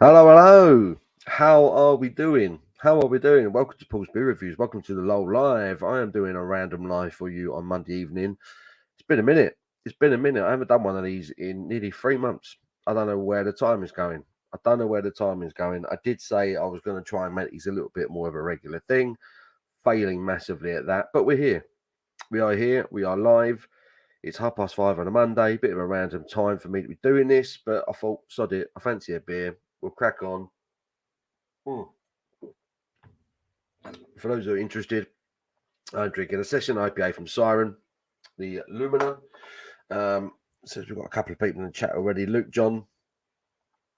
Hello, hello. How are we doing? Welcome to Paul's Beer Reviews. Welcome to the Low Live. I am doing a random live for you on Monday evening. It's been a minute. I haven't done one of these in nearly 3 months. I don't know where the time is going. I did say I was going to try and make these a little bit more of a regular thing, failing massively at that. But we're here. We are here. We are live. It's 5:30 on a Monday. Bit of a random time for me to be doing this, but I thought, sod it. I fancy a beer. We'll crack on. For those who are interested, I'm drinking a session IPA from Siren, the Lumina. Says we've got a couple of people in the chat already. Luke John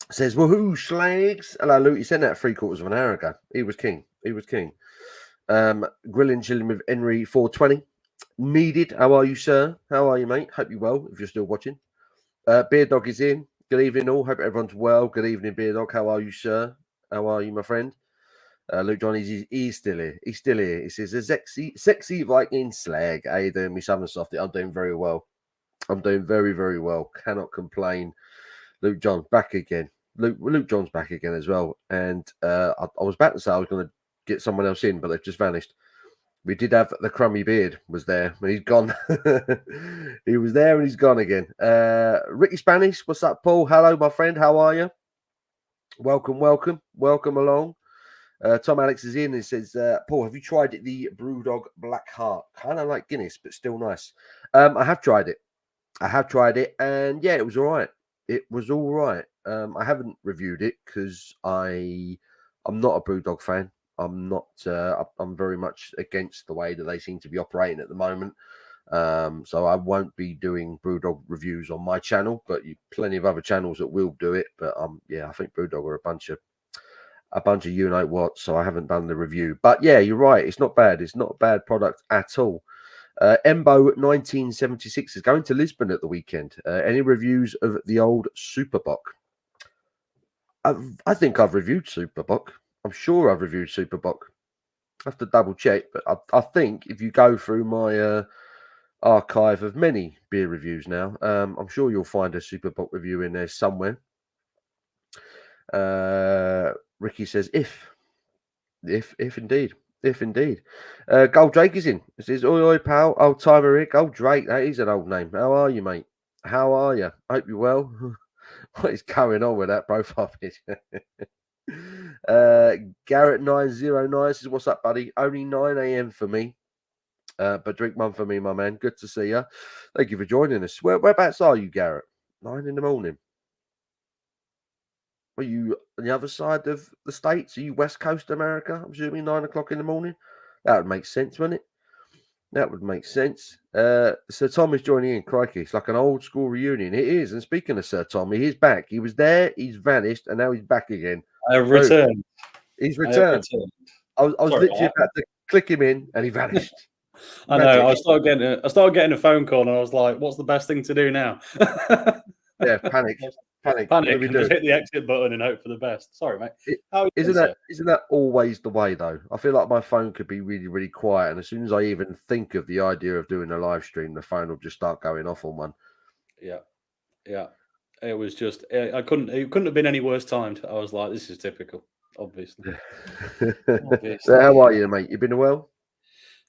says, woohoo, slags. Hello, Luke. You sent that 3/4 of an hour ago. He was king. Grilling, chilling with Henry 420. Needed. How are you, sir? How are you, mate? Hope you're well, if you're still watching. BrewDog is in. Good evening, all. Hope everyone's well. Good evening, BrewDog. How are you, sir? How are you, my friend? Luke John, he's still here. He says, a sexy Viking slag. How you doing, me Southern Softy? I'm doing very well. I'm doing very, very well. Cannot complain. Luke John, back again. Luke John's back again as well. And I was about to say I was going to get someone else in, but they've just vanished. We did have the crummy beard was there, and he's gone. He was there and he's gone again. Ricky Spanish, what's up, Paul? Hello, my friend. How are you? Welcome along. Tom Alex is in and says, Paul, have you tried the BrewDog Black Heart? Kind of like Guinness, but still nice. I have tried it. And yeah, it was all right. I haven't reviewed it because I'm not a BrewDog fan. I'm not. I'm very much against the way that they seem to be operating at the moment. So I won't be doing BrewDog reviews on my channel, but plenty of other channels that will do it. But yeah, I think BrewDog are a bunch of you know what, so I haven't done the review. But yeah, you're right. It's not bad. It's not a bad product at all. Embo 1976 is going to Lisbon at the weekend. Any reviews of the old Superbock? I think I've reviewed Superbock. I'm sure I've reviewed Superbock. I have to double check, but I think if you go through my archive of many beer reviews now, I'm sure you'll find a Superbock review in there somewhere. Ricky says, if indeed. Gold Drake is in. It says, oi, pal, old timer here. Gold Drake, that is an old name. How are you, mate? How are you? Hope you're well. What is going on with that profile picture? Garrett909 says, what's up, buddy? Only 9 a.m. for me. But drink one for me, my man. Good to see you. Thank you for joining us. Whereabouts are you, Garrett? 9 in the morning. Are you on the other side of the States? Are you West Coast America? I'm assuming 9 o'clock in the morning. That would make sense, wouldn't it? That would make sense. Sir Tom is joining in. Crikey, it's like an old school reunion. It is. And speaking of Sir Tom, he is back. He was there, he's vanished, and now he's back again. I have returned. He's returned. I was literally about to click him in, and he vanished. I know. I started getting a phone call, and I was like, "What's the best thing to do now?" Yeah, panic. Just hit the exit button and hope for the best. Sorry, mate. Isn't that always the way though? I feel like my phone could be really, really quiet, and as soon as I even think of the idea of doing a live stream, the phone will just start going off on one. Yeah. It was just it couldn't have been any worse timed. I was like, this is typical, obviously. How are you, mate? You been well?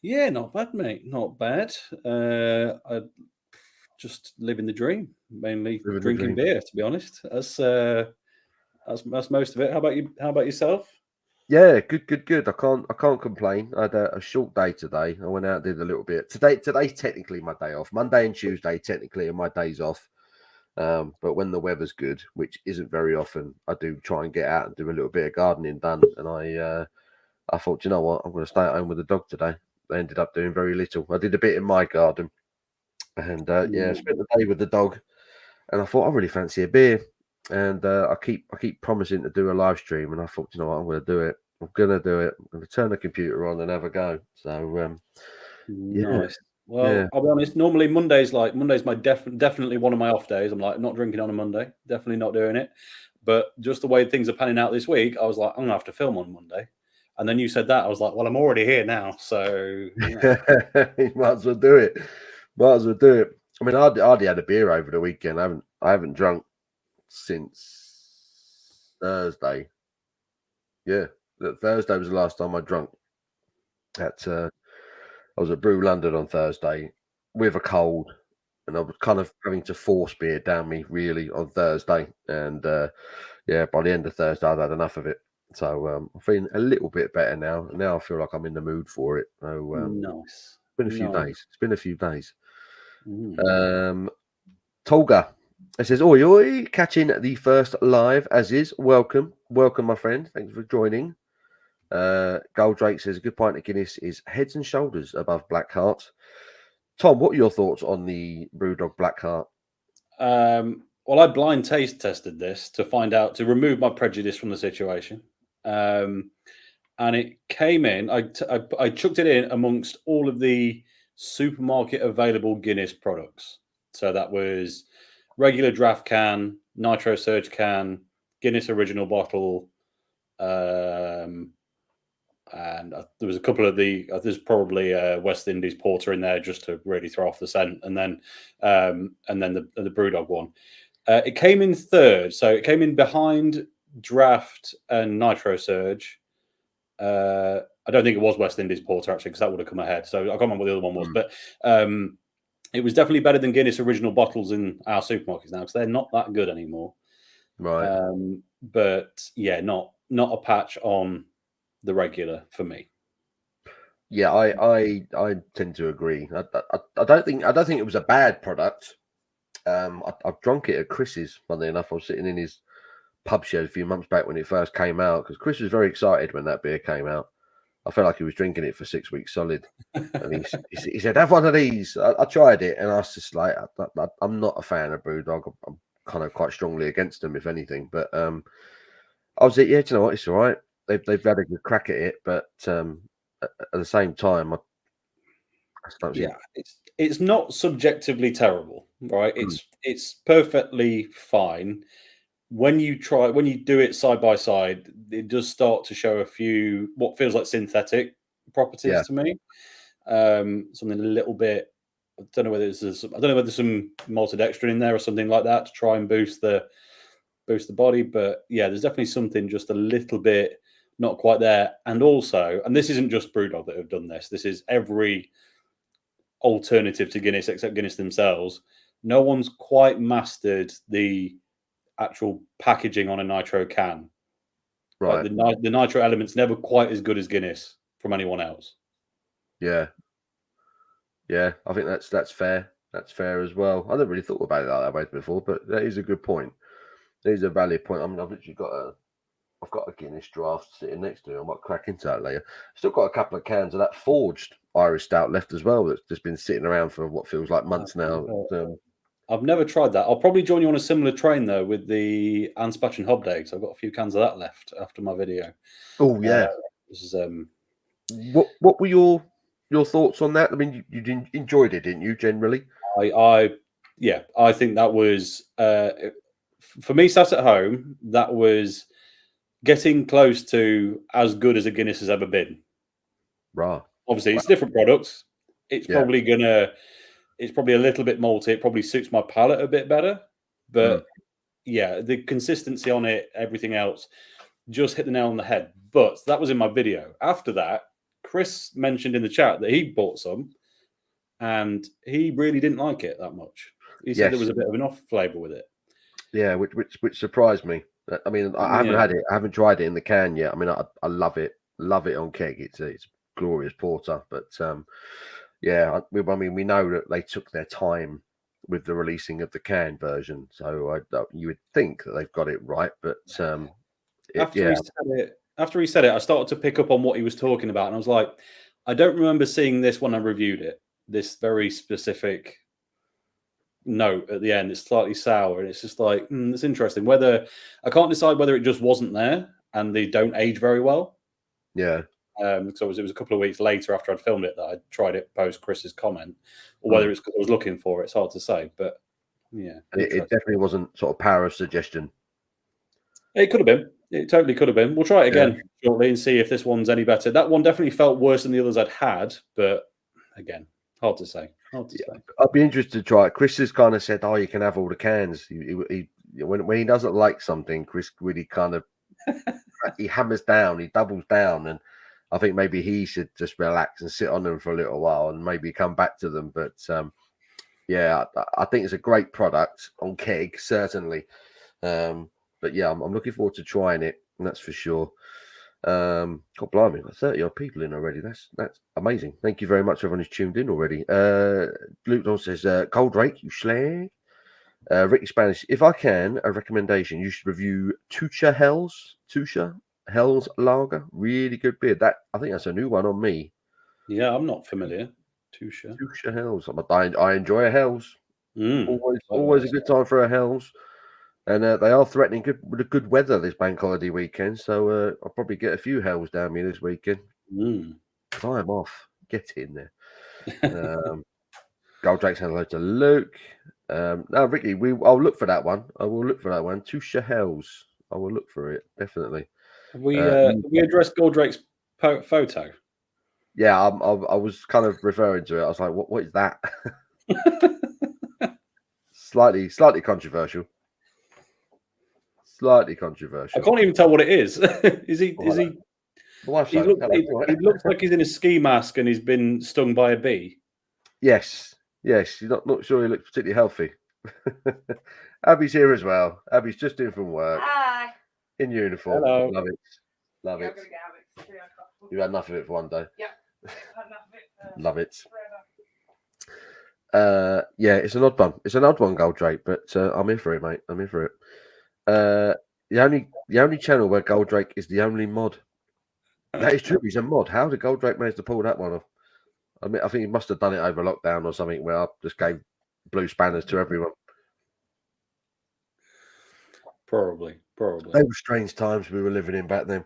Yeah, not bad, mate. Not bad. I just living the dream, mainly drinking beer. To be honest, that's most of it. How about you? How about yourself? Yeah, good. I can't complain. I had a short day today. I went out and did a little bit. Today's technically my day off. Monday and Tuesday technically are my days off. But when the weather's good, which isn't very often, I do try and get out and do a little bit of gardening done. And I thought, you know what, I'm going to stay at home with the dog today. I ended up doing very little. I did a bit in my garden, and spent the day with the dog. And I thought I really fancy a beer. And I keep promising to do a live stream, and I thought, you know what, I'm going to do it. I'm going to turn the computer on and have a go. So nice. Well, I'll be honest. Normally Monday's my definitely one of my off days. I'm like not drinking on a Monday. Definitely not doing it. But just the way things are panning out this week, I was like, I'm gonna have to film on Monday. And then you said that, I was like, well, I'm already here now, so you might as well do it. I mean, I hardly had a beer over the weekend. I haven't drunk since Thursday. Yeah, Thursday was the last time I drunk. I was at Brew London on Thursday with a cold, and I was kind of having to force beer down me really on Thursday. And yeah, by the end of Thursday, I'd had enough of it. So I'm feeling a little bit better now. Now I feel like I'm in the mood for it. So Nice. it's been a few days. It's been a few days. Mm. Tolga, it says, "Oi, oi, catching the first live as is. Welcome, my friend. Thanks for joining." Goldrake says, "A good pint of Guinness is heads and shoulders above Black Heart." Tom, what are your thoughts on the BrewDog Black Heart? Well, I blind taste tested this to find out, to remove my prejudice from the situation. And it came in, I chucked it in amongst all of the supermarket available Guinness products. So that was regular draft can, Nitro Surge can, Guinness original bottle, and there was a couple of there's probably a West Indies porter in there just to really throw off the scent, and then the BrewDog one. It came in third, so it came in behind Draft and Nitro Surge. I don't think it was West Indies porter actually, because that would have come ahead. So I can't remember what the other one was, but it was definitely better than Guinness original bottles in our supermarkets now, because they're not that good anymore. Right. But yeah, not a patch on the regular for me. Yeah, I tend to agree. I don't think it was a bad product. I've drunk it at Chris's. Funnily enough, I was sitting in his pub shed a few months back when it first came out, because Chris was very excited when that beer came out. I felt like he was drinking it for 6 weeks solid, and he said, "Have one of these." I tried it, and I was just like, I'm not a fan of BrewDog. I'm kind of quite strongly against them, if anything. But I was like, yeah, do you know what? It's all right. They've had a good crack at it, but at the same time, I don't see. It's not subjectively terrible, right? It's perfectly fine. When you do it side by side, it does start to show a few what feels like synthetic properties to me. Something a little bit. I don't know whether there's some maltodextrin in there or something like that to try and boost the body. But yeah, there's definitely something just a little bit not quite there. And also, and this isn't just BrewDog that have done this. This is every alternative to Guinness except Guinness themselves. No one's quite mastered the actual packaging on a nitro can. Right. Like the nitro element's never quite as good as Guinness from anyone else. Yeah. Yeah, I think that's fair. That's fair as well. I never really thought about it that way before, but that is a good point. It is a valid point. I mean, I've literally got a Guinness draft sitting next to me. I might crack into that later. Still got a couple of cans of that forged Irish stout left as well. That's just been sitting around for what feels like months now. I've never tried that. I'll probably join you on a similar train though with the Anspach and Hobdags. I've got a few cans of that left after my video. Oh yeah. This is What were your thoughts on that? I mean, you enjoyed it, didn't you? Generally, I think that was for me. Sat at home, that was getting close to as good as a Guinness has ever been. Right. Obviously, it's different products. It's probably a little bit malty. It probably suits my palate a bit better. But yeah, the consistency on it, everything else, just hit the nail on the head. But that was in my video. After that, Chris mentioned in the chat that he bought some, and he really didn't like it that much. He said there was a bit of an off flavour with it. Yeah, which surprised me. I mean, I haven't had it. I haven't tried it in the can yet. I mean, I love it. Love it on keg. It's a glorious porter. But yeah, I mean, we know that they took their time with the releasing of the can version, so you would think that they've got it right. But after he said it, I started to pick up on what he was talking about, and I was like, I don't remember seeing this when I reviewed it. This very specific note at the end, it's slightly sour, and it's just like it's interesting. Whether I can't decide whether it just wasn't there and they don't age very well. Yeah. Because it was a couple of weeks later after I'd filmed it that I tried it post Chris's comment, or whether it's because I was looking for it. It's hard to say, but yeah, it definitely wasn't sort of power of suggestion. It could have been. It totally could have been. We'll try it again shortly and see if this one's any better. That one definitely felt worse than the others I'd had, but again, hard to say. I'd be interested to try it. Chris has kind of said, "Oh, you can have all the cans." When he doesn't like something, Chris really kind of he hammers down, he doubles down, and I think maybe he should just relax and sit on them for a little while and maybe come back to them. But yeah, I think it's a great product on keg, certainly. But yeah, I'm looking forward to trying it, and that's for sure. God blimey, 30 odd people in already. That's amazing. Thank you very much, everyone who's tuned in already. Luke Don says, Goldrake, you slag. Ricky Spanish, if I can, a recommendation, you should review Tusha Hell's Lager. Really good beer. That I think that's a new one on me. Yeah, I'm not familiar. Tusha Hell's. I enjoy a Hell's. Always a good time for a Hell's. And they are threatening with good weather this bank holiday weekend. So I'll probably get a few Hells down me this weekend. I'm off. Get in there. Goldrake's had hello to Luke. No, Ricky, I'll look for that one. I will look for that one. Tusha Hells. I will look for it, definitely. Have we addressed Goldrake's photo? Yeah, I was kind of referring to it. I was like, what is that? Slightly controversial. Slightly controversial. I can't even tell what it is. Is he? He looks like he's in a ski mask and he's been stung by a bee. Yes. You're not sure he looks particularly healthy. Abby's here as well. Abby's just in from work. Hi. In uniform. Hello. Love it. You had enough of it for one day. Yeah. Had enough of it. Love it. Yeah, it's an odd one. It's an odd one, Goldrake, but I'm here for it, mate. I'm here for it. The only channel where Goldrake is the only mod. That is true. He's a mod. How did Goldrake manage to pull that one off? I mean, I think he must have done it over lockdown or something where I just gave blue spanners to everyone. Probably. They were strange times we were living in back then.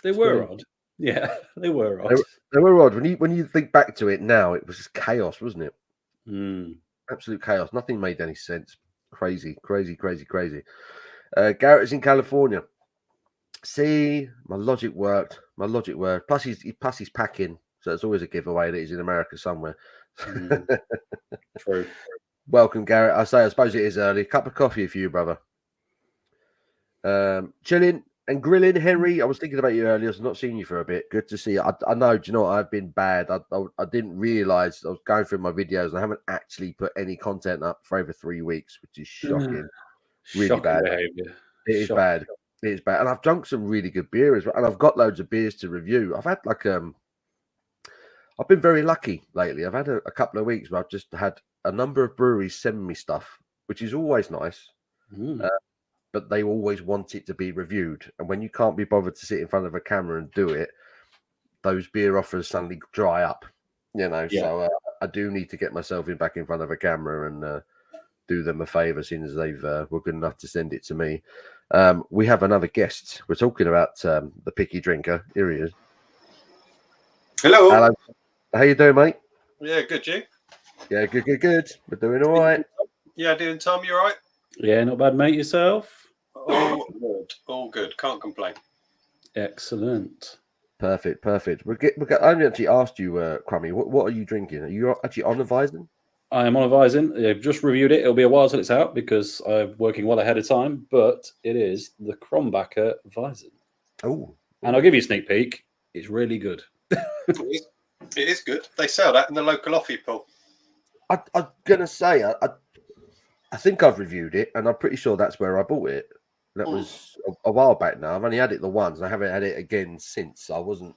They were odd. Yeah, they were odd. They were odd. When you think back to it now, it was just chaos, wasn't it? Absolute chaos. Nothing made any sense. Crazy. Garrett is in California. See, my logic worked. Plus he's packing, so it's always a giveaway that he's in America somewhere. True. Welcome, Garrett. I suppose it is early. Cup of coffee for you, brother. Chilling and grilling, Henry. I was thinking about you earlier. I've not seen you for a bit. Good to see you. I know. Do you know what? I've been bad. I didn't realize I was going through my videos and I haven't actually put any content up for over 3 weeks, which is shocking. Really shocking bad. behavior. It is bad. It is bad. And I've drunk some really good beer as well. And I've got loads of beers to review. I've had I've been very lucky lately. I've had a couple of weeks where I've just had a number of breweries send me stuff, which is always nice. But they always want it to be reviewed. And when you can't be bothered to sit in front of a camera and do it, those beer offers suddenly dry up. So I do need to get myself back in front of a camera and do them a favour as soon as they've were good enough to send it to me. We have another guest. We're talking about the picky drinker. Here he is. Hello. How you doing, mate? Yeah, good. You? Yeah, good. We're doing all right. Yeah, doing Tom. You all right? Yeah, not bad, mate. Yourself? All good. Can't complain. Excellent. Perfect. I only actually asked you, Crummy, what are you drinking? Are you actually on a Weizen? I am on a Weizen. I've just reviewed it. It'll be a while till it's out because I'm working well ahead of time, but it is the Krombacher Weizen. Oh. And I'll give you a sneak peek. It's really good. It is good. They sell that in the local offie pool. I'm going to say, I think I've reviewed it, and I'm pretty sure that's where I bought it. That was a while back now. I've only had it the once, and I haven't had it again since. I wasn't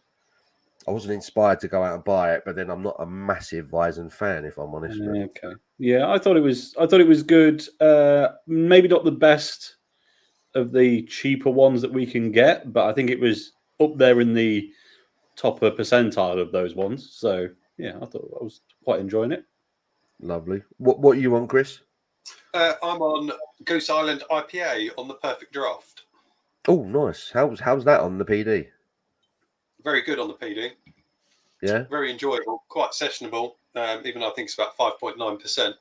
inspired to go out and buy it, but then I'm not a massive Weizen fan, if I'm honest. Okay. Yeah, I thought it was good. Maybe not the best of the cheaper ones that we can get, but I think it was up there in the top percentile of those ones. So yeah, I thought I was quite enjoying it. Lovely. What are you on, Chris? I'm on Goose Island IPA on the Perfect Draft. Oh, nice. How's that on the PD? Very good on the PD. Yeah. Very enjoyable. Quite sessionable. Even though I think it's about 5.9%.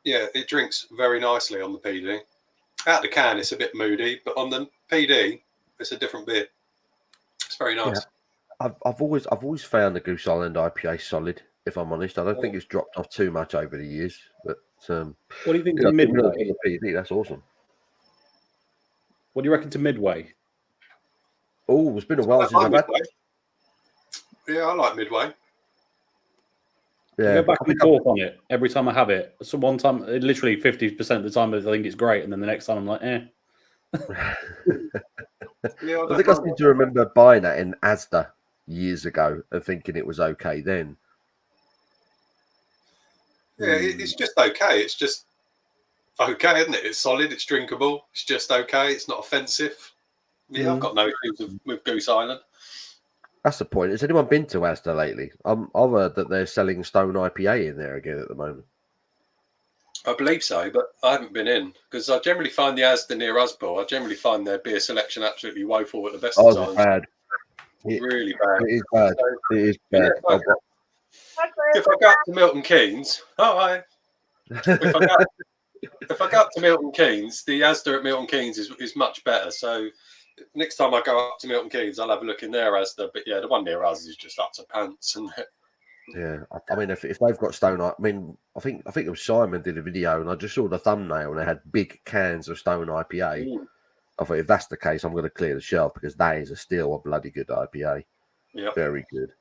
Yeah, it drinks very nicely on the PD. Out the can, it's a bit moody, but on the PD, it's a different beer. It's very nice. Yeah. I've always found the Goose Island IPA solid. If I'm honest, I don't think it's dropped off too much over the years. But what do you think of the midway? The PD, that's awesome. What do you reckon to Midway? Oh, it's been a while since I've had. Yeah, I like Midway. Yeah, I go back and forth on it every time I have it. So one time, literally 50% of the time, I think it's great, and then the next time I'm like, eh. Yeah, I think I seem to remember buying that in Asda years ago and thinking it was okay then. Yeah, it's just okay. It's just okay, isn't it? It's solid. It's drinkable. It's just okay. It's not offensive. Yeah, I've got no issues with Goose Island. That's the point. Has anyone been to Asda lately? I've heard that they're selling Stone IPA in there again at the moment. I believe so, but I haven't been in because I generally find the Asda near Usball. I generally find their beer selection absolutely woeful at the best of times. It's bad. Really bad. It is bad. So, It is bad. yeah, if I go up to Milton Keynes, hi. If I go up to Milton Keynes, the Asda at Milton Keynes is much better. So next time I go up to Milton Keynes, I'll have a look in their Asda. But yeah, the one near us is just utter pants. And Yeah, I mean, if they've got Stone, I mean, I think it was Simon did a video, and I just saw the thumbnail, and they had big cans of Stone IPA. I thought if that's the case, I'm going to clear the shelf because that is still a bloody good IPA. Yeah, very good.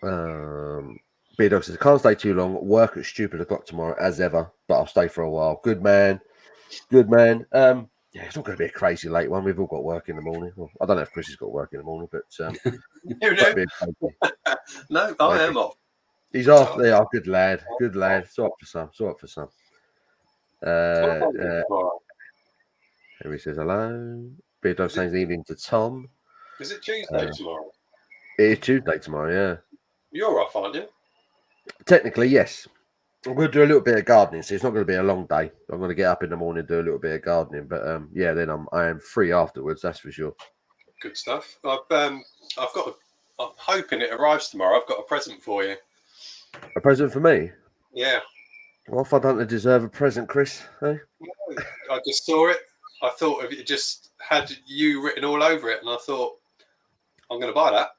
BrewDog says, can't stay too long. Work at stupid o'clock tomorrow, as ever, but I'll stay for a while. Good man. Good man. Yeah, it's not going to be a crazy late one. We've all got work in the morning. Well, I don't know if Chris has got work in the morning, but no, I am off. He's off. They are good lad. Good lad. So up for some. So up for some. Here he says hello. BrewDog saying evening to Tom. Is it Tuesday tomorrow? It is Tuesday tomorrow. Yeah. You're off, aren't you? Technically, yes. I'm going to do a little bit of gardening, so it's not going to be a long day. I'm going to get up in the morning and do a little bit of gardening, but yeah, then I am free afterwards. That's for sure. Good stuff. I'm hoping it arrives tomorrow. I've got a present for you. A present for me? Yeah. Well, if I don't deserve a present, Chris, eh? I just saw it. I thought of it just had you written all over it, and I thought I'm going to buy that,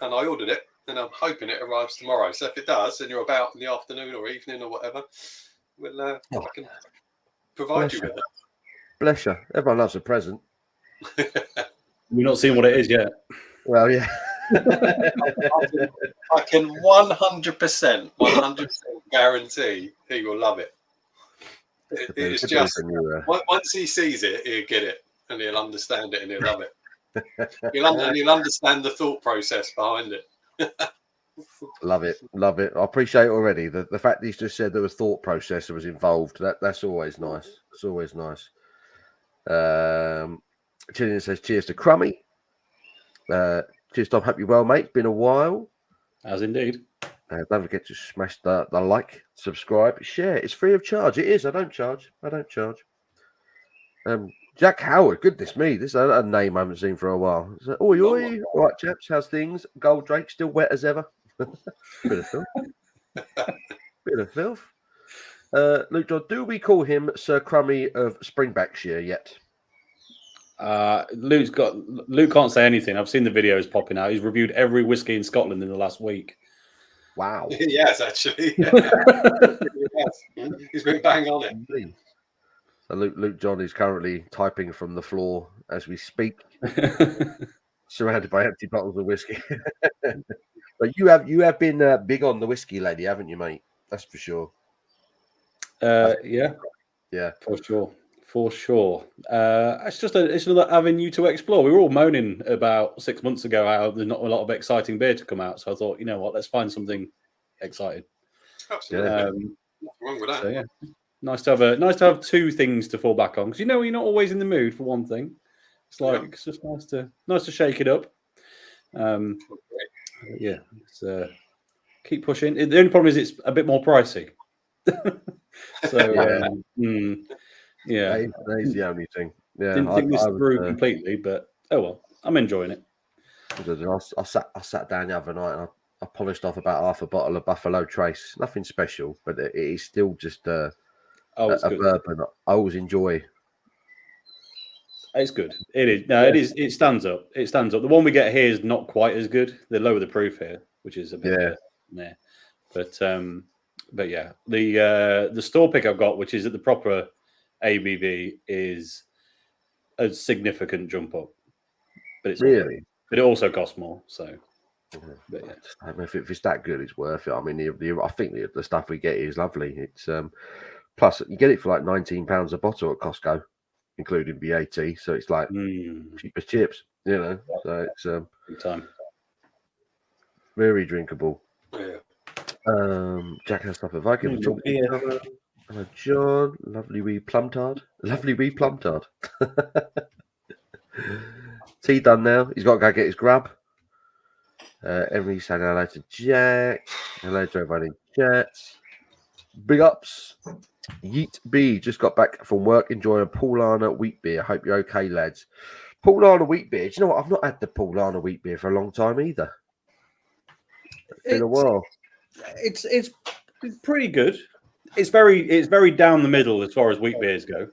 and I ordered it. And I'm hoping it arrives tomorrow. So if it does, and you're about in the afternoon or evening or whatever, I can provide you with it. Bless you. Everyone loves a present. We've not seen what it is yet. Well, yeah. I can 100% guarantee he will love it. It's just once he sees it, he'll get it, and he'll understand it, and he'll love it. He'll understand the thought process behind it. Love it. I appreciate it already. The fact that he's just said there was thought process that was involved. That's always nice. It's always nice. Chillian says cheers to Crummy. Cheers, Tom. Hope you're well, mate. It's been a while. As indeed. Don't forget to smash the like, subscribe, share. It's free of charge. It is. I don't charge. Jack Howard, goodness me, this is a name I haven't seen for a while. Oi, oi. All right, chaps, how's things? Gold Drake still wet as ever. Bit of filth. Luke John, do we call him Sir Crummy of Springbackshire yet? Luke can't say anything. I've seen the videos popping out. He's reviewed every whiskey in Scotland in the last week. Wow. Yes, actually. He's been bang on it. So Luke John is currently typing from the floor as we speak, surrounded by empty bottles of whiskey. But you have been big on the whiskey, lady, haven't you, mate? That's for sure. Yeah, for sure. It's another avenue to explore. We were all moaning about 6 months ago how there's not a lot of exciting beer to come out. So I thought, you know what, let's find something exciting. Absolutely. Nothing wrong with that. So yeah, nice to have two things to fall back on, because you're not always in the mood for one thing. It's like it's just nice to shake it up. Yeah, keep pushing. The only problem is it's a bit more pricey. So yeah, that is the only thing. Yeah, didn't think this through completely, but oh well, I'm enjoying it. I sat down the other night and I polished off about half a bottle of Buffalo Trace. Nothing special, but it is still just a bourbon I always enjoy. It's good. It is. No, it is. It stands up. It stands up. The one we get here is not quite as good. They lower the proof here, which is a bit there. But yeah, the store pick I've got, which is at the proper ABV, is a significant jump up, but it's Really? but it also costs more. So, but yeah. I don't know if it's that good, it's worth it. I mean, I think the stuff we get is lovely. It's plus you get it for like £19 a bottle at Costco, including VAT. So it's like cheap as chips, you know. So it's big time. Very drinkable. Yeah. Jack has stuff at Viking. Hello, John. Lovely wee plum tart. Lovely wee plum tart. Tea done now. He's got to go get his grub. Emily saying hello to Jack. Hello to everybody in chat. Big ups. Yeet B just got back from work enjoying a Paulana wheat beer. Hope you're okay, lads. Paulana wheat beer. Do you know what? I've not had the Paulana wheat beer for a long time either. It's been a while. It's pretty good. It's very down the middle as far as wheat beers go.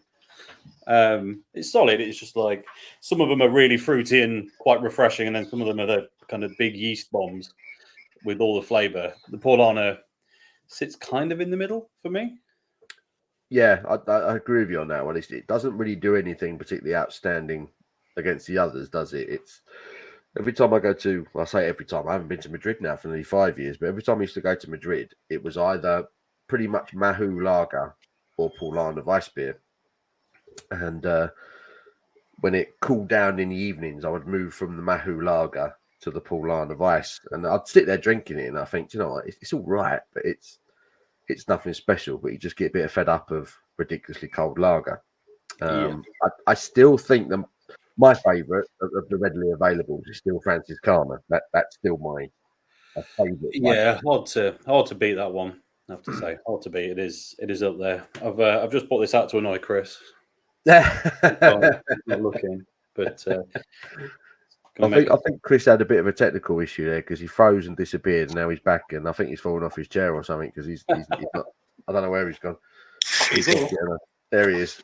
It's solid. It's just like some of them are really fruity and quite refreshing, and then some of them are the kind of big yeast bombs with all the flavour. The Paulana sits kind of in the middle for me. Yeah, I agree with you on that one. It doesn't really do anything particularly outstanding against the others, does it? It's every time I go to, I say every time, I haven't been to Madrid now for nearly 5 years, but every time I used to go to Madrid, it was either pretty much Mahou Lager or Paulana Weiss beer. And when it cooled down in the evenings, I would move from the Mahou Lager to the Paulana Weiss, and I'd sit there drinking it, and I think, you know what, it's all right, but it's nothing special. But you just get a bit fed up of ridiculously cold lager. I still think my favourite of the readily available is still Francis Karma. That's still my favourite. Yeah, hard to beat that one. I have to say, hard to beat. It is up there. I've just put this out to annoy Chris. Not looking, but I think Chris had a bit of a technical issue there because he froze and disappeared, and now he's back, and I think he's fallen off his chair or something because he's not. I don't know where he's gone. He's here. There he is.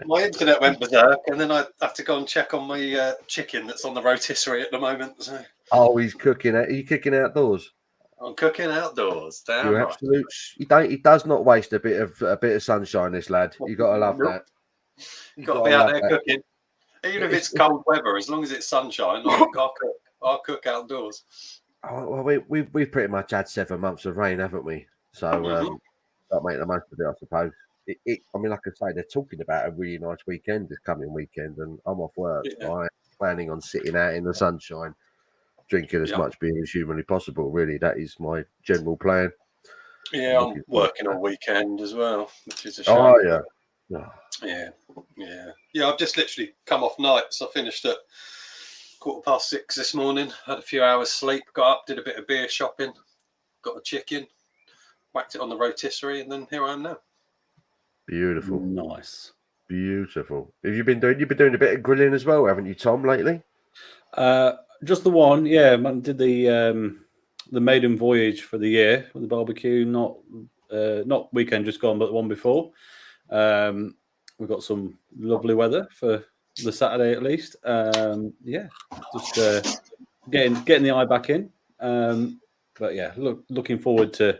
My internet went berserk, and then I have to go and check on my chicken that's on the rotisserie at the moment. So. Oh, he's cooking. Are you cooking outdoors? I'm cooking outdoors. Damn You're right. absolute. He does not waste a bit of sunshine. This lad, you got to love that. You've got to be out there cooking, even if it's cold weather. As long as it's sunshine, I'll cook outdoors. Oh, well, we've pretty much had 7 months of rain, haven't we? So got to make the most of it, I suppose. I mean, like I say, they're talking about a really nice weekend this coming weekend, and I'm off work. Yeah. I'm planning on sitting out in the sunshine, drinking as much beer as humanly possible. Really, that is my general plan. Yeah, I'm working all weekend as well, which is a shame. Oh yeah. Yeah. I've just literally come off nights. I finished at 6:15 this morning. Had a few hours sleep. Got up, did a bit of beer shopping, got a chicken, whacked it on the rotisserie, and then here I am now. Beautiful, nice, beautiful. You've been doing a bit of grilling as well, haven't you, Tom? Lately? Just the one. Yeah, man. Did the maiden voyage for the year with the barbecue. Not weekend just gone, but the one before. We've got some lovely weather for the Saturday at least. Just getting the eye back in. But yeah, looking forward to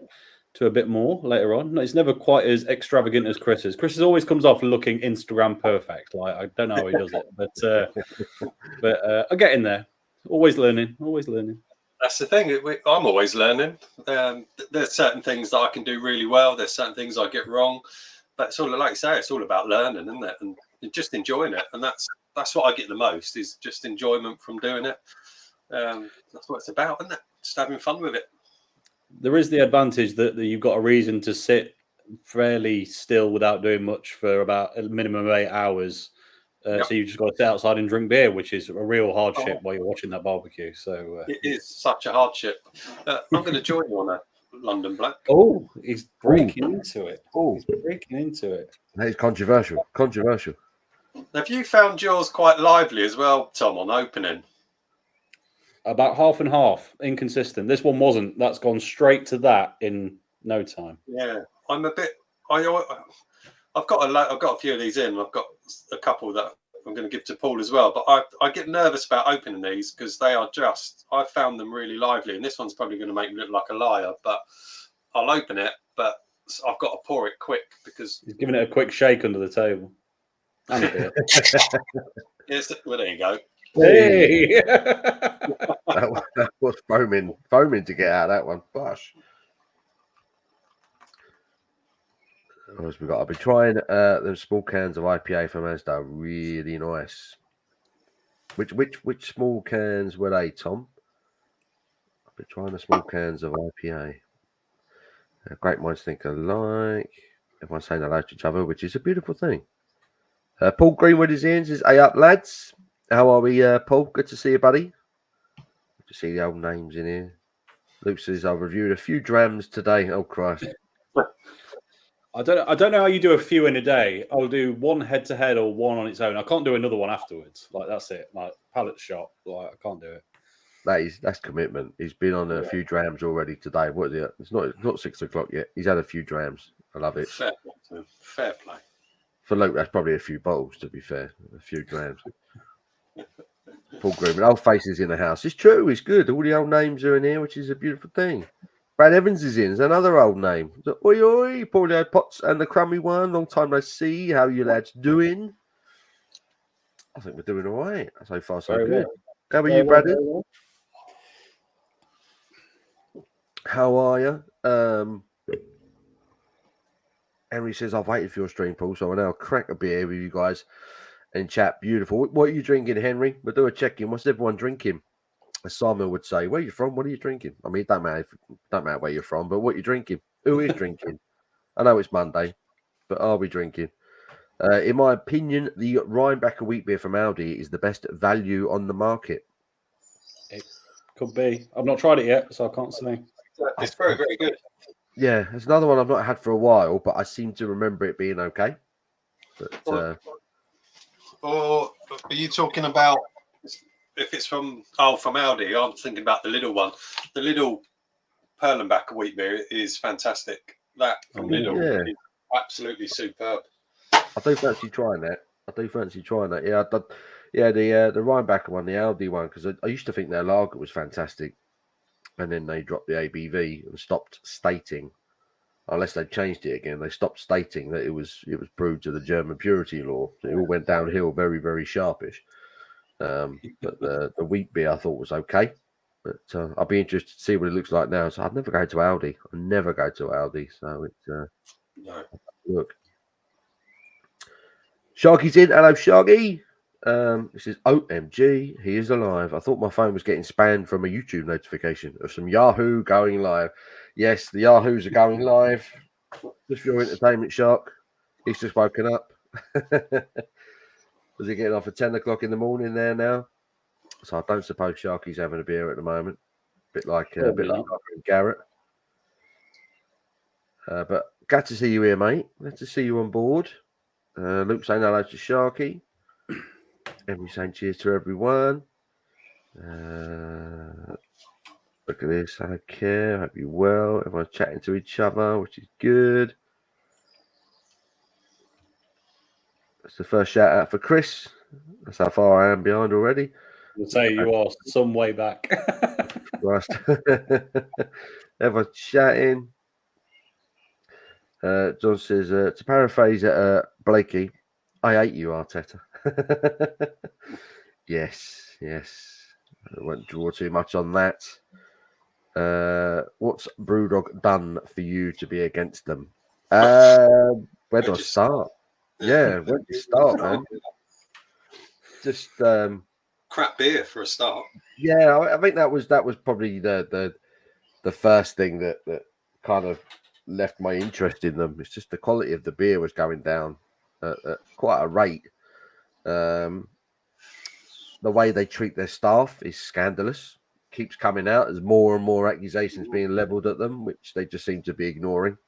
a bit more later on. It's never quite as extravagant as Chris's. Chris always comes off looking Instagram perfect. Like I don't know how he does it, but I'm getting there. Always learning. That's the thing. I'm always learning. There's certain things that I can do really well. There's certain things I get wrong. But it's all, like you say, it's all about learning, isn't it? And just enjoying it. And that's what I get the most is just enjoyment from doing it. That's what it's about, isn't it? Just having fun with it. There is the advantage that you've got a reason to sit fairly still without doing much for about a minimum of 8 hours. So you've just got to sit outside and drink beer, which is a real hardship while you're watching that barbecue. So it is such a hardship. I'm going to join you on a London Black. Oh, he's breaking into it. That is controversial. Have you found yours quite lively as well, Tom, on opening? About half and half, inconsistent. This one wasn't. That's gone straight to that in no time. Yeah, I'm a bit. I've got a few of these in. I've got a couple that I'm going to give to Paul as well. But I get nervous about opening these because they are I found them really lively, and this one's probably going to make me look like a liar. But I'll open it, but I've got to pour it quick because he's giving it a quick shake under the table. And a beer. Yes, well, there you go. Hey! That was foaming to get out of that one. Gosh. What else we got? I've been trying them small cans of IPA from Asda. Really nice. Which small cans were they, Tom? I've been trying the small cans of IPA. Great minds think alike. Everyone's saying hello to each other, which is a beautiful thing. Paul Greenwood is in. Says, "Hey up, lads. How are we, Paul? Good to see you, buddy. Good to see the old names in here." Luke says, "I've reviewed a few drams today." Oh Christ! I don't know how you do a few in a day. I'll do one head to head or one on its own. I can't do another one afterwards. Like that's it. Like pallet shot. Like I can't do it. That's commitment. He's been on a few drams already today. What is it? It's not 6 o'clock yet. He's had a few drams. I love it. Fair play. For Luke, that's probably a few bottles, to be fair. A few drams. Paul Greenwood, old faces in the house. It's true. It's good. All the old names are in here, which is a beautiful thing. Brad Evans is in. It's another old name. So, oi, oi, Paulio Potts and the crummy one. Long time no see. How you lads doing? I think we're doing all right. So far, so Very good. well. How are Very you, well, Brad? very well. How are you? Henry says, "I've waited for your stream, Paul, so I'll now crack a beer with you guys and chat. Beautiful. What are you drinking, Henry? We'll do a check-in. What's everyone drinking?" As Simon would say, "Where are you from? What are you drinking?" I mean, it don't matter where you're from, but what you're drinking. Who is drinking? I know it's Monday, but are we drinking? In my opinion, the Rhinebacker wheat beer from Aldi is the best value on the market. It could be. I've not tried it yet, so I can't say. It's very, very good. Yeah, it's another one I've not had for a while, but I seem to remember it being okay. But Or are you talking about if it's from Aldi? I'm thinking about the little one. The little Perlenbacher wheat beer is fantastic. That from Lidl is absolutely superb. I do fancy trying that. Yeah, the Rhinebacker one, the Aldi one, because I used to think their lager was fantastic, and then they dropped the ABV and stopped stating, unless they changed it again. They stopped stating that it was brewed to the German purity law. It all went downhill very, very sharpish. But the wheat beer I thought was okay. But I'll be interested to see what it looks like now. So I'd never go to Aldi. So it's No. look. Sharky's in. Hello, Sharky. This is OMG. He is alive. I thought my phone was getting spammed from a YouTube notification of some Yahoo going live. Yes, the Yahoos are going live. Just for your entertainment, Shark. He's just woken up. Was he getting off at 10 o'clock in the morning there now? So I don't suppose Sharky's having a beer at the moment. Bit like Garrett. But glad to see you here, mate. Glad to see you on board. Luke saying hello to Sharky. Every saying cheers to everyone. Look at this. I don't care. I hope you're well. Everyone's chatting to each other, which is good. That's the first shout out for Chris. That's how far I am behind already. I'll say you are some way back. Christ. Everyone's chatting. John says, to paraphrase Blakey, I hate you, Arteta. Yes. I won't draw too much on that. What's BrewDog done for you to be against them? Where do I start? Yeah, where do you start, man? Just crap beer for a start. Yeah, I think that was probably the first thing that kind of left my interest in them. It's just the quality of the beer was going down at quite a rate. The way they treat their staff is scandalous. Keeps coming out as more and more accusations being leveled at them, which they just seem to be ignoring.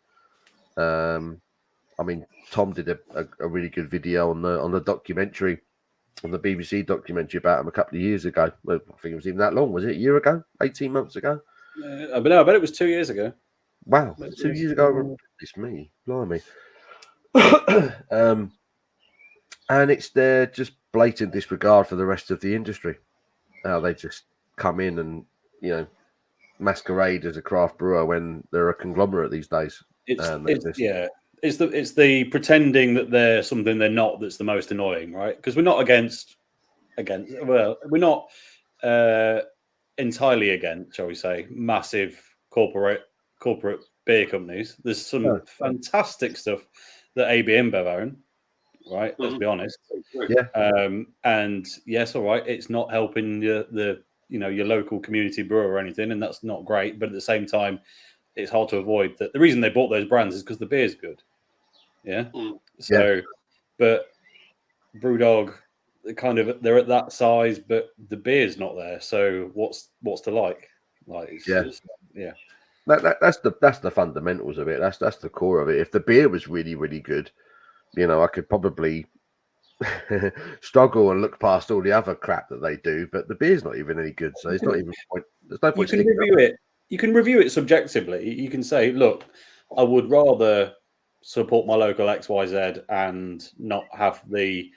I mean, Tom did a really good video on the documentary, on the BBC documentary about him a couple of years ago. Well, I think it was even that long. Was it a year ago? 18 months ago? I bet it was 2 years ago. Wow, 2 years ago. It's me, blimey. And it's their just blatant disregard for the rest of the industry. How they just come in and masquerade as a craft brewer when they're a conglomerate these days. It's it's the pretending that they're something they're not that's the most annoying, right? Because we're not against well, we're not entirely against, shall we say, massive corporate beer companies. There's some fantastic stuff that AB InBev own, right? Let's be honest. Yeah. And yes, all right, it's not helping your local community brewer or anything, and that's not great. But at the same time, it's hard to avoid that. The reason they bought those brands is because the beer's good. Yeah. So, but BrewDog, they're at that size, but the beer's not there. So what's to like? Like, it's just, That's the fundamentals of it. That's the core of it. If the beer was really, really good, I could probably struggle and look past all the other crap that they do. But the beer's not even any good, so it's not even point. There's no point. You can review it. You can review it subjectively. You can say, look, I would rather support my local XYZ and not have the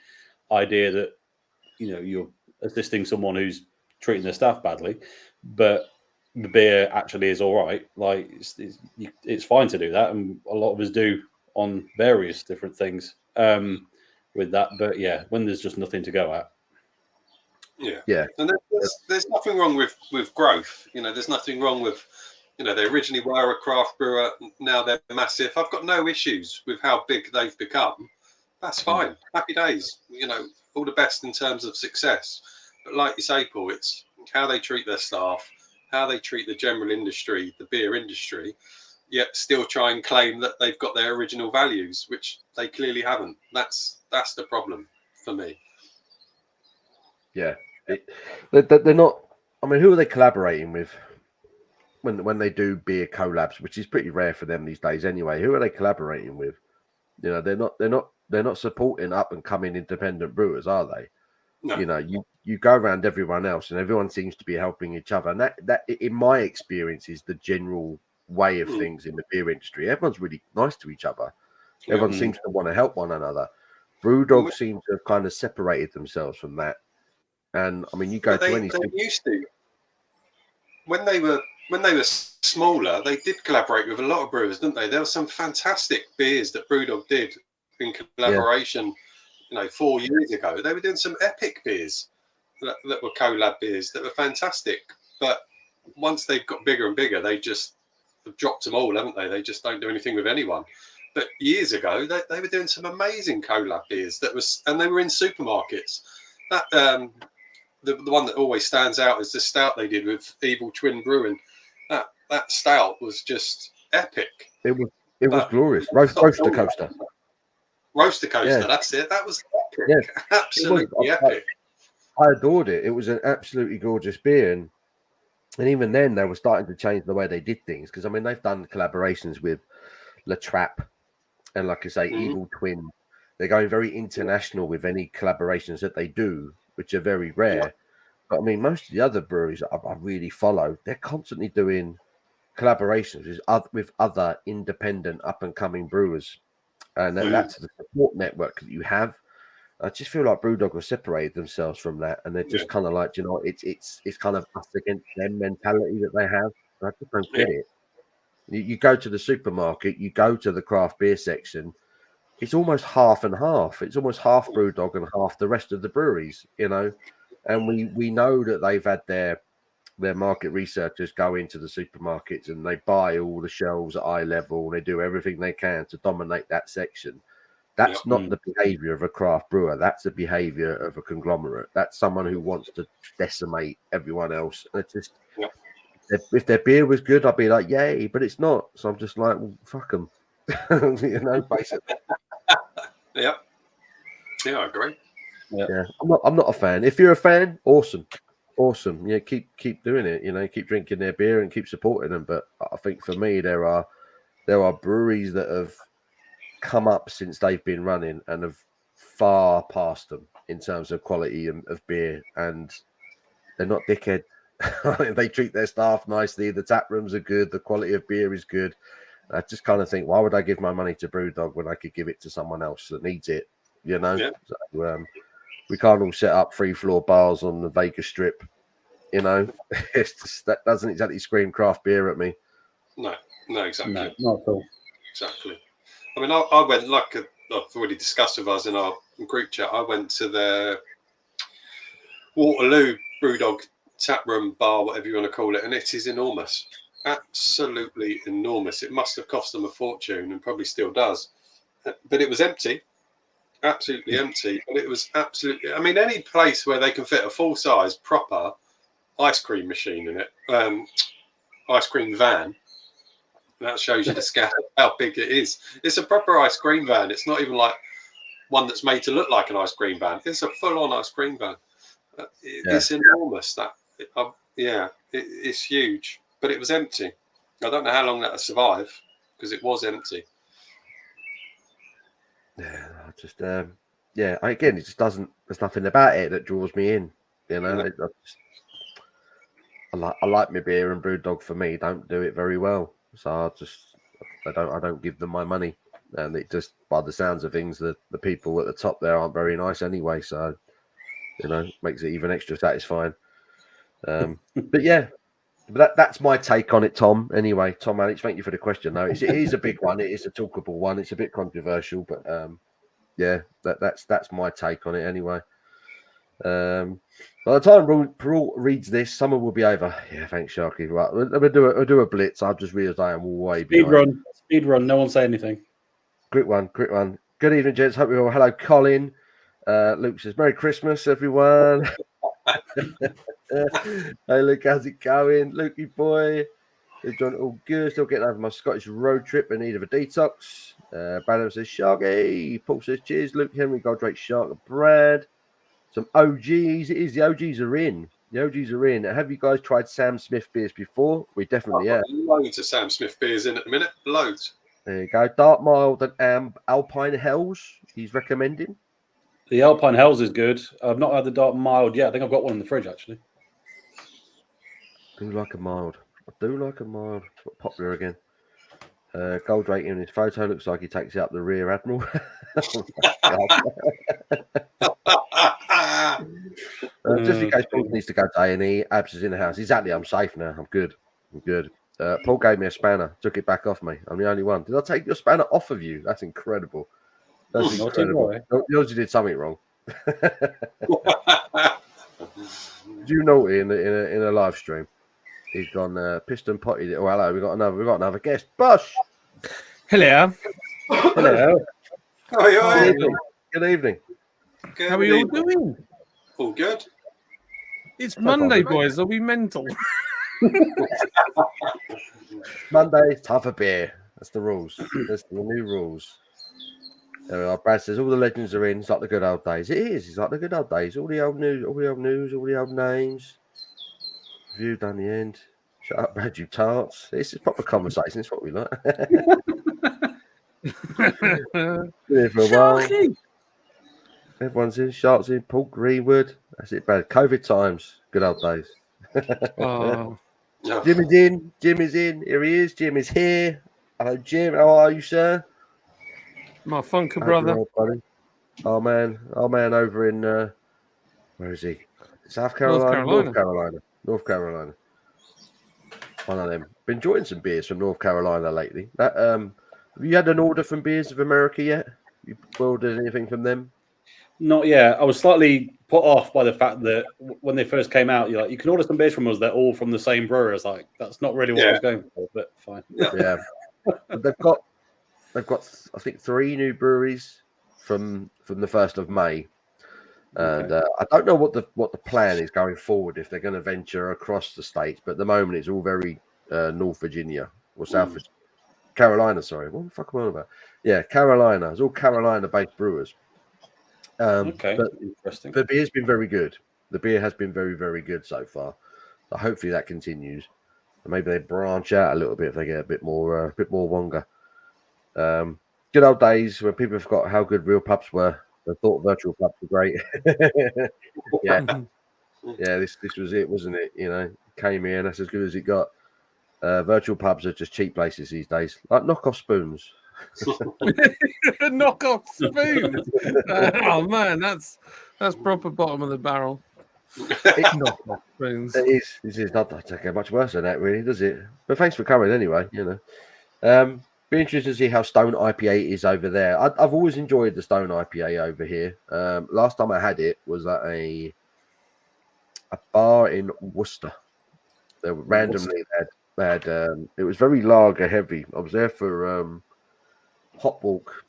idea that you're assisting someone who's treating their staff badly, but the beer actually is all right. Like it's fine to do that, and a lot of us do on various different things with that. But when there's just nothing to go at. And there's nothing wrong with growth. There's nothing wrong with they originally were a craft brewer, now they're massive. I've got no issues with how big they've become. That's fine. Happy days. All the best in terms of success. But like you say, Paul, it's how they treat their staff, how they treat the general industry, the beer industry, yet still try and claim that they've got their original values, which they clearly haven't. That's the problem for me. Yeah. They're not. I mean, who are they collaborating with when they do beer collabs, which is pretty rare for them these days anyway? Who are they collaborating with? They're not supporting up and coming independent brewers, are they? No. You go around everyone else, and everyone seems to be helping each other. And that in my experience, is the general way of things in the beer industry. Everyone's really nice to each other. Everyone seems to want to help one another. BrewDog seem to have kind of separated themselves from that. And I mean, you go to any. They used to. When they were smaller, they did collaborate with a lot of brewers, didn't they? There were some fantastic beers that BrewDog did in collaboration. 4 years ago, they were doing some epic beers that were collab beers that were fantastic. But once they've got bigger and bigger, they just have dropped them all, haven't they? They just don't do anything with anyone. But years ago, they were doing some amazing collab beers and they were in supermarkets. That the one that always stands out is the stout they did with Evil Twin Brewing. That stout was just epic. It was glorious. Roaster Coaster. Roaster Coaster, that's it. That was epic. Yeah. Absolutely epic. I adored it. It was an absolutely gorgeous beer. And even then, they were starting to change the way they did things. Because, I mean, they've done collaborations with La Trappe and, like I say, Evil Twin. They're going very international with any collaborations that they do, which are very rare. Yeah. But, I mean, most of the other breweries I really follow, they're constantly doing collaborations with other independent up-and-coming brewers. And that's the support network that you have. I just feel like BrewDog have separated themselves from that, and they're just kind of like, it's kind of us against them mentality that they have. I just don't get it. You go to the supermarket, you go to the craft beer section, it's almost half and half. It's almost half BrewDog and half the rest of the breweries, And we know that they've had their market researchers go into the supermarkets and they buy all the shelves at eye level. They do everything they can to dominate that section. That's not the behavior of a craft brewer. That's the behavior of a conglomerate. That's someone who wants to decimate everyone else. And it's just, if their beer was good, I'd be like, yay, but it's not. So I'm just like, well, fuck them, basically. Yeah, I agree. Yeah, I'm not a fan. If you're a fan, awesome. Yeah, keep doing it. Keep drinking their beer and keep supporting them. But I think for me, there are breweries that have come up since they've been running and have far past them in terms of quality of beer, and they're not dickhead. They treat their staff nicely. The tap rooms are good. The quality of beer is good. I just kind of think, why would I give my money to BrewDog when I could give it to someone else that needs it? Yeah. So, we can't all set up 3-floor bars on the Vegas Strip. It's just, that doesn't exactly scream craft beer at me. No, exactly. No, not at all. Exactly. I mean, I went I've already discussed with us in our group chat. I went to the Waterloo BrewDog tap room, bar, whatever you want to call it, and it is enormous, absolutely enormous. It must have cost them a fortune, and probably still does. But it was empty, absolutely empty. And it was absolutely. I mean, any place where they can fit a full-size proper ice cream machine in it, ice cream van. That shows you the scale of how big it is. It's a proper ice cream van. It's not even like one that's made to look like an ice cream van. It's a full-on ice cream van. It's enormous. It's huge. But it was empty. I don't know how long that'll survive because it was empty. Yeah, again, it just doesn't. There's nothing about it that draws me in. You know, I like my beer, and BrewDog for me don't do it very well. So I don't give them my money, and it just, by the sounds of things, the people at the top there aren't very nice anyway. So, you know, makes it even extra satisfying. But yeah, that's my take on it, Tom. Anyway, Tom Alex, thank you for the question. Though it is a big one. It is a talkable one. It's a bit controversial, but that's my take on it anyway. By the time Perrault reads this, summer will be over. Yeah, thanks, Sharky. Right, we'll do a blitz. I've just realised I am way behind. Speed run. No one say anything. Quick one. Good evening, gents. Hope you're all. Hello, Colin. Luke says, "Merry Christmas, everyone." Hey, Luke, how's it going, Lukey boy? John, all good. Still getting over my Scottish road trip in need of a detox. Brandon says, "Sharky." Paul says, "Cheers, Luke, Henry, Goldrake, Shark, and Brad." Some OGs. It is. The OGs are in. Have you guys tried Sam Smith beers before? We definitely have. Loads of Sam Smith beers in at the minute. Loads. There you go. Dark Mild and Alpine Hells. He's recommending. The Alpine Hells is good. I've not had the Dark Mild yet. I think I've got one in the fridge actually. I do like a mild. Popular again. Goldrake in his photo looks like he takes it up the rear admiral. Just in case Paul needs to go to A&E, Abs is in the house. Exactly, I'm safe now. I'm good. Paul gave me a spanner, took it back off me. I'm the only one. Did I take your spanner off of you? That's incredible. That's incredible. You did something wrong. Did you know in a live stream? He's gone piston potty. Oh, hello. We got another guest. Bush. Hello. Good evening. How are you all doing? All good. It's Monday, boys. Are we mental? Monday, tougher beer. That's the rules. That's the new rules. There we are. Brad says all the legends are in. It's like the good old days. It is. It's like the good old days. All the old news, all the old names. Review done the end. Shut up, Brad, you tarts. This is proper conversation. It's what we like. Here for a while. Everyone's in. Sharks in. Paul Greenwood. That's it, Brad. COVID times. Good old days. Oh. Jim is in. Here he is. Jim is here. Hello, Jim. How are you, sir? My funker brother. Our man over in where is he? South Carolina. North Carolina. One of them. Been enjoying some beers from North Carolina lately. Have you had an order from Beers of America yet? You ordered anything from them? Not yet. I was slightly put off by the fact that when they first came out, you're like, you can order some beers from us. They're all from the same brewer. It's like, that's not really what I was going for, but fine. Yeah. But they've got I think 3 new breweries from the 1st of May. And I don't know what the plan is going forward, if they're going to venture across the states, but at the moment it's all very North Virginia or South Carolina, sorry. What the fuck am I on about? Yeah, Carolina. It's all Carolina-based brewers. But interesting. The beer's been very good. The beer has been very, very good so far. So hopefully that continues. And maybe they branch out a little bit if they get a bit more Wonga. Good old days when people forgot how good real pubs were. They thought virtual pubs were great. Yeah, this was it, wasn't it? You know, came here and that's as good as it got. Virtual pubs are just cheap places these days, like knockoff spoons. Knockoff spoons. Oh man, that's proper bottom of the barrel. It's knockoff spoons. It is not much worse than that, really, does it? But thanks for coming anyway. You know. Be interested to see how Stone IPA is over there. I've always enjoyed the Stone IPA over here. Last time I had it was at a bar in Worcester. They were randomly they had it was very lager heavy. I was there for Hot Walk.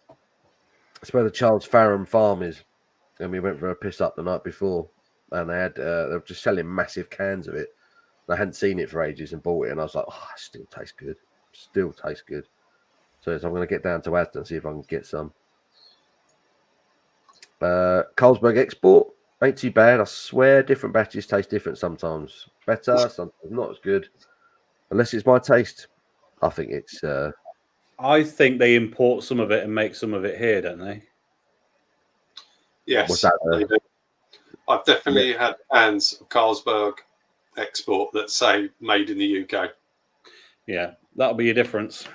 It's where the Charles Farron farm is, and we went for a piss up the night before, and they were just selling massive cans of it. I hadn't seen it for ages and bought it, and I was like, oh, it still tastes good. Still tastes good. So I'm going to get down to Asda and see if I can get some. Carlsberg Export ain't too bad. I swear different batches taste different sometimes. Better, sometimes not as good. Unless it's my taste. I think it's... I think they import some of it and make some of it here, don't they? Yes, they do. I've definitely had cans of Carlsberg Export that say made in the UK. Yeah, that'll be a difference.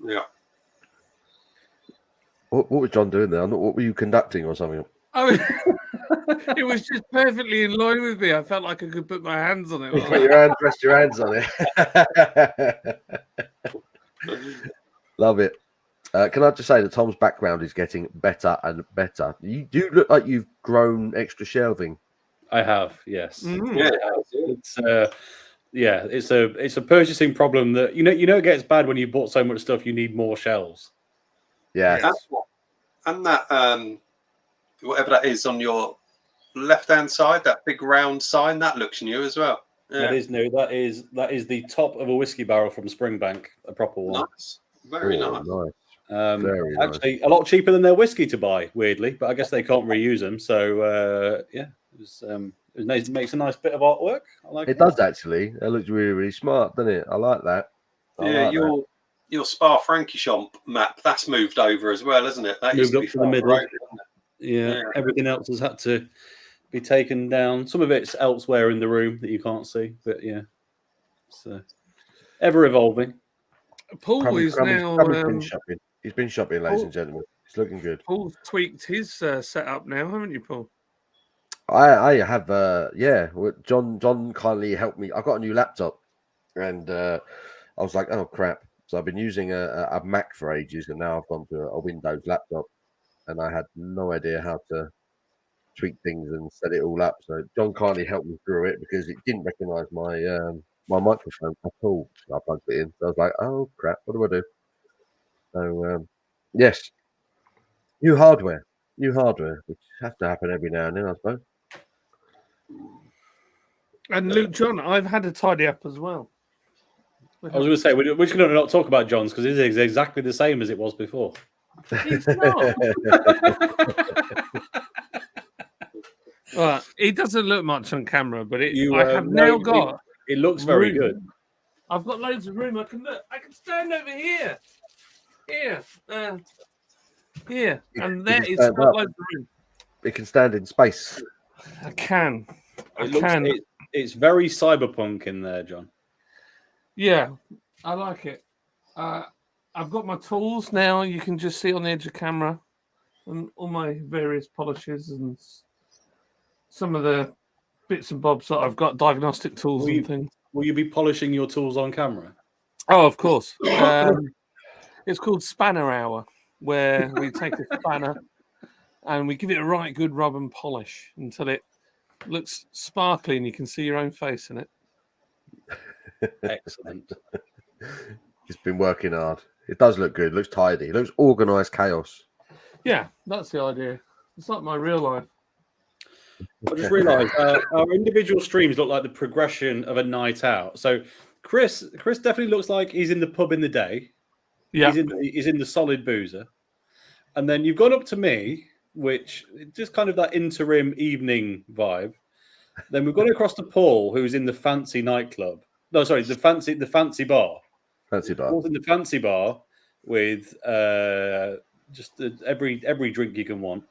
Yeah. What was John doing there? What were you conducting or something? Oh, it was just perfectly in line with me. I felt like I could put my hands on it. Rest your hands on it. Love it. Can I just say that Tom's background is getting better and better? You do look like you've grown extra shelving. I have, yes. Mm. Yeah, it's a purchasing problem that you know it gets bad when you bought so much stuff. You need more shelves. Yeah, and that whatever that is on your left-hand side, that big round sign, that looks new as well. Yeah. That is new. That is the top of a whiskey barrel from Springbank, a proper one. Nice, very nice. Very actually, nice. A lot cheaper than their whiskey to buy. Weirdly, but I guess they can't reuse them. So yeah, it nice. It makes a nice bit of artwork. I like it. Does actually. It looks really, really smart, doesn't it? I like that. Your Spa Francorchamps map, that's moved over as well, isn't it? That moved up to the middle. Right, yeah, everything else has had to be taken down. Some of it's elsewhere in the room that you can't see, but yeah, it's ever evolving. Paul is now. He's been shopping, ladies and gentlemen. It's looking good. Paul's tweaked his setup now, haven't you, Paul? I have. John kindly helped me. I got a new laptop, and I was like, oh crap. So I've been using a Mac for ages, and now I've gone to a Windows laptop, and I had no idea how to tweak things and set it all up. So John kindly helped me through it because it didn't recognise my my microphone at all. So I plugged it in. So I was like, oh crap, what do I do? So yes, new hardware, which has to happen every now and then, I suppose. And Luke, John, I've had a tidy up as well. I was going to say, we're just going to not talk about John's because it is exactly the same as it was before. It's not. Well, he doesn't look much on camera, but it looks very good. I've got loads of room. I can stand over here. Here. And there it's got loads of room. It can stand in space. I can. It's very cyberpunk in there, John. Yeah, I like it. I've got my tools now. You can just see on the edge of camera, and all my various polishes and some of the bits and bobs that I've got, diagnostic tools and things. Will you be polishing your tools on camera? Oh, of course. It's called Spanner Hour, where we take a spanner and we give it a right good rub and polish until it looks sparkly and you can see your own face in it. Excellent. He's been working hard. It does look good. It looks tidy. It looks organised chaos. Yeah, that's the idea. It's like my real life. I just realised our individual streams look like the progression of a night out. So Chris definitely looks like he's in the pub in the day. Yeah, he's in the solid boozer, and then you've gone up to me, which just kind of that interim evening vibe. Then we've gone across to Paul, who's in the fancy nightclub. No, sorry, the fancy bar. Fancy bar. Paul's in the fancy bar with just every drink you can want,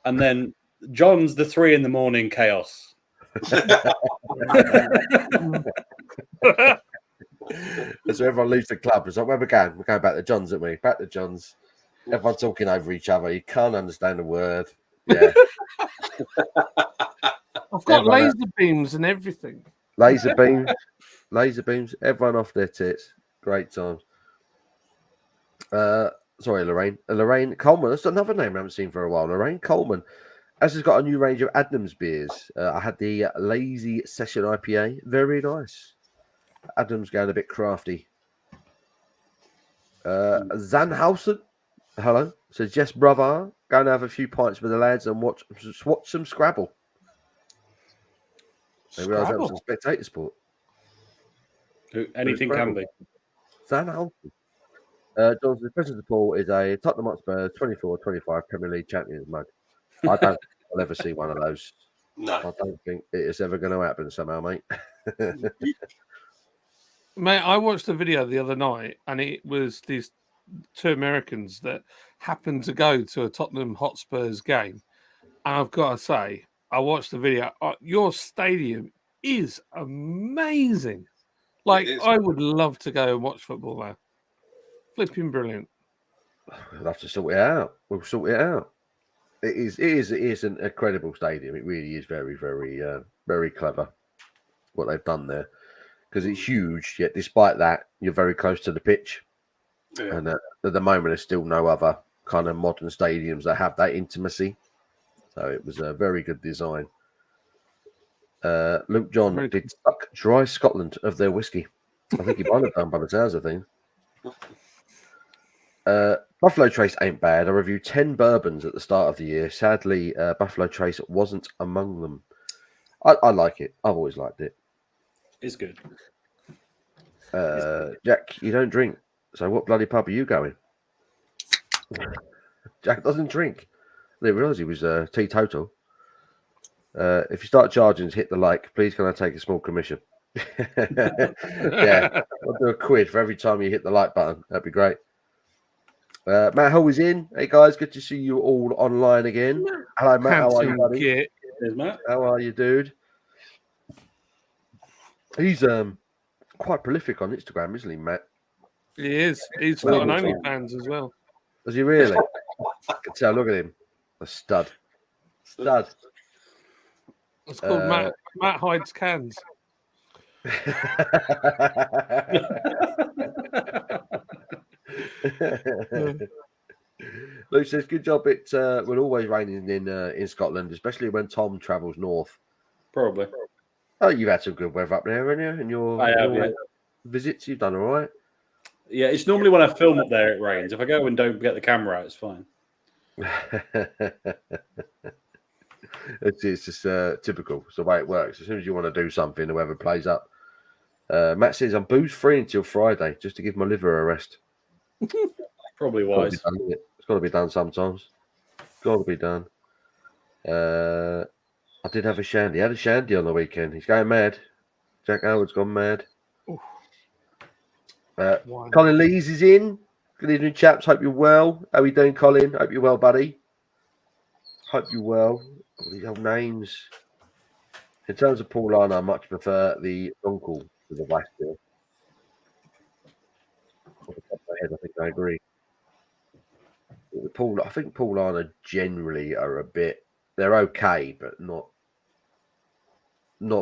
and then John's the 3 a.m. chaos. That's where everyone leaves the club. It's like, where we're going back to John's, aren't we? Back to John's. Everyone talking over each other. You can't understand a word. Yeah. I've got laser beams and everything. Laser beams. Everyone off their tits. Great times. Sorry, Lorraine. Lorraine Coleman. That's another name I haven't seen for a while. Lorraine Coleman. As has got a new range of Adnams beers. I had the Lazy Session IPA. Very nice. Adnams going a bit crafty. Zanhausen. Hello. Says, yes, brother. Go and have a few pints with the lads and watch some Scrabble. I realised that was a spectator sport. Anything can be. Zanhausen. Johnson, the President of Paul is a Tottenham Hotspur 24-25 Premier League Champions mug. I don't think I'll ever see one of those. No. I don't think it is ever going to happen somehow, mate. Mate, I watched a video the other night, and it was these two Americans that happened to go to a Tottenham Hotspurs game. And I've got to say, I watched the video. Your stadium is amazing. Like, I would love to go and watch football there. Flipping brilliant. We'll have to sort it out. We'll sort it out. It is an incredible stadium. It really is very, very, very clever what they've done there, because it's huge. Yet, despite that, you're very close to the pitch. Yeah. And at the moment, there's still no other kind of modern stadiums that have that intimacy. So it was a very good design. Luke John did suck dry Scotland of their whiskey. I think he might have done by the sounds of things. Buffalo Trace ain't bad. I reviewed 10 bourbons at the start of the year. Sadly, Buffalo Trace wasn't among them. I like it. I've always liked it. It's good. Jack, you don't drink. So what bloody pub are you going? Jack doesn't drink. I didn't realise he was teetotal. If you start charging, hit the like. Please, can I take a small commission? Yeah, I'll do a quid for every time you hit the like button. That'd be great. Matt Hull is in. Hey guys, good to see you all online again. Hello, Matt. How are you, buddy? There's Matt. How are you, dude? He's quite prolific on Instagram, isn't he, Matt? He is. He's got an OnlyFans as well. Does he really? I can tell. Look at him. A stud. Stud. It's called Matt Hides Cans. Luke says, good job. It will always rain in Scotland, especially when Tom travels north. Probably. Oh, you've had some good weather up there, haven't you? In your visits, you've done all right. Yeah, it's normally when I film up there it rains. If I go and don't get the camera out, it's fine. It's just typical. It's the way it works. As soon as you want to do something, the weather plays up. Matt says, I'm booze free until Friday, just to give my liver a rest. Probably wise. It's got to be done sometimes. Got to be done. I did have a shandy. I had a shandy on the weekend. He's going mad. Jack Howard's gone mad. Colin Lees is in. Good evening, chaps. Hope you're well. How are you doing, Colin? Hope you're well, buddy. Hope you're well. All these old names. In terms of Paul Lana, I much prefer the uncle to the Vice Bill. Off the top of my head, I think I agree. I think Paul Lana generally are a bit. They're okay, but not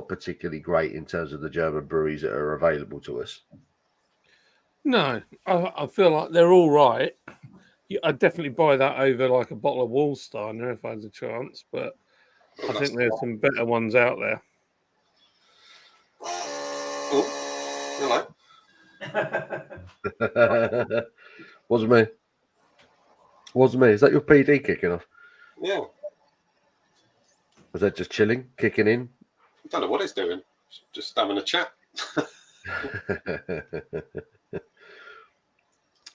particularly great in terms of the German breweries that are available to us. No, I feel like they're all right. I'd definitely buy that over like a bottle of Wallsteiner if I had a chance, but I think there's some better ones out there. Oh, hello. Wasn't me. Is that your PD kicking off? Yeah. Was that just chilling, kicking in? I don't know what it's doing. Just having a chat.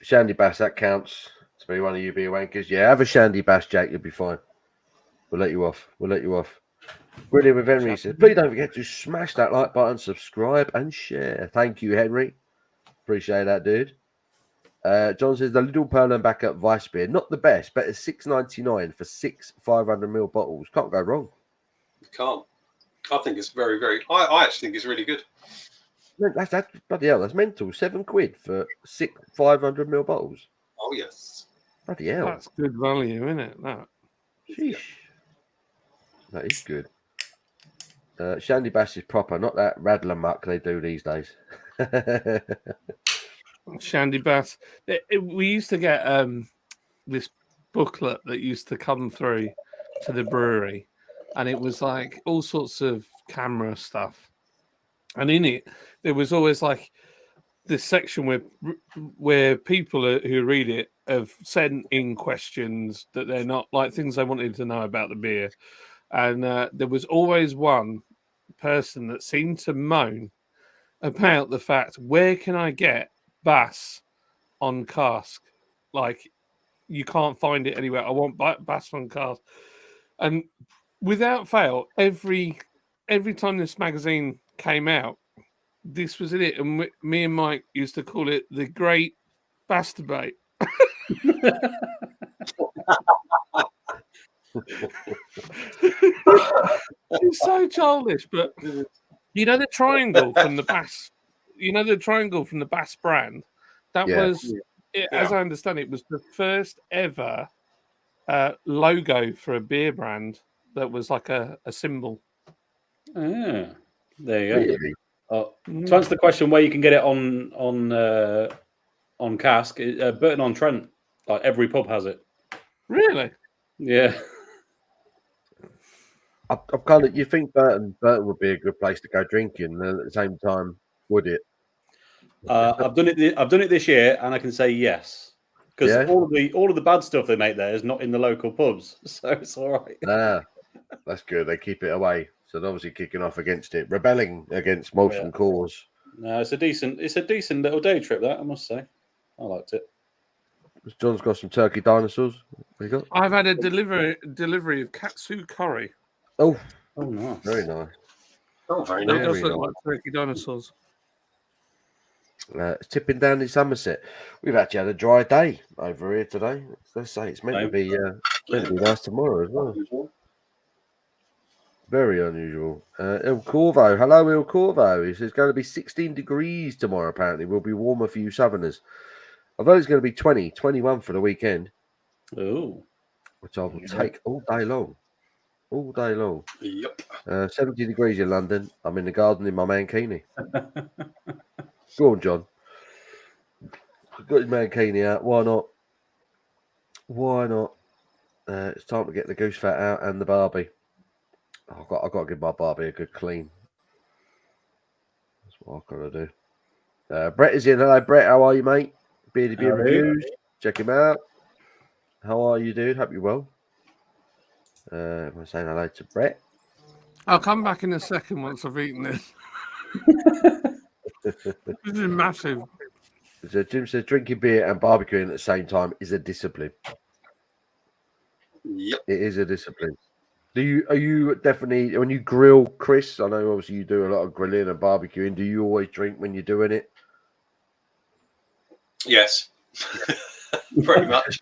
Shandy Bass, that counts to be one of you beer wankers. Yeah, have a Shandy Bass, Jack. You'll be fine. We'll let you off. Brilliant with Henry says, please don't forget to smash that like button, subscribe, and share. Thank you, Henry. Appreciate that, dude. John says the Little Pearl and Back Up Vice beer, not the best, but it's $6.99 for 6 500ml bottles. Can't go wrong. You can't. I think it's very, very. I actually think it's really good. That's bloody hell. That's mental. £7 for 6 500ml bottles. Oh yes. Bloody hell. That's good value, isn't it? That. Sheesh. That is good. Shandy Bass is proper, not that Radler muck they do these days. Shandy Bass. We used to get this booklet that used to come through to the brewery, and it was like all sorts of camera stuff. And in it, there was always like this section where people who read it have sent in questions that they're not like things they wanted to know about the beer. And there was always one person that seemed to moan about the fact, where can I get Bass on cask? Like, you can't find it anywhere. I want Bass on cask. And without fail, every time this magazine came out, this was in it. And me and Mike used to call it the Great Bass Debate. It's so childish, but you know the triangle from the Bass. You know the triangle from the Bass brand. That was, as I understand it, was the first ever logo for a beer brand that was like a symbol. Ah, there you go. Really? To answer the question where you can get it on cask, Burton on Trent. Like every pub has it. Really? Yeah. I'm kind of. You think Burton would be a good place to go drinking, and at the same time, would it? I've done it this year, and I can say yes, because all of the bad stuff they make there is not in the local pubs, so it's all right. Ah, that's good. They keep it away, so they're obviously kicking off against it, rebelling against Molson Coors. No, it's a decent little day trip. That I must say, I liked it. John's got some turkey dinosaurs. What you got? I've had a delivery of katsu curry. Oh, nice, very nice. Oh, very It nice. does look like turkey dinosaurs. It's tipping down in Somerset. We've actually had a dry day over here today. Let's say it's meant to be nice tomorrow as well. Very unusual. Il Corvo. Hello, Il Corvo. He says it's going to be 16 degrees tomorrow, apparently. Will be warmer for you southerners. Although it's going to be 21 for the weekend. Oh. Which I will take all day long. All day long. Yep. 70 degrees in London. I'm in the garden in my mankini. Go on, John. Got his mankini out. Why not? Why not? It's time to get the goose fat out and the Barbie. I've got to give my Barbie a good clean. That's what I've got to do. Brett is in. Hello, Brett. How are you, mate? Beardy Beer Reviews. Check him out. How are you, dude? Hope you're well. I'm saying hello to Brett. I'll come back in a second once I've eaten this. This is massive. So Jim says drinking beer and barbecuing at the same time is a discipline. Yep. It is a discipline. Are you definitely, when you grill, Chris? I know obviously you do a lot of grilling and barbecuing. Do you always drink when you're doing it? Yes. Pretty much.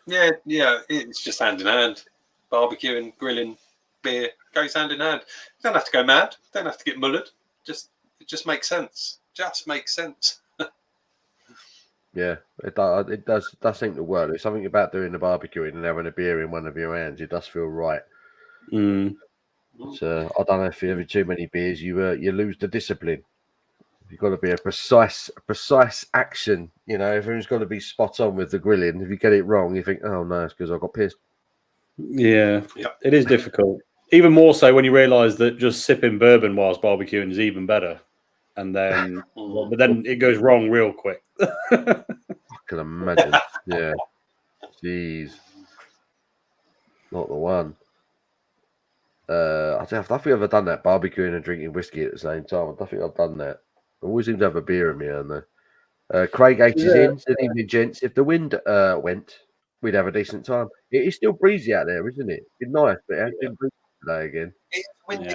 Yeah. Yeah. It's just hand in hand. Barbecuing, grilling, beer goes hand in hand. You don't have to go mad. Don't have to get mullered. It just makes sense. Just makes sense. Yeah, it does seem to work. There's something about doing the barbecuing and having a beer in one of your hands. It does feel right. Mm. But, I don't know if you have too many beers, you lose the discipline. You've got to be a precise action. You know, everyone's got to be spot on with the grilling. If you get it wrong, you think, oh no, it's because I got pissed. Yeah, it is difficult. Even more so when you realise that just sipping bourbon whilst barbecuing is even better. And then, but then it goes wrong real quick. I can imagine. Yeah. Jeez. Not the one. I don't think I've ever done that, barbecuing and drinking whiskey at the same time. I don't think I've done that. I always seem to have a beer in me, don't I? Craig H is in. Good evening, gents. If the wind went, we'd have a decent time. It is still breezy out there, isn't it? It's nice, but it has been breezy today again. It's windy.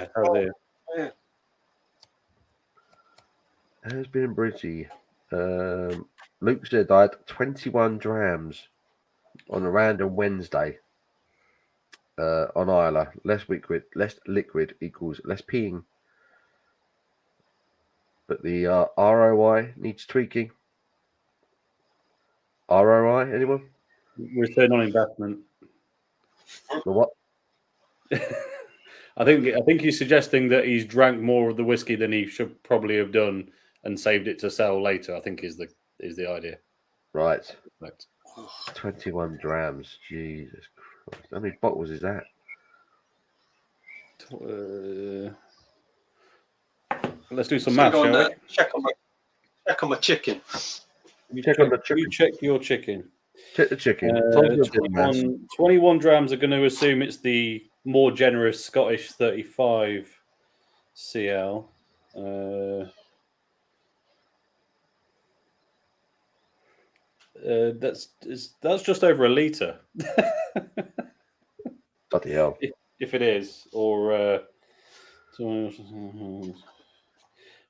Yeah. It has been breezy. Luke said I had 21 drams on a random Wednesday on Isla. Less liquid equals less peeing. But the ROI needs tweaking. ROI, anyone? Return on investment. The what? I think he's suggesting that he's drank more of the whiskey than he should probably have done, and saved it to sell later. I think is the idea. Right. But 21 drams. Jesus Christ. How many bottles is that? Let's do some So math, go on shall we? there. Check on my chicken. You Check on the chicken. You check your chicken. Check the chicken. As long as you're doing maths. 21 drams are going to assume it's the more generous Scottish 35 CL. That's just over a litre. Bloody hell. If it is, or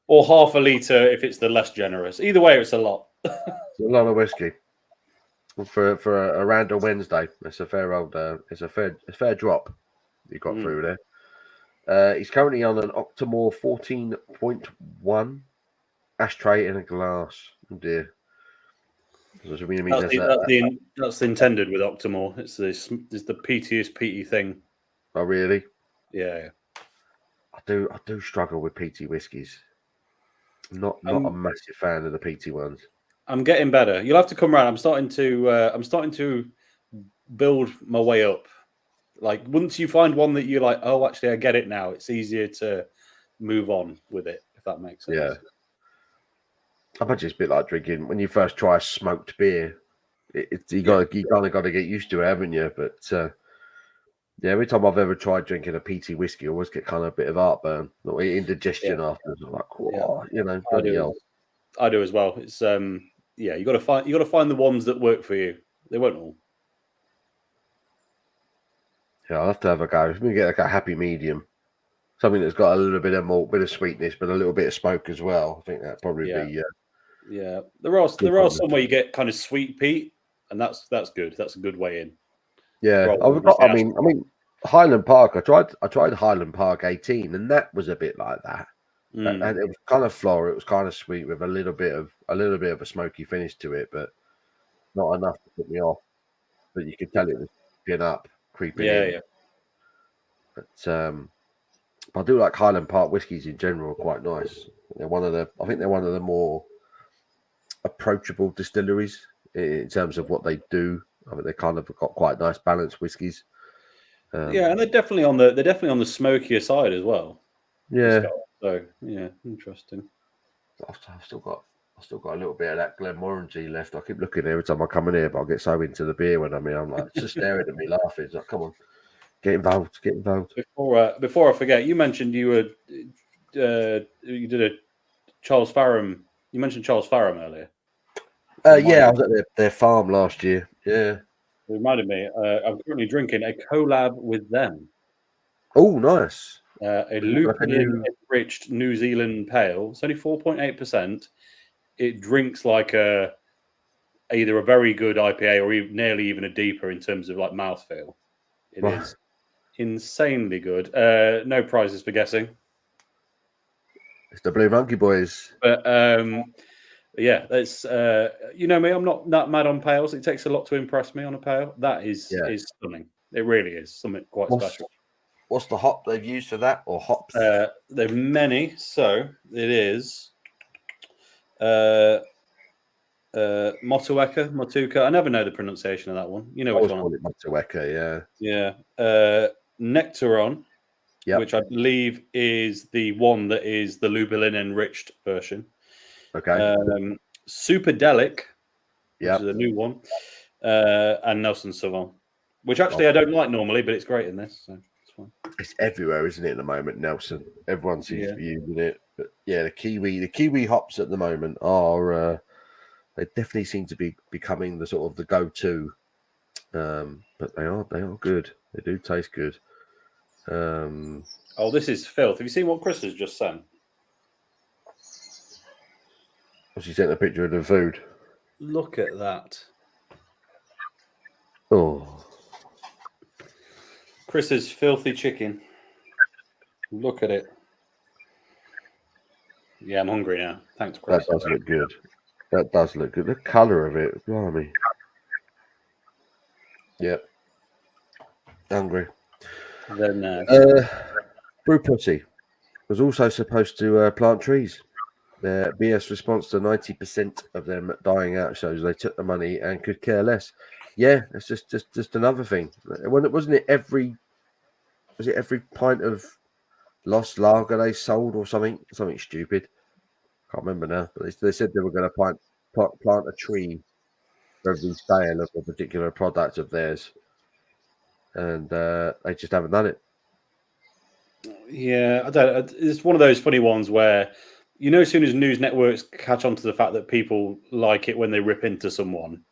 half a litre if it's the less generous. Either way, it's a lot. It's a lot of whiskey. For a random Wednesday, it's a fair old, it's a fair drop you got through there. He's currently on an Octomore 14.1 ashtray in a glass. Oh dear. That's That's intended with Octomore. It's the peatiest peaty thing. Oh really? Yeah. I do struggle with peaty whiskies. Not a massive fan of the peaty ones. I'm getting better. You'll have to come around. I'm starting to build my way up. Like once you find one that you're like, oh, actually, I get it now. It's easier to move on with it, if that makes sense. Yeah. I imagine it's a bit like drinking when you first try a smoked beer. You kind of got to get used to it, haven't you? But yeah, every time I've ever tried drinking a peaty whiskey, I always get kind of a bit of heartburn, or indigestion afterwards. I'm like, whoa, I do as well. It's you got to find the ones that work for you. They won't all. Yeah, I'll have to have a go. We get like a happy medium, something that's got a little bit of malt, bit of sweetness, but a little bit of smoke as well. I think that'd probably be. Yeah, there are some where you get kind of sweet peat, and that's good. That's a good way in. Yeah, I mean, Highland Park. I tried Highland Park 18, and that was a bit like that. And it was kind of floral. It was kind of sweet with a little bit of a smoky finish to it, but not enough to put me off. But you could tell it was creeping in. Yeah. But I do like Highland Park whiskies in general. Quite nice. I think they're one of the more approachable distilleries in terms of what they do. I mean, they kind of got quite nice balanced whiskies. And they're definitely on the smokier side as well. Yeah. So yeah, interesting. I've still got a little bit of that Glenmorangie left. I keep looking every time I come in here, but I get so into the beer when I'm here. I'm like just staring at me, laughing. It's like, come on, get involved. Before I forget, you mentioned you did a Charles Farram. You mentioned Charles Farram earlier. Yeah, I was at their farm last year. Yeah. It reminded me, I'm currently drinking a collab with them. Oh, nice. A lupulin-enriched New Zealand pale. It's only 4.8%. It drinks like either a very good IPA or nearly even a deeper in terms of like mouthfeel. It is insanely good. No prizes for guessing. It's the Blue Monkey Boys. But yeah, that's you know me. I'm not that mad on pales. It takes a lot to impress me on a pale. That is stunning. It really is something quite special. What's the hop they've used for that, or hops? There are many. So it is Motueka. I never know the pronunciation of that one. You know which one? Motueka, yeah. Nectaron, which I believe is the one that is the lupulin enriched version. Okay. Superdelic, which is a new one, and Nelson Sauvin, which actually I don't like normally, but it's great in this. So it's fine. It's everywhere, isn't it? At the moment, Nelson. Everyone seems to be using it. But yeah, the kiwi hops at the moment are they definitely seem to be becoming the sort of the go-to. But they are good. They do taste good. Oh, this is filth. Have you seen what Chris has just sent? She sent a picture of the food. Look at that. Oh. Chris's filthy chicken. Look at it. Yeah, I'm hungry now. Thanks, Chris. That does look good. That does look good. The colour of it, blimey. Yep. Hungry. Then Brew Pussy was also supposed to plant trees. BS response to 90% of them dying out shows they took the money and could care less. Yeah, it's just another thing. When it wasn't it every pint of lost lager they sold or something stupid. Can't remember now, but they said they were going to plant a tree for every sale of a particular product of theirs, and they just haven't done it. Yeah, I don't. It's one of those funny ones where, as soon as news networks catch on to the fact that people like it when they rip into someone,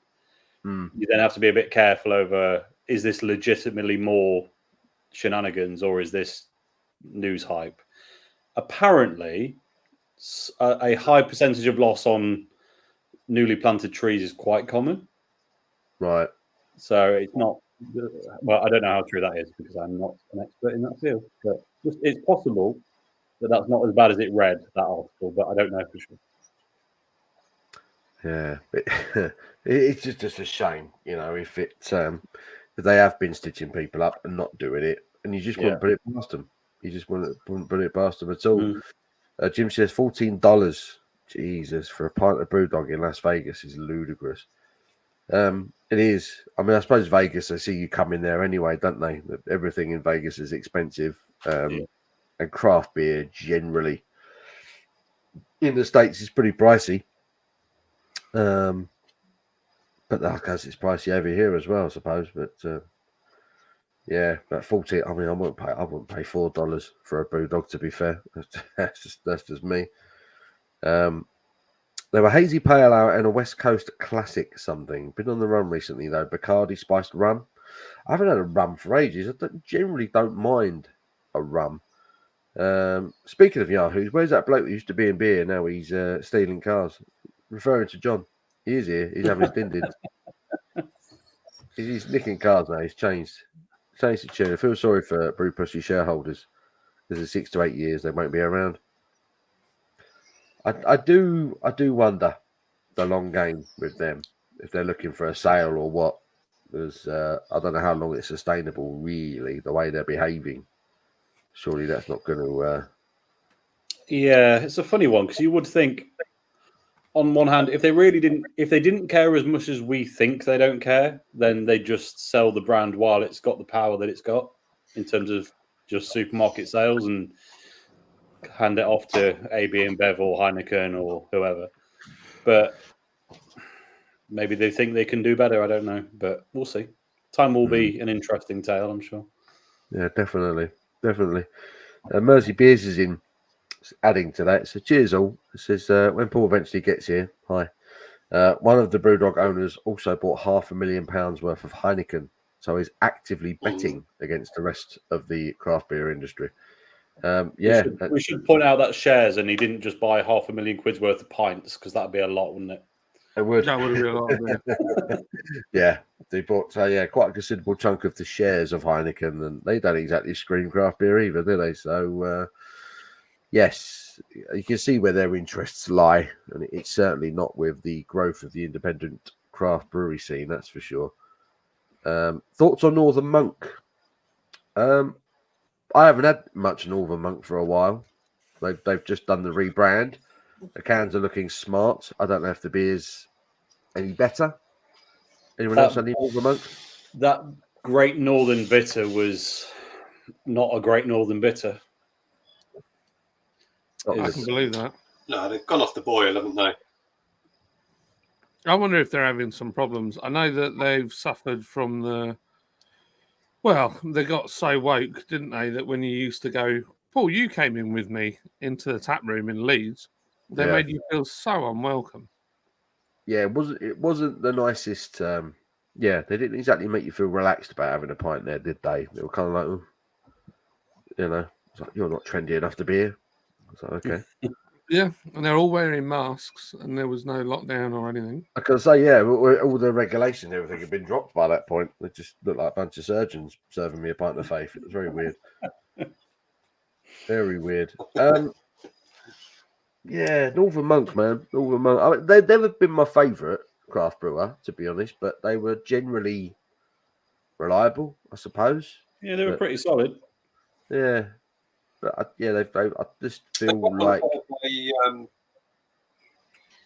you then have to be a bit careful over, is this legitimately more shenanigans or is this news hype? Apparently, a high percentage of loss on newly planted trees is quite common. Right. So it's not, well, I don't know how true that is because I'm not an expert in that field, but it's possible that that's not as bad as it read, that article, but I don't know for Yeah, sure. it's just a shame, if they have been stitching people up and not doing it, and you just wouldn't put it past them. You just wouldn't put it past them at all. Jim says $14. Jesus, for a pint of BrewDog in Las Vegas is ludicrous. It is. I mean, I suppose Vegas, they see you come in there anyway, don't they? Everything in Vegas is expensive, and craft beer generally in the States is pretty pricey. But I guess it's pricey over here as well, I suppose. But yeah, about 14. I mean, I wouldn't pay $4 for a BrewDog. To be fair, that's just me. There were hazy pale ale and a West Coast classic something. Been on the run recently though. Bacardi spiced rum. I haven't had a rum for ages. I generally don't mind a rum. Speaking of Yahoos, where's that bloke that used to be in beer? Now he's stealing cars. Referring to John. He is here. He's having his din-dins. He's nicking cars now. He's changed the tune. I feel sorry for Brew Pussy shareholders. Because in 6 to 8 years they won't be around. I do wonder the long game with them, if they're looking for a sale or what. Because I don't know how long it's sustainable, really, the way they're behaving. Surely that's not going to. Yeah, it's a funny one because you would think, on one hand, if they didn't care as much as we think they don't care, then they just sell the brand while it's got the power that it's got in terms of just supermarket sales and hand it off to AB and Bev or Heineken or whoever. But maybe they think they can do better. I don't know, but we'll see. Time will be an interesting tale, I'm sure. Yeah, definitely. Mersey Beers is in, adding to that. So cheers all. It says when Paul eventually gets here, hi. One of the BrewDog owners also bought £500,000 worth of Heineken, so he's actively betting against the rest of the craft beer industry. We should point out that shares, and he didn't just buy £500,000 worth of pints because that'd be a lot, wouldn't it? It would. That would be a lot of beer. Yeah, they bought quite a considerable chunk of the shares of Heineken, and they don't exactly scream craft beer either, do they? So yes, you can see where their interests lie, and it's certainly not with the growth of the independent craft brewery scene, that's for sure. Thoughts on Northern Monk? I haven't had much Northern Monk for a while. They've just done the rebrand. The cans are looking smart. I don't know if the beer's any better. Anyone else had any Northern Monk? That Great Northern Bitter was not a Great Northern Bitter. I can believe that. No, they've gone off the boil, haven't they? I wonder if they're having some problems. I know that they've suffered from they got so woke, didn't they, that when you used to go, Paul, you came in with me into the tap room in Leeds, they made you feel so unwelcome. Yeah, it wasn't the nicest. They didn't exactly make you feel relaxed about having a pint there, did they? They were kind of like, it's like, you're not trendy enough to be here. I was like, okay. Yeah, and they're all wearing masks, and there was no lockdown or anything. I can say, all the regulations, everything had been dropped by that point. They just looked like a bunch of surgeons serving me a pint of faith. It was very weird. Very weird. Yeah, Northern Monk, man. Northern Monk. I mean, they've never been my favourite craft brewer, to be honest, but they were generally reliable, I suppose. Yeah, they were pretty solid. Yeah. But I just feel like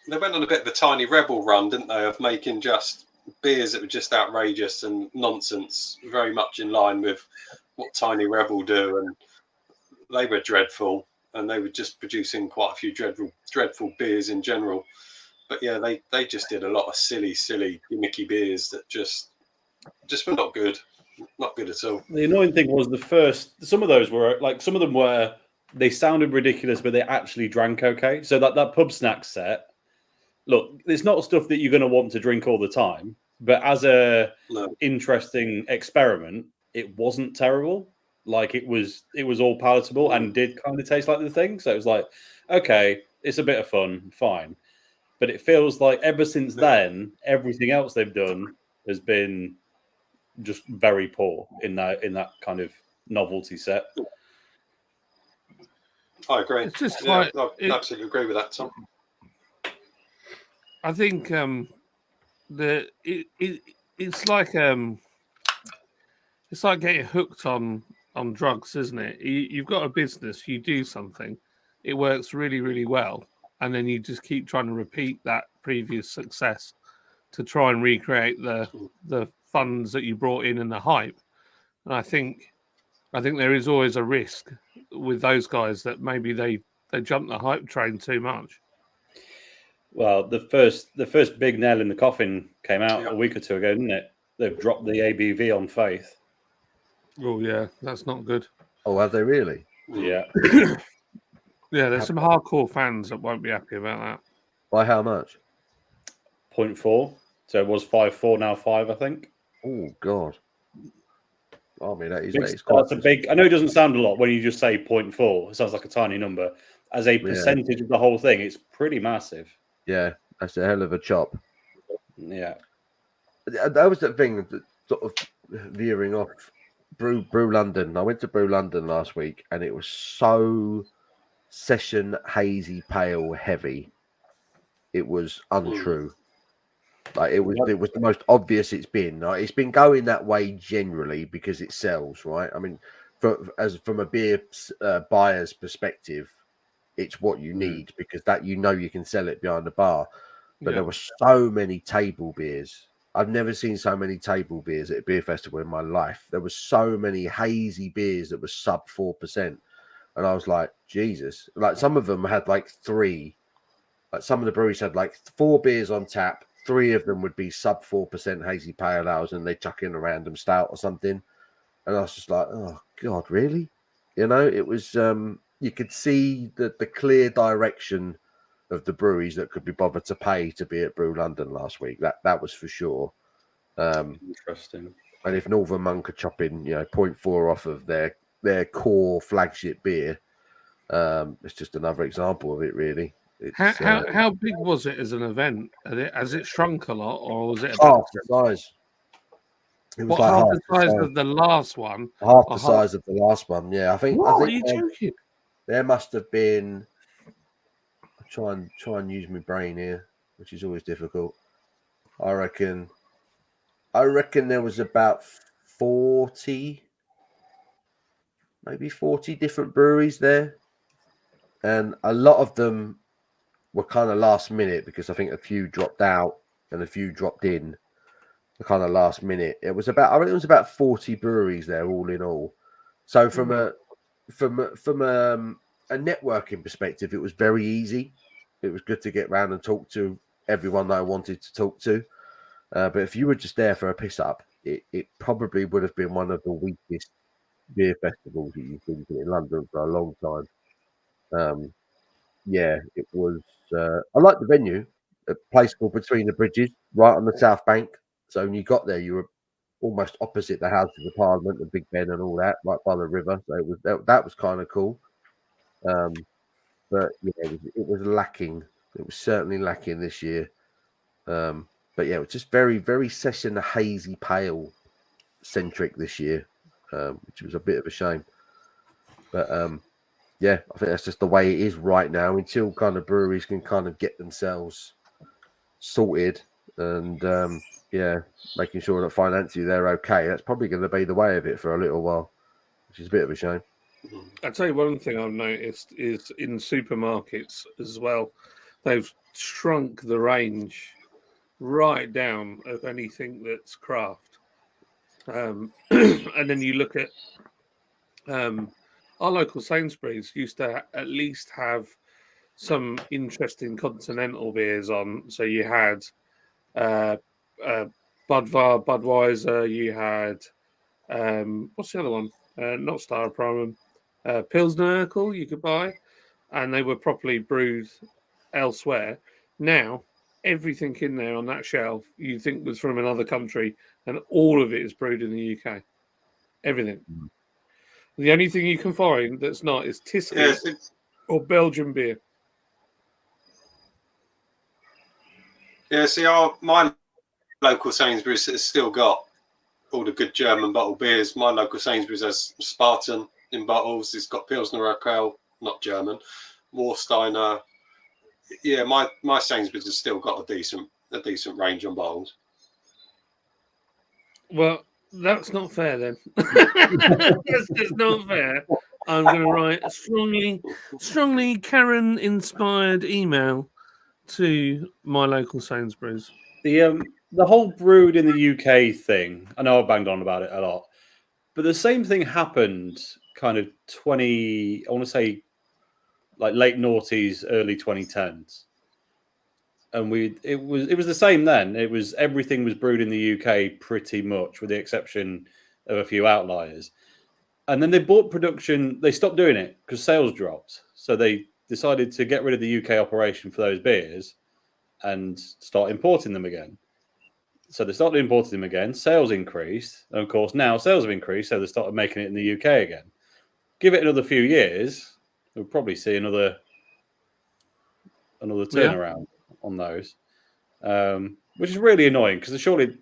they went on a bit of a Tiny Rebel run, didn't they, of making just beers that were just outrageous and nonsense, very much in line with what Tiny Rebel do, and they were dreadful, and they were just producing quite a few dreadful beers in general. But yeah, they just did a lot of silly gimmicky beers that just were not good at all. The annoying thing was some of those were like, some of them were, they sounded ridiculous, but they actually drank okay. So that pub snack set, look, it's not stuff that you're going to want to drink all the time, but as a interesting experiment, it wasn't terrible. Like it was all palatable and did kind of taste like the thing. So it was like, okay, it's a bit of fun, fine. But it feels like ever since then, everything else they've done has been just very poor in that kind of novelty set. I agree. It's just I absolutely agree with that, Tom. I think it's like getting hooked on drugs, isn't it? You've got a business, you do something, it works really, really well, and then you just keep trying to repeat that previous success to try and recreate the funds that you brought in and the hype. And I think there is always a risk with those guys that maybe they jump the hype train too much. Well, the first big nail in the coffin came out a week or two ago, didn't it? They've dropped the ABV on Faith. Oh yeah, that's not good. Oh, have they really? Yeah. Yeah, there's some hardcore fans that won't be happy about that. By how much? 0.4. So it was 5.4, now 5, I think. Oh God. I mean, that is That's a big. I know it doesn't sound a lot when you just say 0.4. It sounds like a tiny number. As a percentage of the whole thing, it's pretty massive. Yeah, that's a hell of a chop. Yeah. That was the thing that sort of veering off. Brew London. I went to Brew London last week, and it was so session hazy pale heavy. It was untrue. Like it was the most obvious it's been. Like, it's been going that way generally because it sells, right? I mean, from a beer buyer's perspective, it's what you need because that you can sell it behind the bar. But there were so many table beers. I've never seen so many table beers at a beer festival in my life. There were so many hazy beers that were sub 4%. And I was like, Jesus. Like some of them had like 3. Like some of the breweries had like 4 beers on tap. 3 of them would be sub 4% hazy pale ales, and they chuck in a random stout or something. And I was just like, oh God, really? You know, it was you could see the clear direction of the breweries that could be bothered to pay to be at Brew London last week. That was for sure. Interesting. And if Northern Monk are chopping, 0.4 off of their core flagship beer, it's just another example of it, really. How big was it as an event? Has it shrunk a lot, or was it half the size? It was half the size of the last one. Half the size of the last one. Yeah, I think. Are you joking? There must have been. Try and use my brain here, which is always difficult. I reckon there was about 40, maybe 40 different breweries there, and a lot of them were kind of last minute because I think a few dropped out and a few dropped in. The kind of last minute. I reckon it was about 40 breweries there, all in all. So from a networking perspective, it was very easy. It was good to get around and talk to everyone that I wanted to talk to. But if you were just there for a piss up, it probably would have been one of the weakest beer festivals that you've been to in London for a long time. Yeah, it was. I like the venue, a place called Between the Bridges, right on the South Bank. So when you got there, you were almost opposite the Houses of Parliament, the Big Ben, and all that, right by the river. So that was kind of cool. But yeah, it was lacking. It was certainly lacking this year. But yeah, it was just very, very session hazy pale centric this year, which was a bit of a shame. But yeah, I think that's just the way it is right now until kind of breweries can kind of get themselves sorted and making sure that financially they're okay. That's probably going to be the way of it for a little while, which is a bit of a shame. I'll tell you one thing I've noticed is in supermarkets as well. They've shrunk the range right down of anything that's craft. And then you look at our local Sainsbury's used to at least have some interesting continental beers on. So you had Budweiser, you had what's the other one? Not Star Prime, Pilsner Urquell you could buy, and they were properly brewed elsewhere. Now everything in there on that shelf you think was from another country, and all of it is brewed in the UK. Everything. The only thing you can find that's not is Tisky or Belgian beer. Yeah, see, my local Sainsbury's has still got all the good German bottled beers. My local Sainsbury's has Spartan in bottles. It's got Pilsner Urquell, not German, Warsteiner. Yeah, my Sainsbury's has still got a decent range on bottles. Well, that's not fair then. That's just not fair. I'm going to write a strongly Karen-inspired email to my local Sainsbury's. The whole brewed in the UK thing, I know I banged on about it a lot, but the same thing happened kind of I want to say like late noughties, early 2010s. And it was the same then. It was everything was brewed in the UK pretty much, with the exception of a few outliers. And then they bought production. They stopped doing it because sales dropped. So they decided to get rid of the UK operation for those beers and start importing them again. So they started importing them again. Sales increased. And of course, now sales have increased. So they started making it in the UK again. Give it another few years, we'll probably see another turnaround on those, which is really annoying because surely,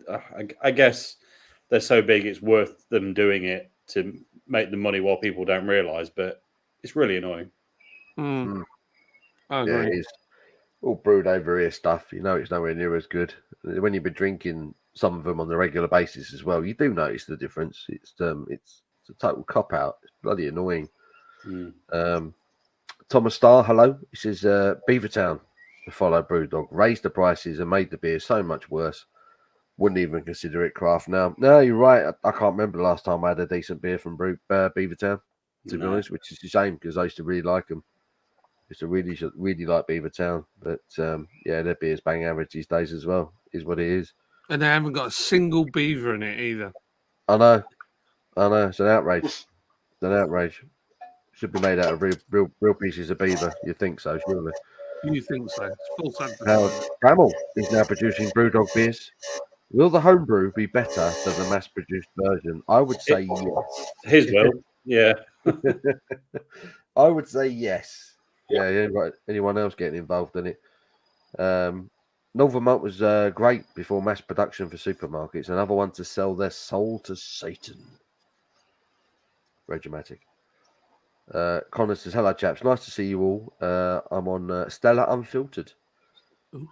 I guess they're so big it's worth them doing it to make the money while people don't realise, but it's really annoying. I agree. Yeah, it is. All brewed over here stuff, it's nowhere near as good. When you've been drinking some of them on a regular basis as well, you do notice the difference. It's a total cop out. It's bloody annoying. Thomas Starr, hello. He says Beavertown, the follow BrewDog, raised the prices and made the beer so much worse. Wouldn't even consider it craft now. No, you're right. I can't remember the last time I had a decent beer from Beavertown, to be honest, which is a shame because I used to really like them. I used to really like Beavertown, but yeah, their beer's bang average these days as well. Is what it is. And they haven't got a single beaver in it either. I know. It's an outrage. It's an outrage. Should be made out of real pieces of beaver. You think so, surely? You think so? It's false advertising. Now, Bramall is now producing BrewDog beers. Will the homebrew be better than the mass-produced version? I would say yes. His will, yeah. I would say yes. Yeah. Right. Anyone else getting involved in it? Northern Malt was great before mass production for supermarkets. Another one to sell their soul to Satan. Very dramatic. Connor says, hello, chaps. Nice to see you all. I'm on Stella Unfiltered. Oof.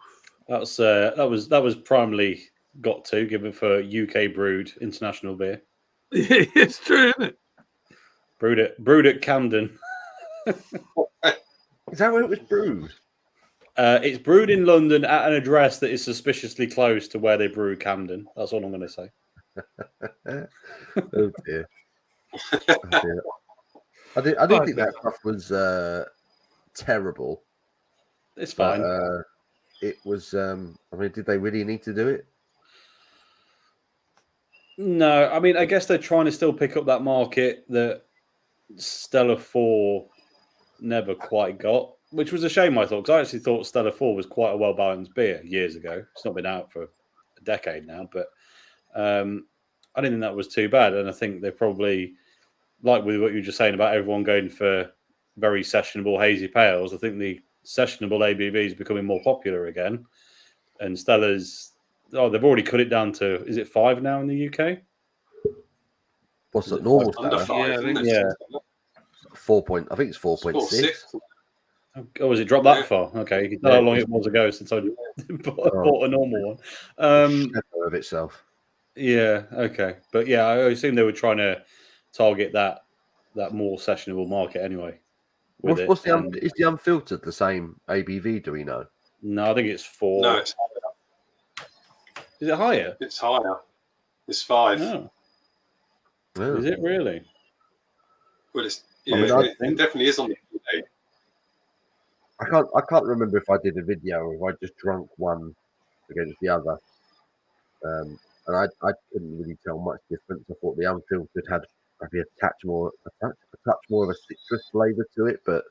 That was primarily got to given for UK brewed international beer. It's true, isn't it? Brewed at Camden. Is that where it was brewed? It's brewed in London at an address that is suspiciously close to where they brew Camden. That's all I'm going to say. Oh dear. Oh, dear. I didn't think that stuff was terrible. It's fine. It was. I mean, did they really need to do it? No, I mean, I guess they're trying to still pick up that market that Stella 4 never quite got, which was a shame, I thought, because I actually thought Stella 4 was quite a well-balanced beer years ago. It's not been out for a decade now, but I didn't think that was too bad. And I think they probably, like with what you were just saying about everyone going for very sessionable hazy pales, I think the sessionable ABV is becoming more popular again. And Stella's, they've already cut it down to, is it 5 now in the UK? What's the normal Under Stella? 5, Yeah, I think isn't it? 4 point. I think it's 4.6. Oh, has it dropped that far? Okay, you can tell how long it was ago since I bought a normal one. Of itself. Yeah, okay, but yeah, I assume they were trying to target that more sessionable market anyway. Is the unfiltered the same ABV? Do we know? No, I think it's 4. No, it's Is it higher? higher. It's 5. No. Yeah. Is it really? Well, it's I mean, it definitely is on the PD. I can't remember if I did a video or if I just drunk one against the other. And I couldn't really tell much difference. I thought the unfiltered had maybe a touch more of a citrus flavour to it, but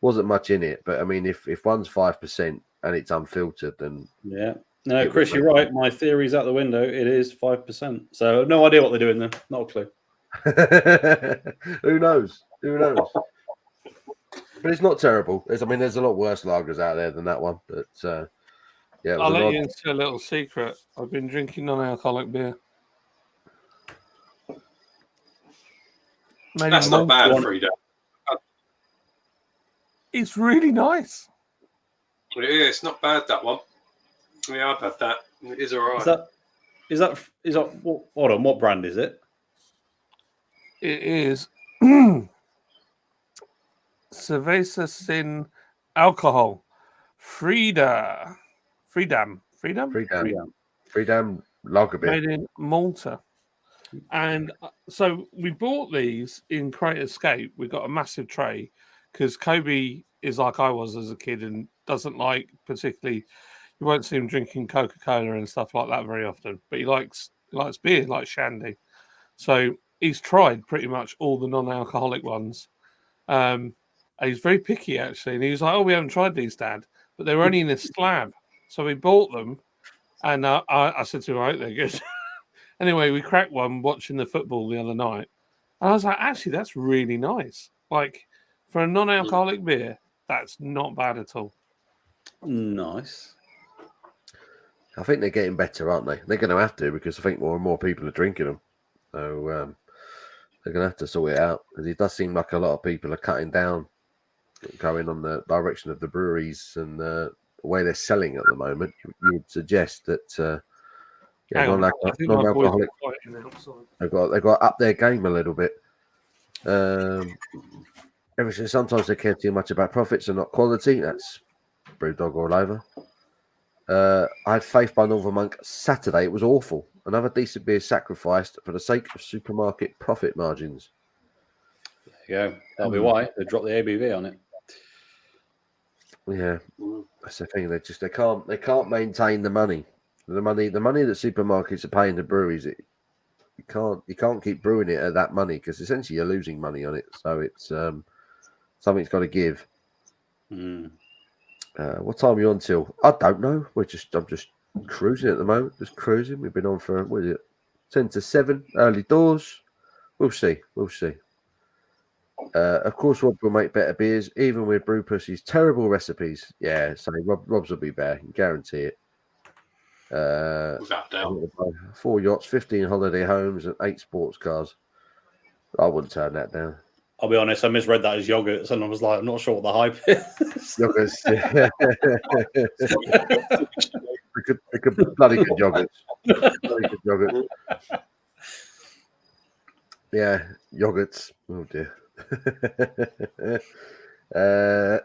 wasn't much in it. But I mean, if one's 5% and it's unfiltered, then Yeah. No, Chris, you're right. My theory's out the window. It is 5%. So no idea what they're doing there. Not a clue. Who knows? Who knows? But it's not terrible. There's a lot worse lagers out there than that one. But yeah, I'll let you into a little secret. I've been drinking non-alcoholic beer. That's not bad, Frida. It's really nice. Yeah, it's not bad, that one. Yeah, I've had that. It is all right. Is that hold on, what brand is it? It is Cerveza sin alcohol. Freedom lager beer. made in Malta. And so we bought these in Great Escape. We got a massive tray because Kobe is like I was as a kid and doesn't like particularly. You won't see him drinking Coca-Cola and stuff like that very often, but he likes beer, like shandy. So he's tried pretty much all the non-alcoholic ones. And he's very picky actually, and he was like, "Oh, we haven't tried these, Dad," but they were only in a slab. So we bought them, and I said to him, "Right, they're good." Anyway, we cracked one watching the football the other night, and I was like, "Actually, that's really nice. Like for a non-alcoholic beer, that's not bad at all." Nice. I think they're getting better, aren't they? They're going to have to because I think more and more people are drinking them. So they're going to have to sort it out because it does seem like a lot of people are cutting down, going on the direction of the breweries and the way they're selling at the moment. You would suggest that non-alcoholic. They've got to up their game a little bit. Sometimes they care too much about profits and not quality. That's BrewDog all over. I had Faith by Northern Monk Saturday. It was awful. Another decent beer sacrificed for the sake of supermarket profit margins. There you go. That'll be why they dropped the ABV on it. Yeah, that's the thing. They can't maintain the money. The money that supermarkets are paying the breweries. You can't keep brewing it at that money because essentially you're losing money on it. So it's something's got to give. What time are you on till? I don't know. I'm just cruising at the moment. Just cruising. We've been on for 10 to 7 early doors. We'll see. Of course, Rob will make better beers, even with Brew Pussy's terrible recipes. Yeah, so Rob's will be better. Guarantee it. Without doubt. 4 yachts, 15 holiday homes, and 8 sports cars. I wouldn't turn that down. I'll be honest, I misread that as yogurts, and I was like, I'm not sure what the hype is. Yogurts. They could bloody good yogurts. Yeah, yogurts. Oh dear.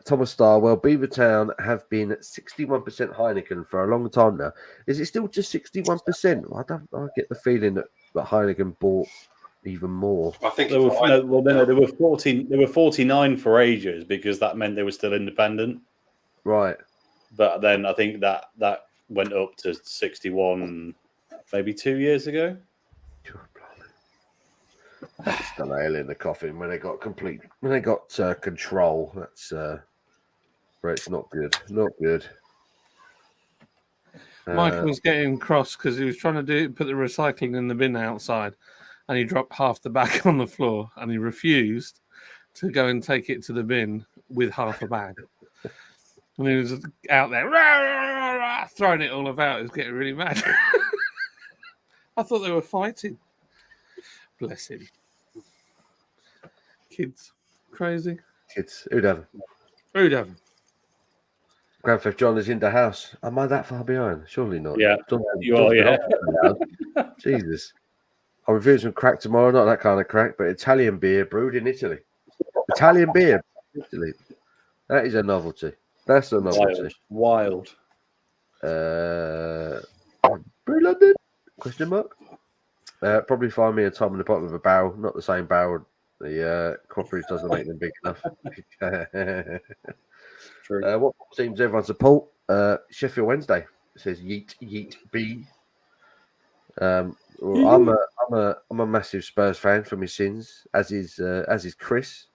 Thomas Starwell, Beavertown have been 61% Heineken for a long time now. Is it still just 61%? I get the feeling that Heineken bought even more. I think there were 14. There were 49 for ages because that meant they were still independent. Right. But then I think that went up to 61 maybe 2 years ago. That's the nail in the coffin when they got control. That's where it's not good. Not good. Michael was getting cross because he was trying to put the recycling in the bin outside, and he dropped half the bag on the floor, and he refused to go and take it to the bin with half a bag. And he was out there rah, rah, rah, throwing it all about. He was getting really mad. I thought they were fighting. Bless him. Kids. Crazy. Kids. Who'd have? Grand Theft John is in the house. Am I that far behind? Surely not. Yeah. You are, yeah. Jesus. I'll review some crack tomorrow. Not that kind of crack, but Italian beer brewed in Italy. Italian beer. Italy. That is a novelty. That's a novelty. Wild. Brew London? Question mark. Probably find me a Tom in the bottom of a barrel, not the same barrel. The cooperage doesn't make them big enough. True. What teams everyone support? Sheffield Wednesday. It says yeet yeet B. Well, I'm a massive Spurs fan from his sins, as is Chris.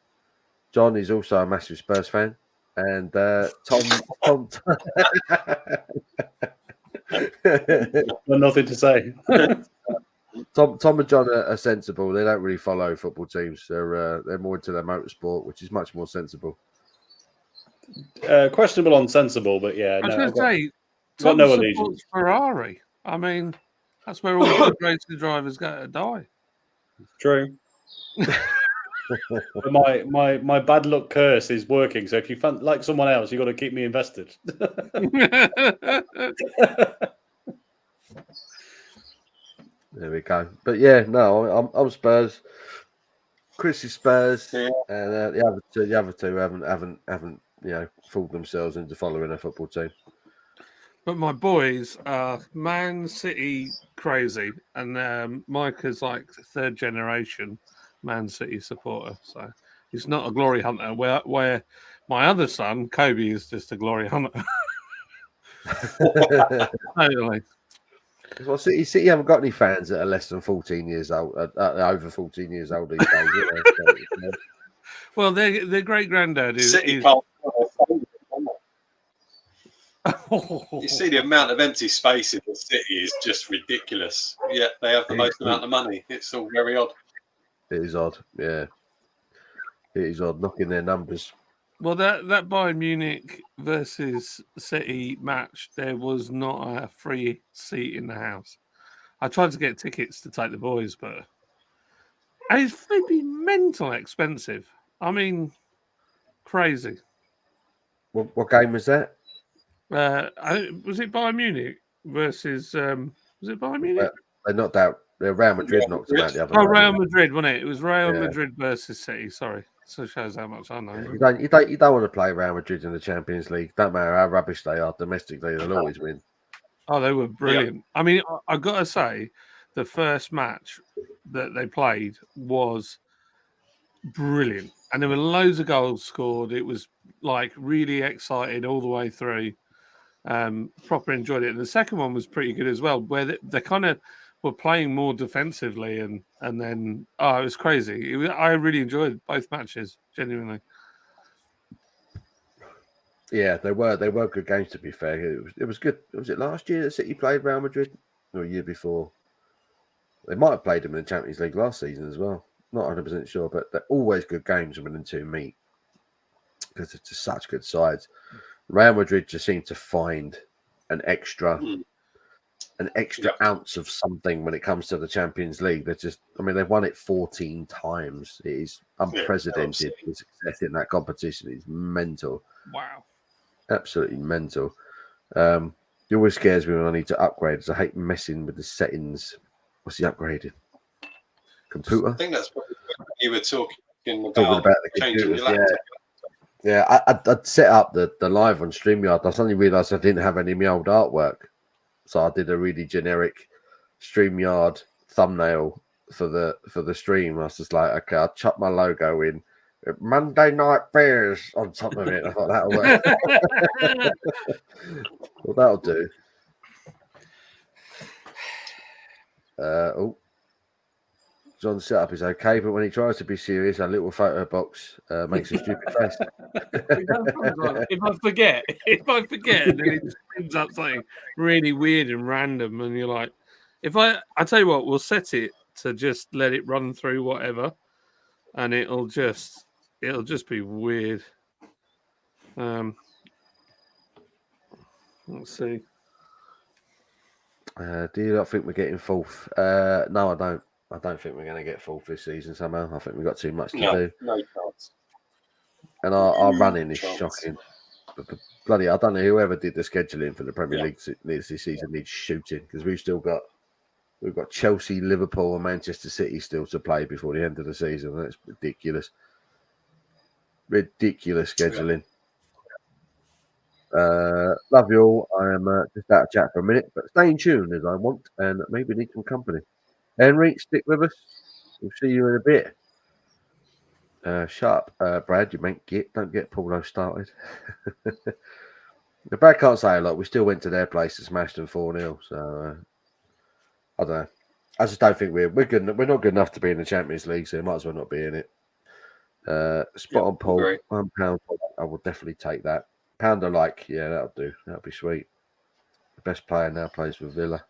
John is also a massive Spurs fan, and Tom. Nothing to say. Tom and John are sensible. They don't really follow football teams. They're more into their motorsport, which is much more sensible. Questionable on sensible, but yeah. I was No, going to say, got Tom no supports allegiance. Ferrari. I mean, that's where all the racing drivers go to die. True. But my bad luck curse is working. So if you like someone else, you got to keep me invested. There we go. But yeah, no, I'm Spurs. Chris is Spurs, Yeah. and the other two haven't fooled themselves into following a football team. But my boys are Man City crazy, and Mike is like third generation Man City supporter. So he's not a glory hunter. Where my other son Kobe is just a glory hunter. Totally. Well, City haven't got any fans that are less than 14 years old, over 14 years old these days. Well, their great granddad is. City can't. You see the amount of empty space in the city is just ridiculous. Yeah, they have the most amount of money. It's all very odd. It is odd, yeah. It is odd, knocking their numbers. Well, that Bayern Munich versus City match, there was not a free seat in the house. I tried to get tickets to take the boys, but it's flipping mental expensive. I mean, crazy. What game was that? Was it Bayern Munich versus? Was it Bayern Munich? They knocked out. Real Madrid knocked them out the other. Oh, night. Real Madrid, wasn't it? It was Real Madrid versus City. Sorry, so it shows how much I know. You don't want to play Real Madrid in the Champions League. Don't matter how rubbish they are domestically, they'll always win. Oh, they were brilliant. Yeah. I mean, I got to say, the first match that they played was brilliant, and there were loads of goals scored. It was like really exciting all the way through. Proper enjoyed it. And the second one was pretty good as well, where they kind of were playing more defensively, and then it was crazy. I really enjoyed both matches, genuinely. Yeah, they were good games, to be fair. It was good. Was it last year that City played Real Madrid, or a year before? They might have played them in the Champions League last season as well. Not 100% sure, but they're always good games when the two meet because it's just such good sides. Real Madrid just seem to find an extra ounce of something when it comes to the Champions League. They've won it 14 times. It is unprecedented. The success in that competition is mental. Wow. Absolutely mental. It always scares me when I need to upgrade, because I hate messing with the settings. What's the upgraded? Computer? I think that's probably what you were talking about the changing computers, your laptop. Yeah, I'd set up the live on StreamYard. I suddenly realised I didn't have any of my old artwork. So I did a really generic StreamYard thumbnail for the stream. I was just like, okay, I'll chuck my logo in. Monday Night Bears on top of it. I thought that'll work. Well, that'll do. John's setup is okay, but when he tries to be serious, a little photo box makes a stupid face. If I forget, and then it just brings up something really weird and random, and you're like, I tell you what, we'll set it to just let it run through whatever, and it'll just be weird. Let's see. Do you not think we're getting fourth? No, I don't. I don't think we're going to get fourth this season somehow. I think we've got too much to do. No chance. And our running is shocking. But bloody, I don't know, whoever did the scheduling for the Premier League this season needs shooting, because we've got Chelsea, Liverpool, and Manchester City still to play before the end of the season. That's ridiculous. Ridiculous scheduling. Love you all. I am just out of chat for a minute, but stay in tune as I want, and maybe need some company. Henry, stick with us. We'll see you in a bit. Shut up, Brad. You make git. Don't get Paulo started. The Brad can't say a lot. We still went to their place and smashed them 4-0. So I don't know. I just don't think we're good. We're not good enough to be in the Champions League, so we might as well not be in it. Spot on, Paul. agree. £1. I will definitely take that. Pound a like. Yeah, that'll do. That'll be sweet. The best player now plays for Villa.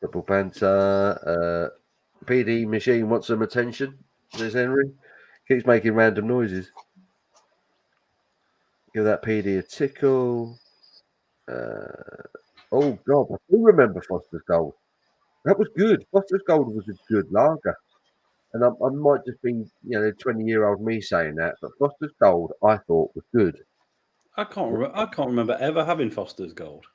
Double banter. PD machine wants some attention, says Henry. Keeps making random noises. Give that PD a tickle. Oh, God. I do remember Foster's Gold. That was good. Foster's Gold was a good lager. And I might just be, 20-year-old me saying that, but Foster's Gold I thought was good. I can't remember ever having Foster's Gold.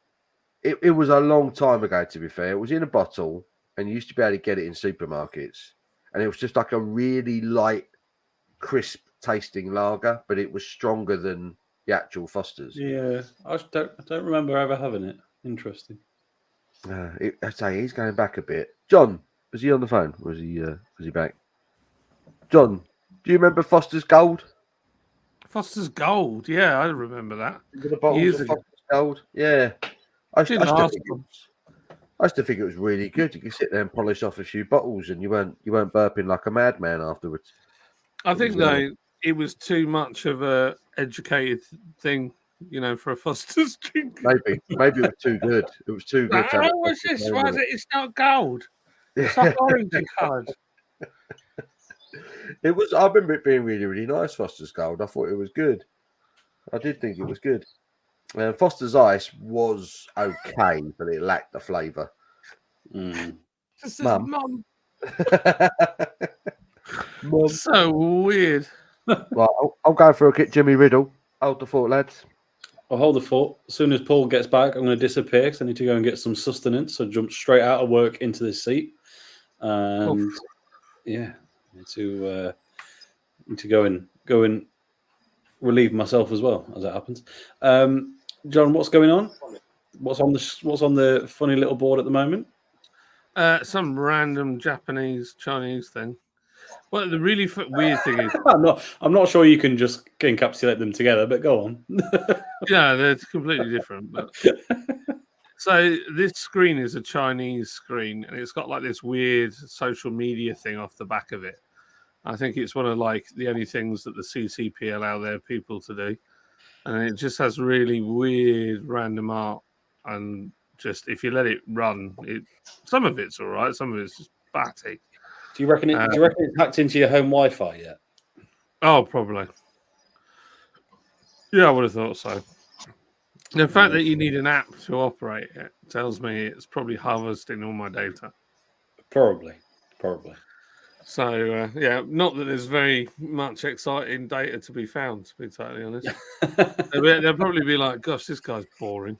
It was a long time ago, to be fair. It was in a bottle, and you used to be able to get it in supermarkets. And it was just like a really light, crisp tasting lager, but it was stronger than the actual Foster's. Yeah, I don't remember ever having it. Interesting. I say he's going back a bit. John, was he on the phone? Was he back? John, do you remember Foster's Gold? Foster's Gold, yeah, I remember that. The bottles of Foster's Gold, yeah. I used to think it was really good. You could sit there and polish off a few bottles, and you weren't burping like a madman afterwards. I think though it was too much of a educated thing, for a Foster's drink. Maybe it was too good. It was too good. What's this? Why is it? It's not gold. It's like orangey coloured. It was. I remember it being really, really nice. Foster's Gold. I thought it was good. I did think it was good. Foster's Ice was okay, but it lacked the flavour. Mum. So weird. Well, I'm going for a kit, Jimmy Riddle. Hold the fort, lads. I'll hold the fort. As soon as Paul gets back, I'm going to disappear because I need to go and get some sustenance. So jump straight out of work into this seat, and yeah, need to go and relieve myself as well as it happens. John, what's going on? What's on the funny little board at the moment? Some random Japanese Chinese thing. Well, the really weird thing is, I'm not sure you can just encapsulate them together, but go on. Yeah, they're completely different. But so this screen is a Chinese screen, and it's got like this weird social media thing off the back of it. I think it's one of the only things that the CCP allow their people to do, and it just has really weird random art. And just if you let it run, some of it's all right, some of it's just batty. Do you reckon it's hacked into your home Wi-Fi yet? Oh, probably. Yeah, I would have thought so. The fact that you need an app to operate it tells me it's probably harvesting all my data. Probably. So, yeah, not that there's very much exciting data to be found, to be totally honest. They'll probably be like, gosh, this guy's boring.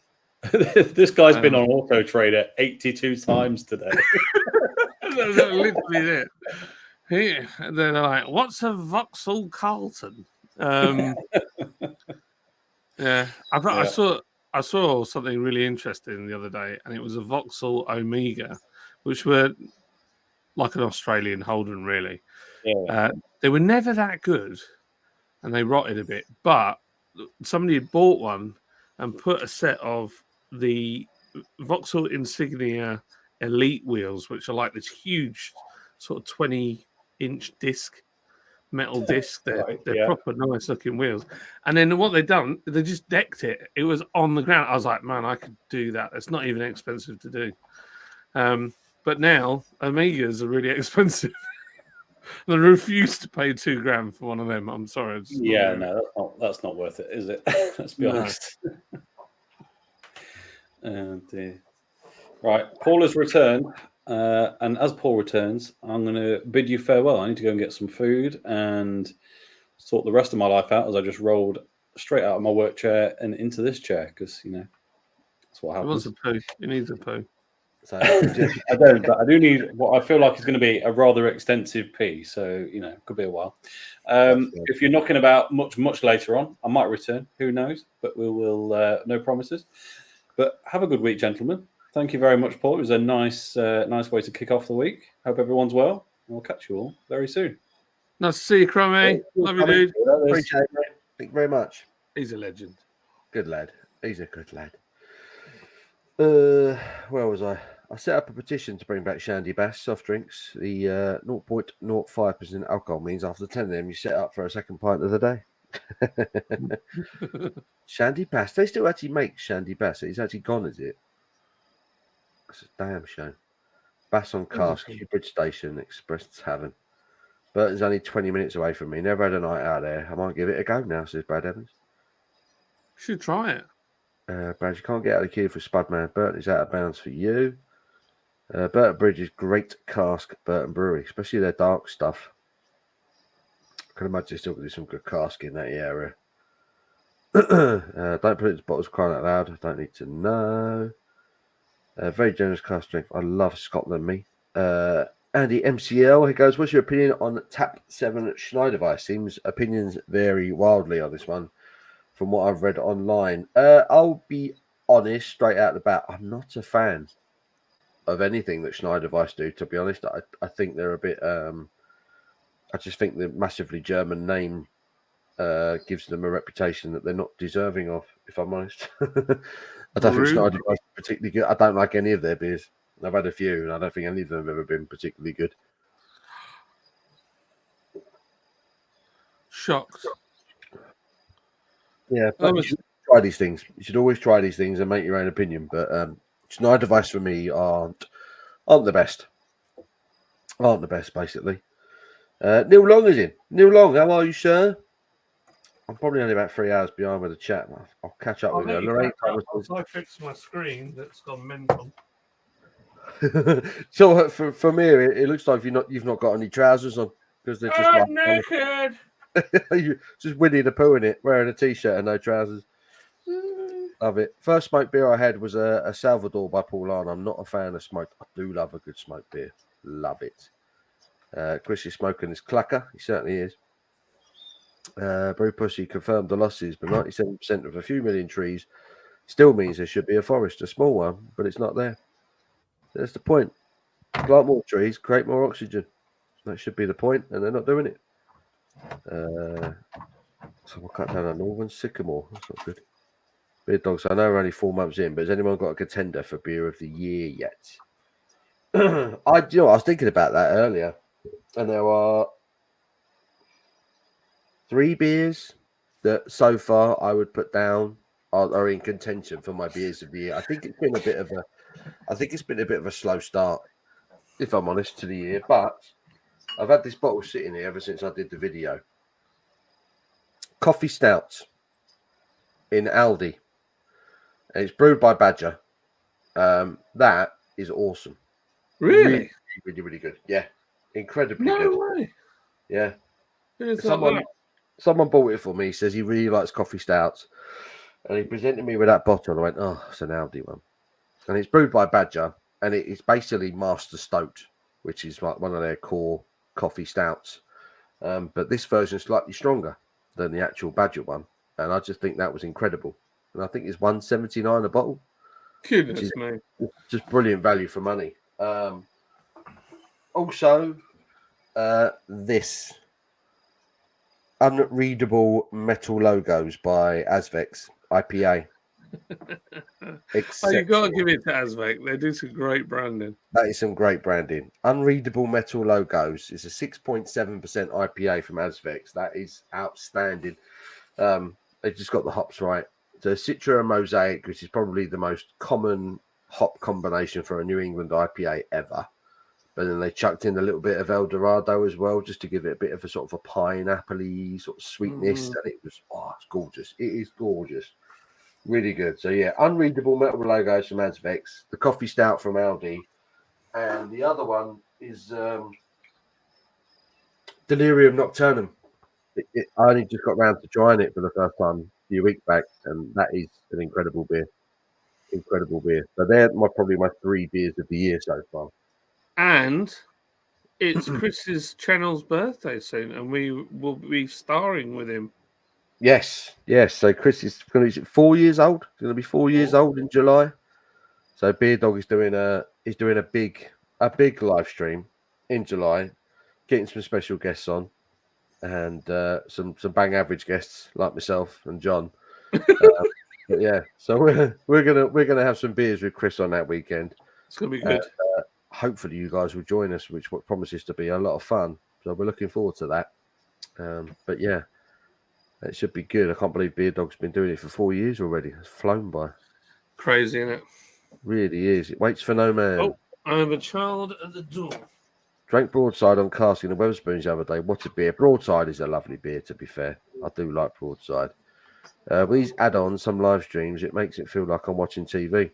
This guy's been on Auto Trader 82 times today. That's literally it. They're like, what's a Vauxhall Carlton? Yeah, I saw something really interesting the other day, and it was a Vauxhall Omega, which were like an Australian Holden, really. Yeah. They were never that good, and they rotted a bit. But somebody had bought one and put a set of the Vauxhall Insignia Elite wheels, which are like this huge sort of 20-inch metal disc. They're proper nice looking wheels. And then what they've done, they just decked it. It was on the ground. I was like, man, I could do that. It's not even expensive to do. But now Omegas are really expensive. I refuse to pay $2,000 for one of them. I'm sorry. That's not worth it, is it? Let's be honest. Right, Paul has returned, and as Paul returns, I'm going to bid you farewell. I need to go and get some food and sort the rest of my life out as I just rolled straight out of my work chair and into this chair because that's what happens. He wants a poo. He needs a poo. So I don't, but I do need what I feel like is going to be a rather extensive pee. So, could be a while. If you're knocking about much later on, I might return. Who knows? But we will, no promises. But have a good week, gentlemen. Thank you very much, Paul. It was a nice way to kick off the week. Hope everyone's well. We'll catch you all very soon. Nice to see you, Crummy. Love you, dude. Appreciate it, mate. Thank you very much. He's a legend. Good lad. He's a good lad. Where was I? I set up a petition to bring back Shandy Bass soft drinks. The 0.05% alcohol means after 10 of them, you set up for a second pint of the day. Shandy Bass. They still actually make Shandy Bass. It's actually gone, is it? That's a damn shame. Bass on cask, Bridge Station, Express Tavern. Burton's only 20 minutes away from me. Never had a night out there. I might give it a go now, says Brad Evans. Should try it. Brad, you can't get out of the queue for Spudman. Burton is out of bounds for you. Burton Bridge is great cask, Burton Brewery, especially their dark stuff. I can imagine still do some good cask in that area. Don't put it in bottles crying out loud. I don't need to know. Very generous cask strength. I love Scotland, me. Andy MCL, he goes, what's your opinion on Tap 7 Schneiderweiss? Seems opinions vary wildly on this one from what I've read online. I'll be honest, straight out the bat, I'm not a fan of anything that Schneiderweiss do, to be honest. I think they're a bit... I just think the massively German name gives them a reputation that they're not deserving of, if I'm honest. I don't think Schneiderweiss is particularly good. I don't like any of their beers. I've had a few, and I don't think any of them have ever been particularly good. Shocked. Yeah, but you should try these things. You should always try these things and make your own opinion. But Schneiderweiss for me aren't the best. Aren't the best, basically. Neil Long is in. Neil Long, how are you, sir? I'm probably only about 3 hours behind with the chat. I'll catch up with you. Lorraine, I fixed my screen that's gone mental. So from here, it looks like you've not got any trousers on because they're just like naked. just Winnie the Pooh in it, wearing a t-shirt and no trousers. Love it. First smoked beer I had was a Salvador by Paul Arn. I'm not a fan of smoke. I do love a good smoked beer. Love it. Chris is smoking his clucker. He certainly is. Brew Pussy confirmed the losses, but 97% of a few million trees still means there should be a forest, a small one, but it's not there. That's the point. Plant more trees, create more oxygen. That should be the point, and they're not doing it. So we'll cut down a northern sycamore. That's not good. Beard Dogs, I know we're only 4 months in, but has anyone got a contender for beer of the year yet? I was thinking about that earlier, and there are 3 beers that so far I would put down are in contention for my beers of the year. I think it's been a bit of a slow start, if I'm honest, to the year. But I've had this bottle sitting here ever since I did the video. Coffee Stout in Aldi. And it's brewed by Badger. That is awesome. Really? Really, really good. Yeah. Incredibly no good. Way. Yeah. Someone bought it for me. He says he really likes coffee stouts. And he presented me with that bottle. And I went, oh, it's an Aldi one. And it's brewed by Badger. And it's basically Master Stout, which is like one of their core coffee stouts. But this version is slightly stronger than the actual Badger one. And I just think that was incredible. And I think it's $1.79 a bottle. Goodness me. Just brilliant value for money. Also, this Unreadable Metal Logos by Azvex IPA. You got to give it to Azvec. They do some great branding. That is some great branding. Unreadable Metal Logos is a 6.7% IPA from Azvex. That is outstanding. They just got the hops right. So Citra and Mosaic, which is probably the most common hop combination for a New England IPA ever. But then they chucked in a little bit of El Dorado as well, just to give it a bit of a sort of a pineapple-y sort of sweetness. And it was, it's gorgeous. It is gorgeous. Really good. So yeah, Unreadable Metal Logos from Azvex, the Coffee Stout from Aldi, and the other one is Delirium Nocturnum. I only just got round to trying it for the first time a few weeks back, and that is an incredible beer. incredible beer. So they're probably my 3 beers of the year so far. And it's Chris's channel's birthday soon, and we will be starring with him. Yes. So Chris is going to be 4 years old. He's going to be 4 years old in July. So BrewDog is doing a big live stream in July, getting some special guests on, and some bang average guests like myself and John. But yeah, so we're gonna have some beers with Chris on that weekend. It's gonna be good. Hopefully you guys will join us, which promises to be a lot of fun. So we're looking forward to that. But yeah, it should be good. I can't believe BrewDog's been doing it for 4 years already. It's flown by. Crazy, isn't it? Really is. It waits for no man. Oh, I have a child at the door. Drank Broadside on cask in the Wetherspoons the other day. What a beer. Broadside is a lovely beer, to be fair. I do like Broadside. With these add-ons, some live streams, it makes it feel like I'm watching TV.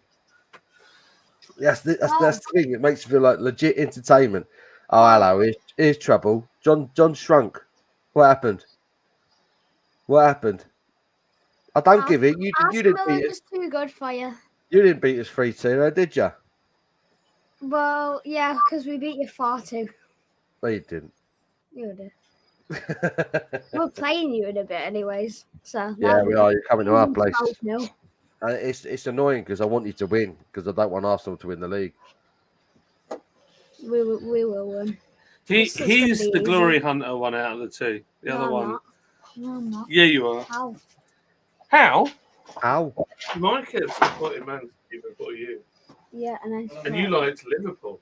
That's the thing. It makes it feel like legit entertainment. Oh, hello. Here's trouble. John shrunk. What happened? I don't give it. You didn't beat us. Too good for you. You didn't beat us 3-2, did you? Well, yeah, because we beat you 4-2. No, you didn't. You did. We're playing you in a bit, anyways. So yeah, we are. You're coming to our place. No. It's annoying because I want you to win because I don't want Arsenal to win the league. We will win. He's the glory hunter one out of the two. The other one. No, I'm not. Yeah, you are. How? Mike is supporting Man City before you. Yeah, and you liked Liverpool.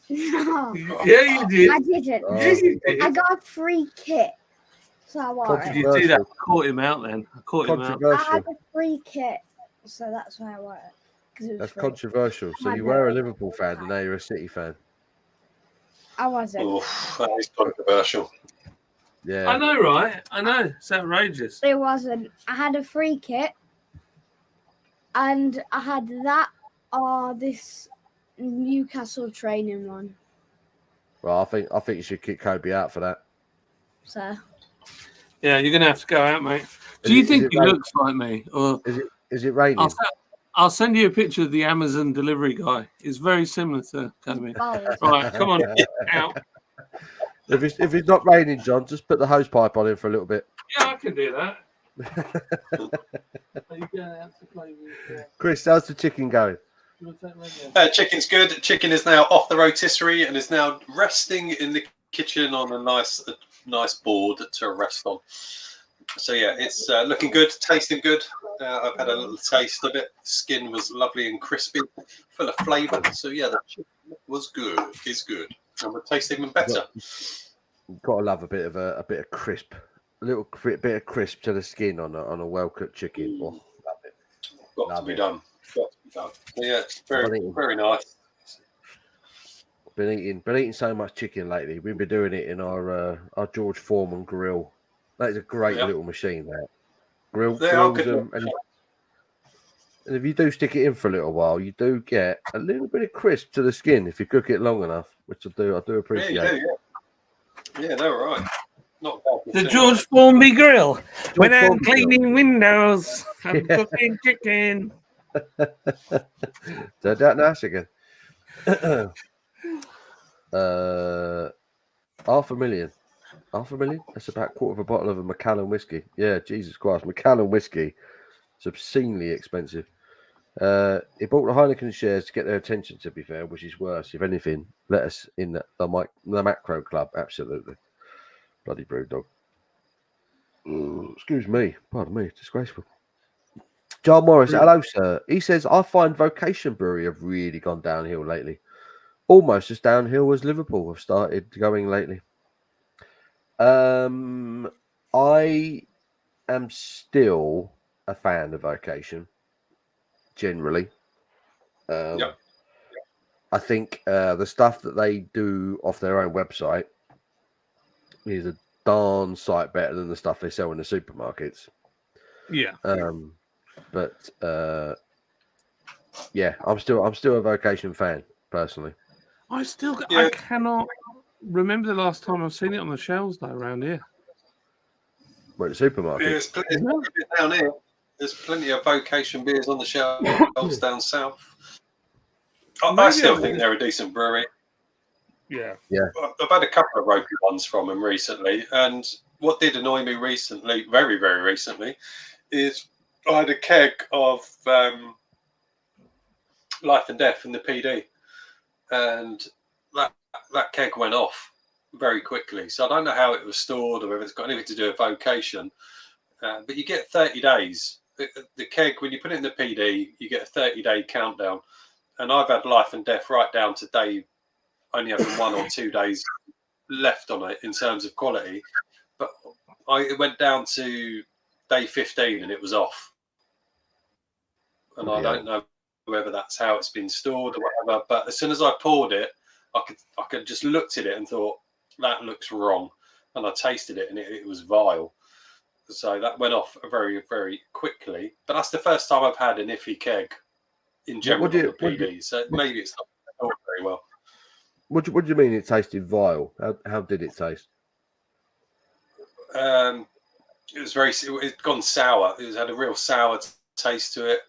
No. Yeah, you did. I didn't. Oh. I got a free kit. So I wore Did it. you do that? I caught him out then. I had a free kit. So that's why I wore it. That's controversial. So you were a Liverpool fan and now you're a City fan. I wasn't. Oh, that is controversial. Yeah. I know, right? I know. It's outrageous. It wasn't. I had a free kit. And I had that or this Newcastle training one. Well, I think you should kick Kobe out for that. So. Yeah, you're gonna have to go out, mate. Do you think he looks like me, or is it raining? I'll send you a picture of the Amazon delivery guy. It's very similar to Kobe. Right, come on, out. If it's not raining, John, just put the hose pipe on him for a little bit. Yeah, I can do that. Are you going out to play with, Chris, how's the chicken going? Chicken's good. Chicken is now off the rotisserie and is now resting in the kitchen on a nice board to rest on. So yeah, it's looking good, tasting good. I've had a little taste of it. The skin was lovely and crispy, full of flavour. So yeah, the chicken was good. Is good, and would taste even better. You've got to love a bit of crisp, a little bit of crisp to the skin on a well cooked chicken. Oh, love it. Got to be done. Yeah, it's very nice. Been eating so much chicken lately. We've been doing it in our George Foreman grill. That is a great little machine. That grills them, and if you do stick it in for a little while, you do get a little bit of crisp to the skin if you cook it long enough, which I do appreciate. Yeah, no, right. Not bad. The George Formby grill. When I'm cleaning windows, I'm cooking chicken. Turn that nice again. $500,000. $500,000? That's about a quarter of a bottle of a Macallan whiskey. Yeah, Jesus Christ. Macallan whiskey. It's obscenely expensive. He bought the Heineken shares to get their attention, to be fair, which is worse. If anything, let us in the macro club. Absolutely. Bloody BrewDog. Excuse me. Pardon me. Disgraceful. John Morris, hello, sir. He says, I find Vocation Brewery have really gone downhill lately. Almost as downhill as Liverpool have started going lately. I am still a fan of Vocation, generally. I think the stuff that they do off their own website is a darn sight better than the stuff they sell in the supermarkets. Yeah. But yeah, I'm still a Vocation fan personally. I cannot remember the last time I've seen it on the shelves though around here. Where the supermarket? It's down here. There's plenty of vocation beers on the shelves down south. I Maybe still I think would- they're a decent brewery. Yeah. I've had a couple of ropey ones from them recently, and what did annoy me recently, very, very recently, is I had a keg of Life and Death in the PD, and that keg went off very quickly. So I don't know how it was stored or whether it's got anything to do with vocation, but you get 30 days. The keg, when you put it in the PD, you get a 30-day countdown, and I've had Life and Death right down to day, only having 1 or 2 days left on it in terms of quality, but it went down to day 15 and it was off. And I don't know whether that's how it's been stored or whatever, but as soon as I poured it, I could just looked at it and thought, that looks wrong. And I tasted it and it was vile. So that went off very, very quickly. But that's the first time I've had an iffy keg in general on the PD. So maybe it's not stored very well. What do you mean it tasted vile? How did it taste? It was it'd gone sour. It had a real sour taste to it.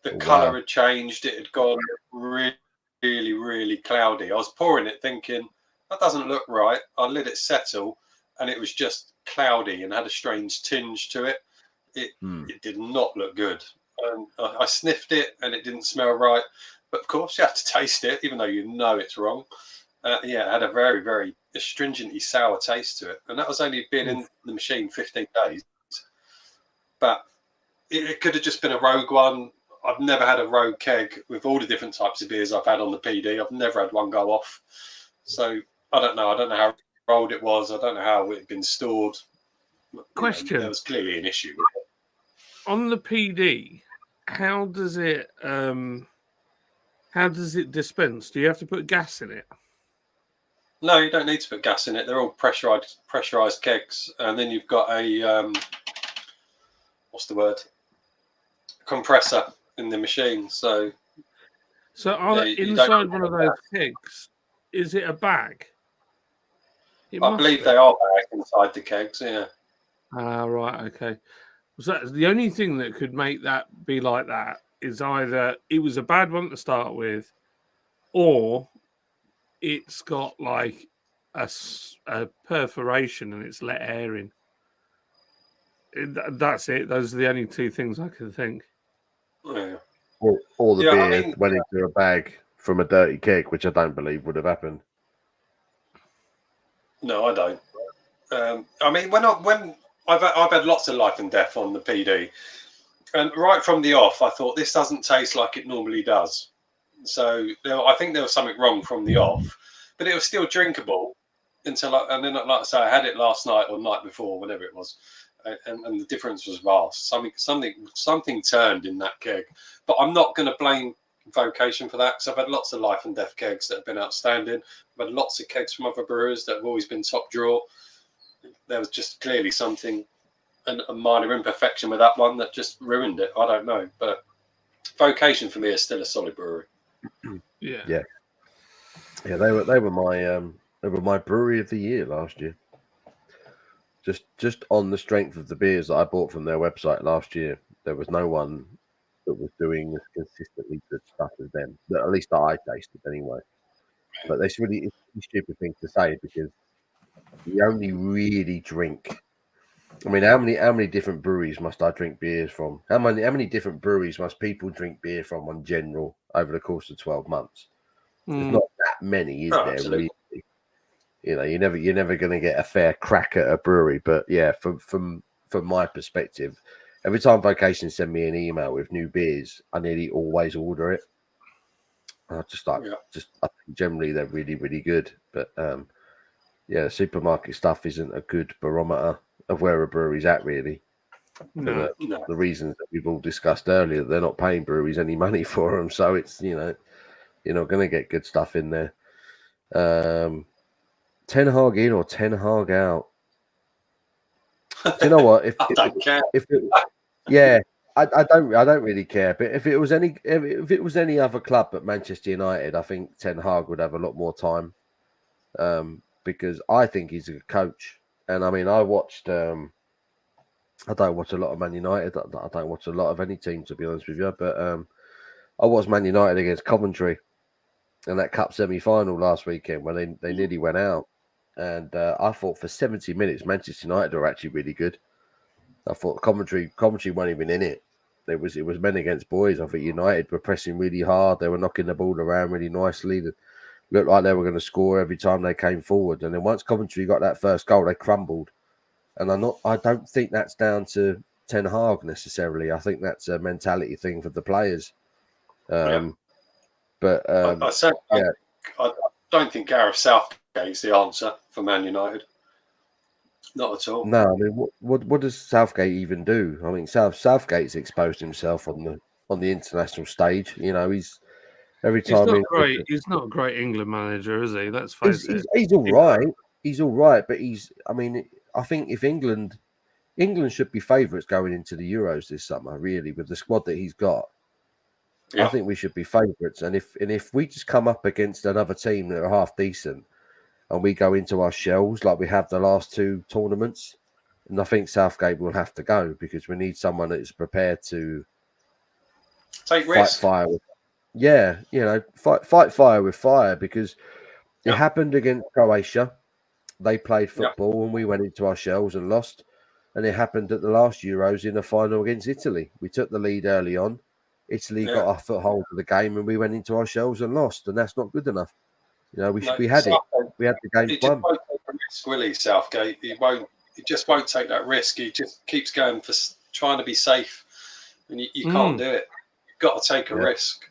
The Oh, colour wow. had changed. It had gone really, really, really cloudy. I was pouring it thinking, that doesn't look right. I let it settle and it was just cloudy and had a strange tinge to it. It did not look good. I sniffed it and it didn't smell right. But of course, you have to taste it, even though you know it's wrong. It had a very, very astringently sour taste to it. And that was only been in the machine 15 days. But it could have just been a rogue one. I've never had a rogue keg with all the different types of beers I've had on the PD. I've never had one go off. So I don't know. I don't know how old it was. I don't know how it had been stored. Question. There was clearly an issue. On the PD, how does it dispense? Do you have to put gas in it? No, you don't need to put gas in it. They're all pressurized kegs, and then you've got a what's the word? Compressor in the machine. So on inside one of those kegs, is it a bag? I believe they are back inside the kegs. Yeah. Right. Okay. So the only thing that could make that be like that is either it was a bad one to start with, or it's got like a perforation and it's let air in. That's it. Those are the only two things I can think. Yeah. Or the beer went into a bag from a dirty keg, which I don't believe would have happened. No, I don't. I mean, when I've had lots of Life and Death on the PD, and right from the off, I thought this doesn't taste like it normally does. So I think there was something wrong from the off, but it was still drinkable until, and then like I say, I had it last night or night before, whatever it was, and the difference was vast. Something turned in that keg, but I'm not going to blame vocation for that because I've had lots of Life and Death kegs that have been outstanding. I've had lots of kegs from other brewers that have always been top draw. There was just clearly something, a minor imperfection with that one that just ruined it. I don't know, but vocation for me is still a solid brewery. Yeah. They were my brewery of the year last year. Just on the strength of the beers that I bought from their website last year, there was no one that was doing as consistently good stuff as them. At least that I tasted anyway. But it's a stupid thing to say because you only really drink. I mean, how many different breweries must I drink beers from? How many different breweries must people drink beer from on general over the course of 12 months? There's not that many, is there? Absolutely. Really? You know, you're never going to get a fair crack at a brewery. But yeah, from my perspective, every time Vocation send me an email with new beers, I nearly always order it. I I think generally they're really, really good. But supermarket stuff isn't a good barometer of where a brewery's at, really. No. The reasons that we've all discussed earlier, they're not paying breweries any money for them, so it's you're not going to get good stuff in there. 10 Hag in or 10 Hag out? Do you know what? I don't care. I don't really care. But if it was any other club but Manchester United, I think Ten Hag would have a lot more time. Because I think he's a good coach. And I mean, I watched I don't watch a lot of Man United. I don't watch a lot of any team, to be honest with you. But I watched Man United against Coventry in that cup semi-final last weekend when they nearly went out. And I thought for 70 minutes, Manchester United were actually really good. I thought Coventry weren't even in it. It was men against boys. I think United were pressing really hard. They were knocking the ball around really nicely. It looked like they were going to score every time they came forward. And then once Coventry got that first goal, they crumbled. And I don't think that's down to Ten Hag necessarily. I think that's a mentality thing for the players. But I don't think Gareth Southgate's the answer for Man United. Not at all. No, I mean, what does Southgate even do? I mean, Southgate's exposed himself on the international stage. You know, he's every time He's not a great England manager, is he? Let's face it. He's all right. He's all right, but I mean, I think if England should be favourites going into the Euros this summer, really, with the squad that he's got. Yeah. I think we should be favourites, and if we just come up against another team that are half decent, and we go into our shells like we have the last two tournaments, and I think Southgate will have to go because we need someone that is prepared to take risk. Fire. Fight fire with fire because it happened against Croatia. They played football and we went into our shells and lost. And it happened at the last Euros in the final against Italy. We took the lead early on. Italy got our foothold of the game and we went into our shells and lost. And that's not good enough. You know, we had it. We had the game won. He won't take a risk, will he, Southgate? He just won't take that risk. He just keeps going for trying to be safe. And you can't do it. You've got to take a risk.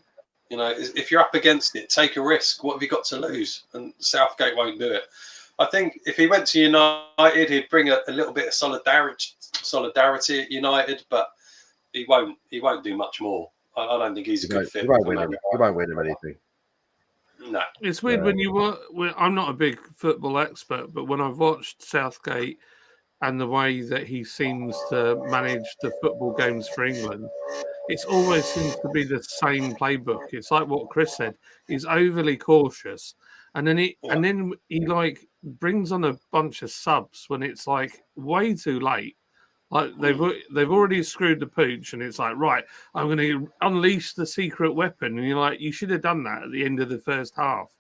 You know, if you're up against it, take a risk. What have you got to lose? And Southgate won't do it. I think if he went to United, he'd bring a little bit of solidarity at United, but he won't do much more. I don't think he's a good fit. He won't win him anything. No. It's weird when I'm not a big football expert, but when I've watched Southgate and the way that he seems to manage the football games for England, it always seems to be the same playbook. It's like what Chris said. He's overly cautious. And then he like brings on a bunch of subs when it's like way too late. Like they've already screwed the pooch, and it's like, right, I'm going to unleash the secret weapon, and you're like, you should have done that at the end of the first half.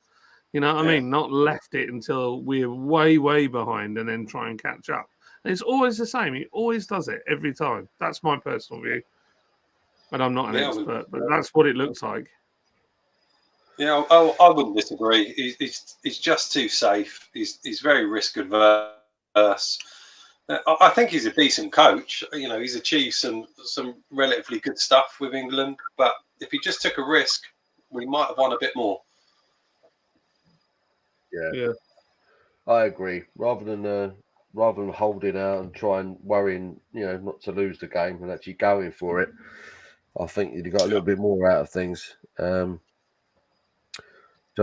You know what I mean? Not left it until we're way, way behind, and then try and catch up. And it's always the same. He always does it every time. That's my personal view. And I'm not an expert, but that's what it looks like. Yeah, I wouldn't disagree. He's just too safe. He's very risk adverse. I think he's a decent coach. You know, he's achieved some relatively good stuff with England. But if he just took a risk, we might have won a bit more. Yeah. I agree. Rather than holding out and trying worrying, not to lose the game and actually going for it, I think you'd got a little bit more out of things. Joe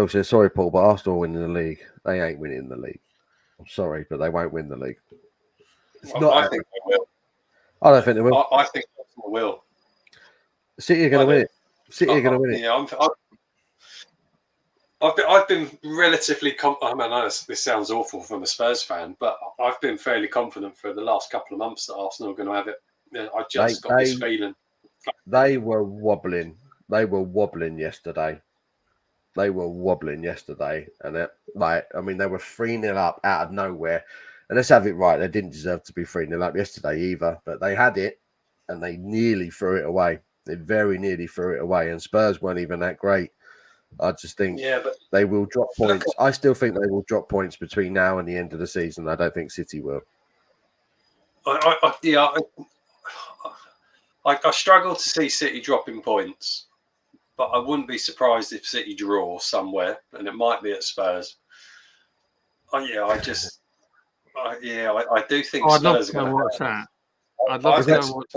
says, sorry, Paul, but Arsenal winning the league. They ain't winning the league. I'm sorry, but they won't win the league. I think they will. I don't think they will. I think Arsenal will. City are going to win it. City are going to win it. Yeah, I've been relatively I know this sounds awful from a Spurs fan, but I've been fairly confident for the last couple of months that Arsenal are going to have it. Yeah, I just got this feeling. They were wobbling. They were wobbling yesterday. And they were 3-0 up out of nowhere. And let's have it right. They didn't deserve to be 3-0 up yesterday either, but they had it and they nearly threw it away. They very nearly threw it away, and Spurs weren't even that great. I just think they will drop points. I still think they will drop points between now and the end of the season. I don't think City will. I struggle to see City dropping points, but I wouldn't be surprised if City draw somewhere, and it might be at Spurs. I do think Spurs are going to watch that. I'd love to go watch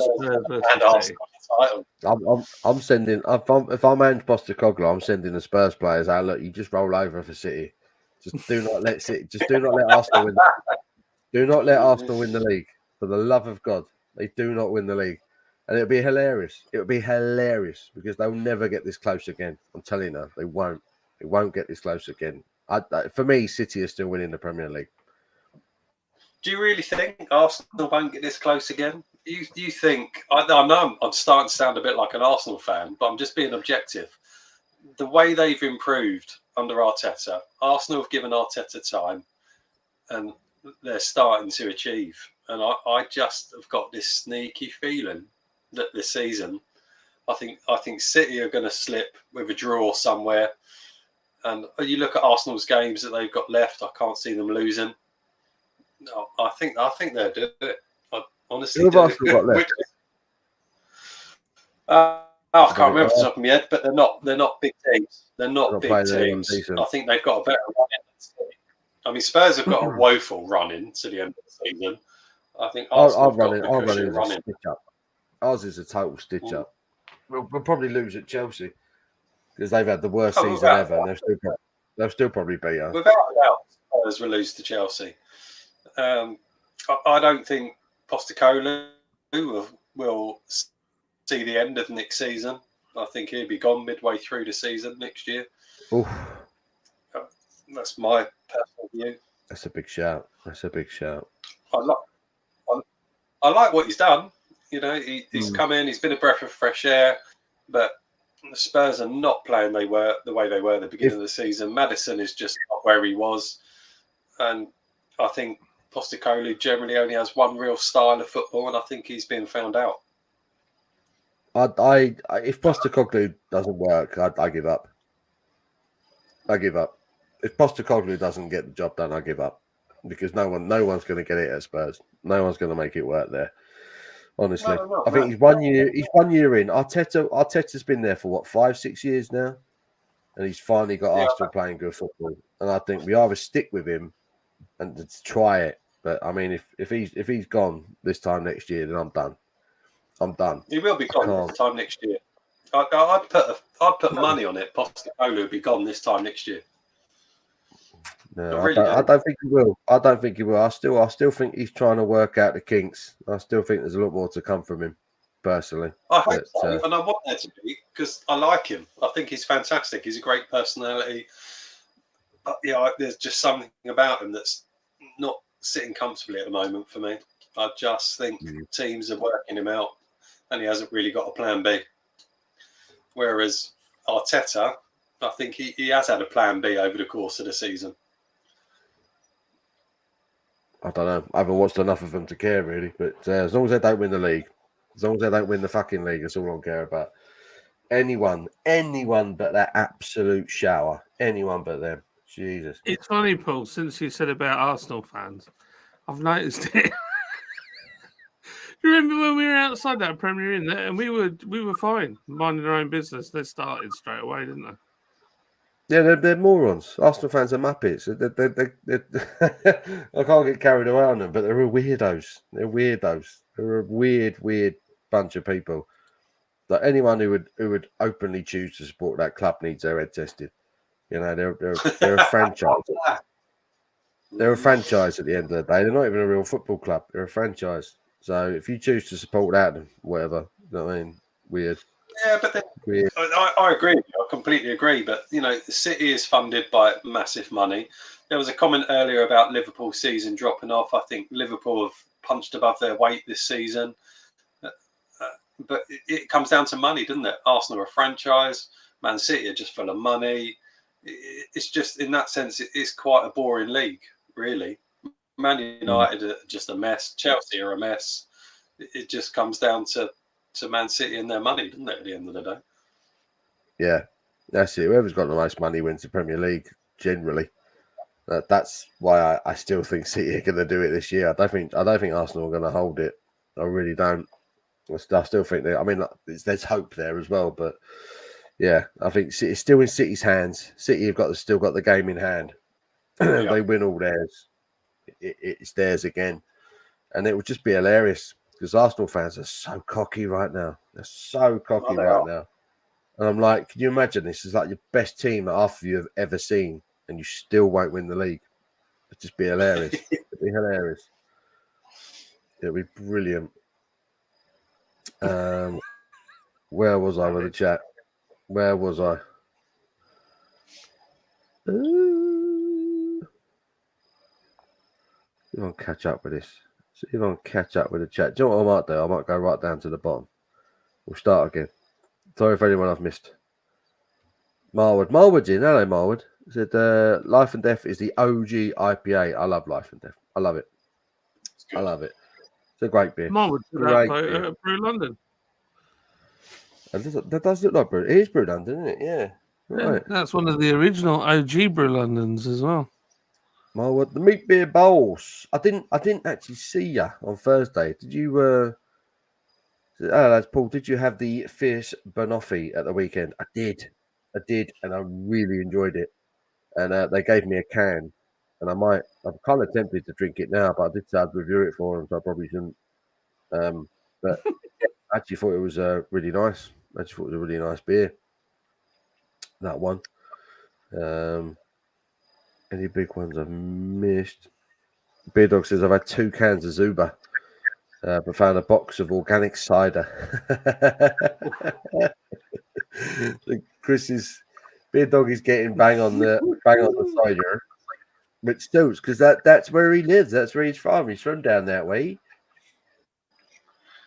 Spurs. I'm sending. If I'm Ange Postecoglou, I'm sending the Spurs players out. Look, you just roll over for City. Just do not let City. Just do not let Arsenal win. Do not let Arsenal win the league. For the love of God, they do not win the league, and it'll be hilarious. It'll be hilarious because they'll never get this close again. I'm telling you, they won't. They won't get this close again. For me, City are still winning the Premier League. Do you really think Arsenal won't get this close again? you think I know I'm starting to sound a bit like an Arsenal fan, but I'm just being objective. The way they've improved under Arteta, Arsenal have given Arteta time, and they're starting to achieve. And I just have got this sneaky feeling that this season, I think City are going to slip with a draw somewhere. And you look at Arsenal's games that they've got left, I can't see them losing. No, I think they'll do it. I honestly Who have do. Arsenal got left? I can't remember off the top of my head, but they're not big teams. They're not Not big playing anyone teams. decent. I think they've got a better run in than City. I mean, Spurs have got a woeful run in to the end of the season. I think Arsenal have got a cushion run in. Stitch up. Ours is a total stitch up. We'll probably lose at Chelsea because they've had the worst season ever, and they'll still probably beat us. Without a doubt, Spurs will lose to Chelsea. I don't think Postecoglou will see the end of Nick's season. I think he'll be gone midway through the season next year. Oof. That's my personal view. That's a big shout. I like what he's done. You know, he's come in. He's been a breath of fresh air, but the Spurs are not playing the way they were at the beginning of the season. Maddison is just not where he was, and I think Postecoglou generally only has one real style of football, and I think he's been found out. If Postecoglou doesn't work, I give up. If Postecoglou doesn't get the job done, I give up because no one's going to get it at Spurs. No one's going to make it work there. Honestly, I think he's 1 year. He's 1 year in. Arteta's been there for what 5-6 years now, and he's finally got Arsenal playing good football. And I think we either stick with him and try it. But I mean, if he's gone this time next year, then I'm done. He will be gone this time next year. I'd put money on it. Postecoglou will be gone this time next year. No, I don't think he will. I still think he's trying to work out the kinks. I still think there's a lot more to come from him, personally. I hope so, and I want there to be because I like him. I think he's fantastic. He's a great personality. But there's just something about him that's not sitting comfortably at the moment for me. I just think teams are working him out, and he hasn't really got a plan B. Whereas Arteta, I think he has had a plan B over the course of the season. I don't know. I haven't watched enough of them to care, really. But as long as they don't win the league, as long as they don't win the fucking league, that's all I care about. Anyone but that absolute shower. Anyone but them. Jesus. It's funny, Paul, since you said about Arsenal fans, I've noticed it. Do you remember when we were outside that Premier Inn and we were fine, minding our own business? They started straight away, didn't they? Yeah, they're morons. Arsenal fans are muppets. I can't get carried away on them, but they're weirdos. They're a weird bunch of people. Like anyone who would openly choose to support that club needs their head tested. You know, they're a franchise. They're a franchise at the end of the day. They're not even a real football club. They're a franchise. So if you choose to support that, whatever, you know what I mean? Weird. Yeah, but weird. I agree. I completely agree. But, you know, the City is funded by massive money. There was a comment earlier about Liverpool's season dropping off. I think Liverpool have punched above their weight this season. But it comes down to money, doesn't it? Arsenal are a franchise. Man City are just full of money. It's just, in that sense, it's quite a boring league, really. Man United are just a mess. Chelsea are a mess. It just comes down to Man City and their money, doesn't it, at the end of the day? Yeah, that's it. Whoever's got the most money wins the Premier League, generally. That's why I still think City are going to do it this year. I don't think Arsenal are going to hold it. I really don't. I still think I mean, there's hope there as well, but yeah, I think it's still in City's hands. City have still got the game in hand. Yeah. They win all theirs. It's theirs again, and it would just be hilarious because Arsenal fans are so cocky right now. They're so cocky now, and I'm like, can you imagine this is like your best team that half of you have ever seen, and you still won't win the league? It'd just be hilarious. It'd be hilarious. It'd be brilliant. Where was I with the chat? Where was I? I'll catch up with this. See if I can catch up with the chat. Do you know what I might do? I might go right down to the bottom. We'll start again. Sorry for anyone I've missed. Marwood. Marwood's in. Hello, Marwood. He said, Life and Death is the OG IPA. I love Life and Death. I love it. I love it. It's a great beer. Mine would put Great that beer. at Brew London. That does look like Brew. It is Brew London, isn't it? Yeah. Right. That's one of the original OG Brew Londons as well. Marwood. The Meat Beer Bowls. I didn't actually see you on Thursday. Did you? Oh, that's Paul. Did you have the Fierce Banoffee at the weekend? I did, and I really enjoyed it. And they gave me a can, and I'm kind of tempted to drink it now, but I did say I'd review it for them, so I probably shouldn't. But I actually thought it was really nice. I actually thought it was a really nice beer. That one. Any big ones I've missed? BrewDog says I've had 2 cans of Zuba. But found a box of organic cider. So Chris's BrewDog is getting bang on the cider, which suits because that's where he lives. That's where he's from. He's from down that way.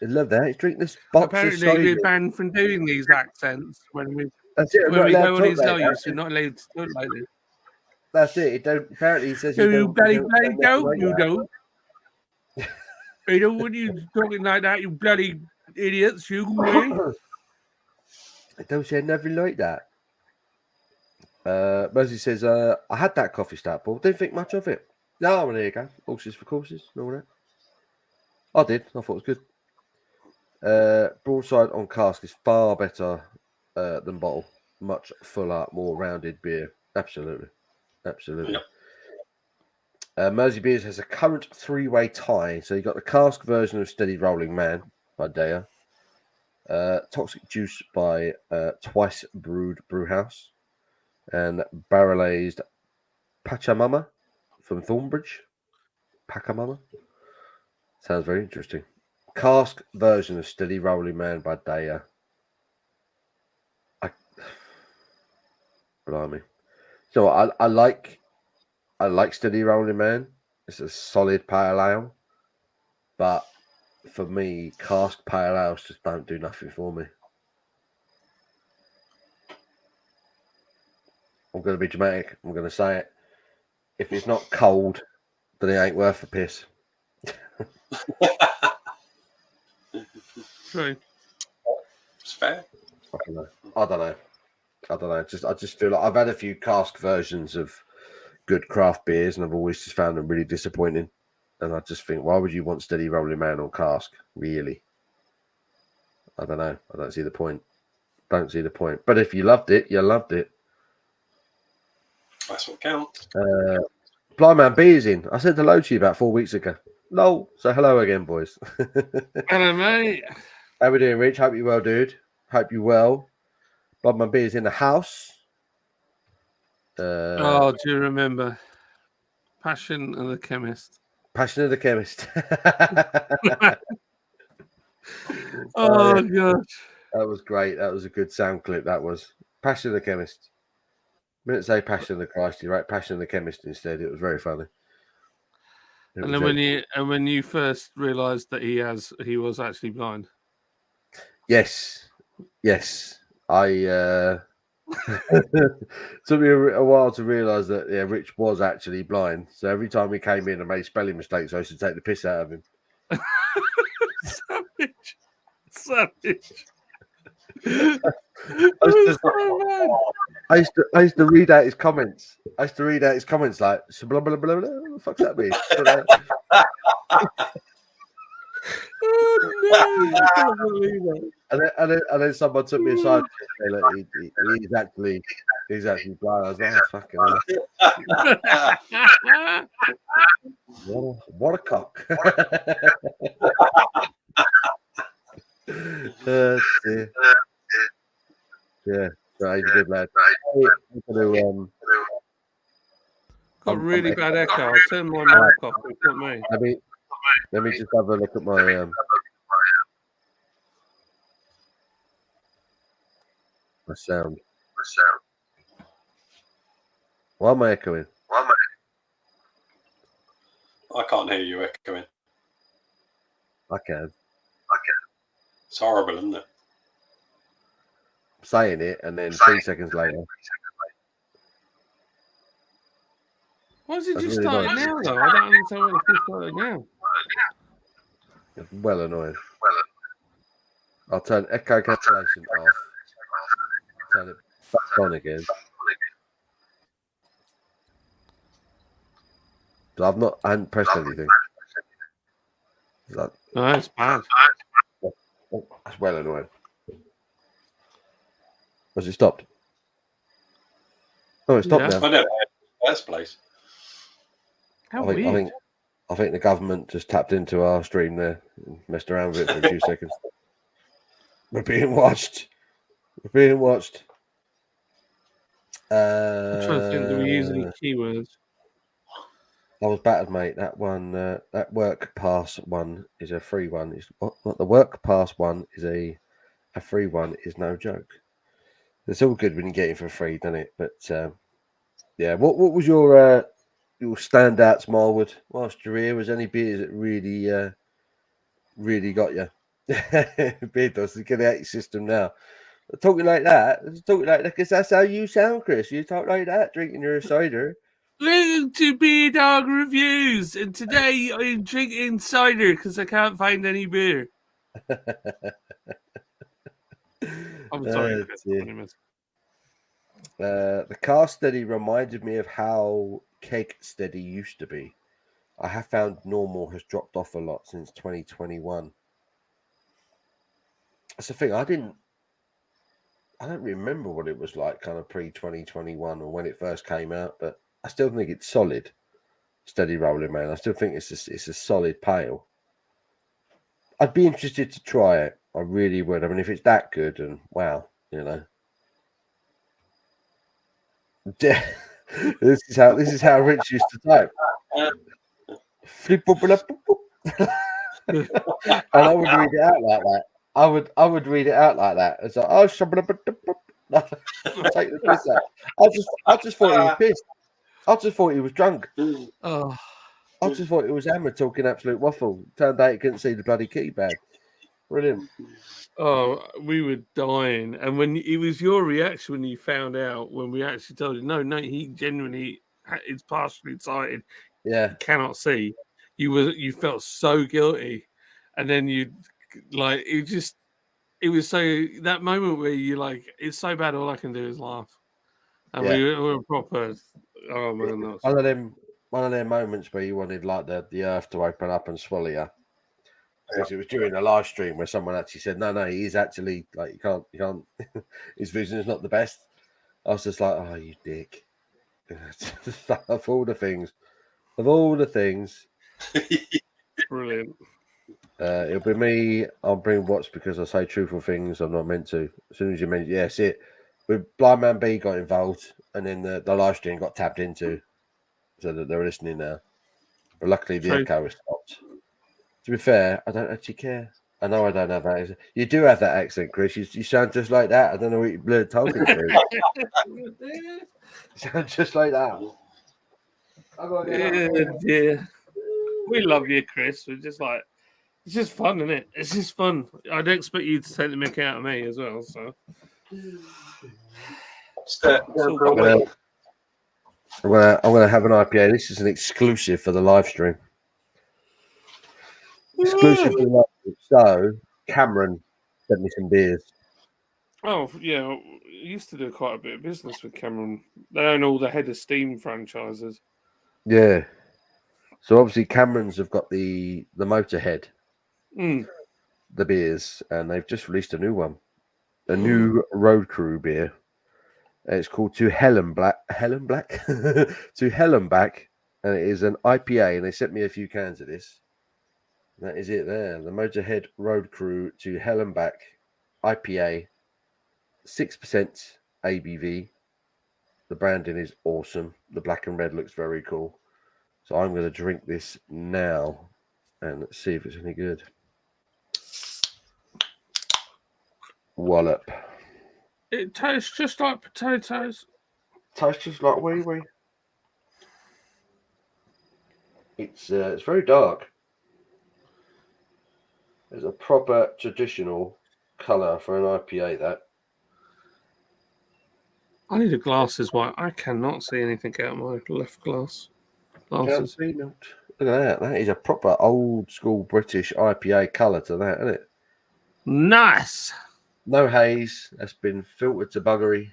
I love that. He's drinking this box Apparently, of cider. we're banned from doing these accents when we That's it. go on his like lives. You're not allowed to talk like this. That's it. Apparently, he says You bloody don't don't, you that. don't. You don't want you talking like that, you bloody idiots, you. I don't say nothing like that. Mercy says, I had that coffee stout, Paul. Didn't think much of it. No, well, there you go. Horses for courses and all that. I did. I thought it was good. Broadside on cask is far better than bottle. Much fuller, more rounded beer. Absolutely. Absolutely. Yep. Mersey Beers has a current 3-way tie. So you've got the cask version of Steady Rolling Man by Daya. Toxic Juice by Twice Brewed Brewhouse. And Barrel Aged Pachamama from Thornbridge. Pachamama. Sounds very interesting. Cask version of Steady Rolling Man by Daya. Blimey. So I like Steady Rolling Man. It's a solid pale ale. But for me, cask pale ales just don't do nothing for me. I'm going to be dramatic. I'm going to say it. If it's not cold, then it ain't worth the piss. True. It's fair. I don't know. I just feel like I've had a few cask versions of good craft beers, and I've always just found them really disappointing. And I just think, why would you want Steady Rolling Man on cask? Really? I don't know. I don't see the point. Don't see the point. But if you loved it, you loved it. That's what counts. Blind Man B is in. I said hello to you about 4 weeks ago. Lol. So hello again, boys. Hello, mate. How we doing, Rich? Hope you well, dude. Hope you well. Blind Man B is in the house. Do you remember Passion of the Chemist? Passion of the Chemist. Oh, gosh. That was great. That was a good sound clip. That was Passion of the Chemist. I didn't say Passion of the Christ. You right? Passion of the Chemist instead. It was very funny. And then when you first realised that he was actually blind. Yes. I took me a while to realise that Rich was actually blind. So every time he came in and made spelling mistakes, I used to take the piss out of him. Savage. I used to read out his comments. Like, so blah, blah, blah, blah. What the fuck's that mean? Oh, no. I can't believe it. And then someone took me aside and said, look, he's actually blind. I was like, oh, fucking hell. What a cock. Dear. Yeah, no, he's a good lad. Got really bad echo. I'll turn my mic off. It's not me. Let me just have a look at my my sound. Why am I echoing? I can't hear you echoing. I can. It's horrible, isn't it? Saying it, and then 3 seconds later. Why is it That's just really started annoying. now, though? I don't understand why it's just started now. It's well annoying. I'll turn echo cancellation off. Turn it back on again. I hadn't pressed anything. Like, No, it's bad. oh, that's well annoying. Has it stopped? Oh, it stopped Yeah. now. I know. In the first place. How I think, weird. I think I think the government just tapped into our stream there and messed around with it for a few seconds. We're being watched. We're being watched. I'm trying to think, do we use any keywords? I was battered, mate. That one, that work pass one is a free one. Is what the work pass one is a free one is no joke. It's all good when you get it for free, doesn't it? But yeah, what was your standout, Smallwood, whilst you're here? Was any beers that really got you? Beer does get out your system now. Talking like that, because that's how you sound, Chris. You talk like that, drinking your cider. Listen to BrewDog reviews, and today I'm drinking cider because I can't find any beer. I'm sorry, Chris. The car steady reminded me of how keg steady used to be. I have found normal has dropped off a lot since 2021. That's the thing. I don't remember what it was like kind of pre-2021 or when it first came out, but I still think it's solid. Steady rolling, man. I still think it's a solid pale. I'd be interested to try it. I really would. I mean, if it's that good, and wow, you know. This is how Rich used to type. Flip up and I would read it out like that. I would read it out like that. It's like, oh, take the piss out. I just thought he was pissed. I just thought he was drunk. Oh, I just thought it was Emma talking absolute waffle. Turned out he couldn't see the bloody key bag. Brilliant. oh, we were dying. And when it was your reaction when you found out, when we actually told you, no, he genuinely is partially sighted. Yeah. Cannot see. You felt so guilty. And then you, like, it was so, that moment where you like, it's so bad, all I can do is laugh. And Yeah. we were proper, oh man. That was One of them moments where you wanted like the earth to open up and swallow you. Because it was during a live stream where someone actually said, no, he's actually like you can't his vision is not the best. I was just like, oh, you dick. Of all the things. brilliant. It'll be me. I'll bring Watts because I say truthful things I'm not meant to. As soon as you mention, yes, it. With Blind Man B got involved, and then the live stream got tapped into, so that they're listening now. But luckily, the echo was stopped. To be fair, I don't actually care. I know I don't have that. You do have that accent, Chris. You sound just like that. I don't know what you're talking to. You sound just like that. Yeah. We love you, Chris. We're just like, it's just fun, isn't it? It's just fun. I don't expect you to take the mick out of me as well. So I'm gonna have an IPA. This is an exclusive for the live stream. Exclusive for the live stream. So Cameron sent me some beers. Oh yeah, we used to do quite a bit of business with Cameron. They own all the Head of Steam franchises. Yeah. So obviously Cameron's have got the Motorhead, the beers, and they've just released a new one, a new Road Crew beer. It's called To Hell and Back, To Hell and Back, and it is an IPA. And they sent me a few cans of this. That is it there. The Motorhead Road Crew To Hell and Back IPA, 6% ABV. The branding is awesome. The black and red looks very cool. So I'm going to drink this now and see if it's any good. Wallop. It tastes just like potatoes. Tastes just like wee wee. It's very dark. It's a proper traditional colour for an IPA, that. I need a glasses. Why? I cannot see anything out of my left glass. Glasses. Look at that. That is a proper old school British IPA colour to that, isn't it? Nice. No haze. That's been filtered to buggery.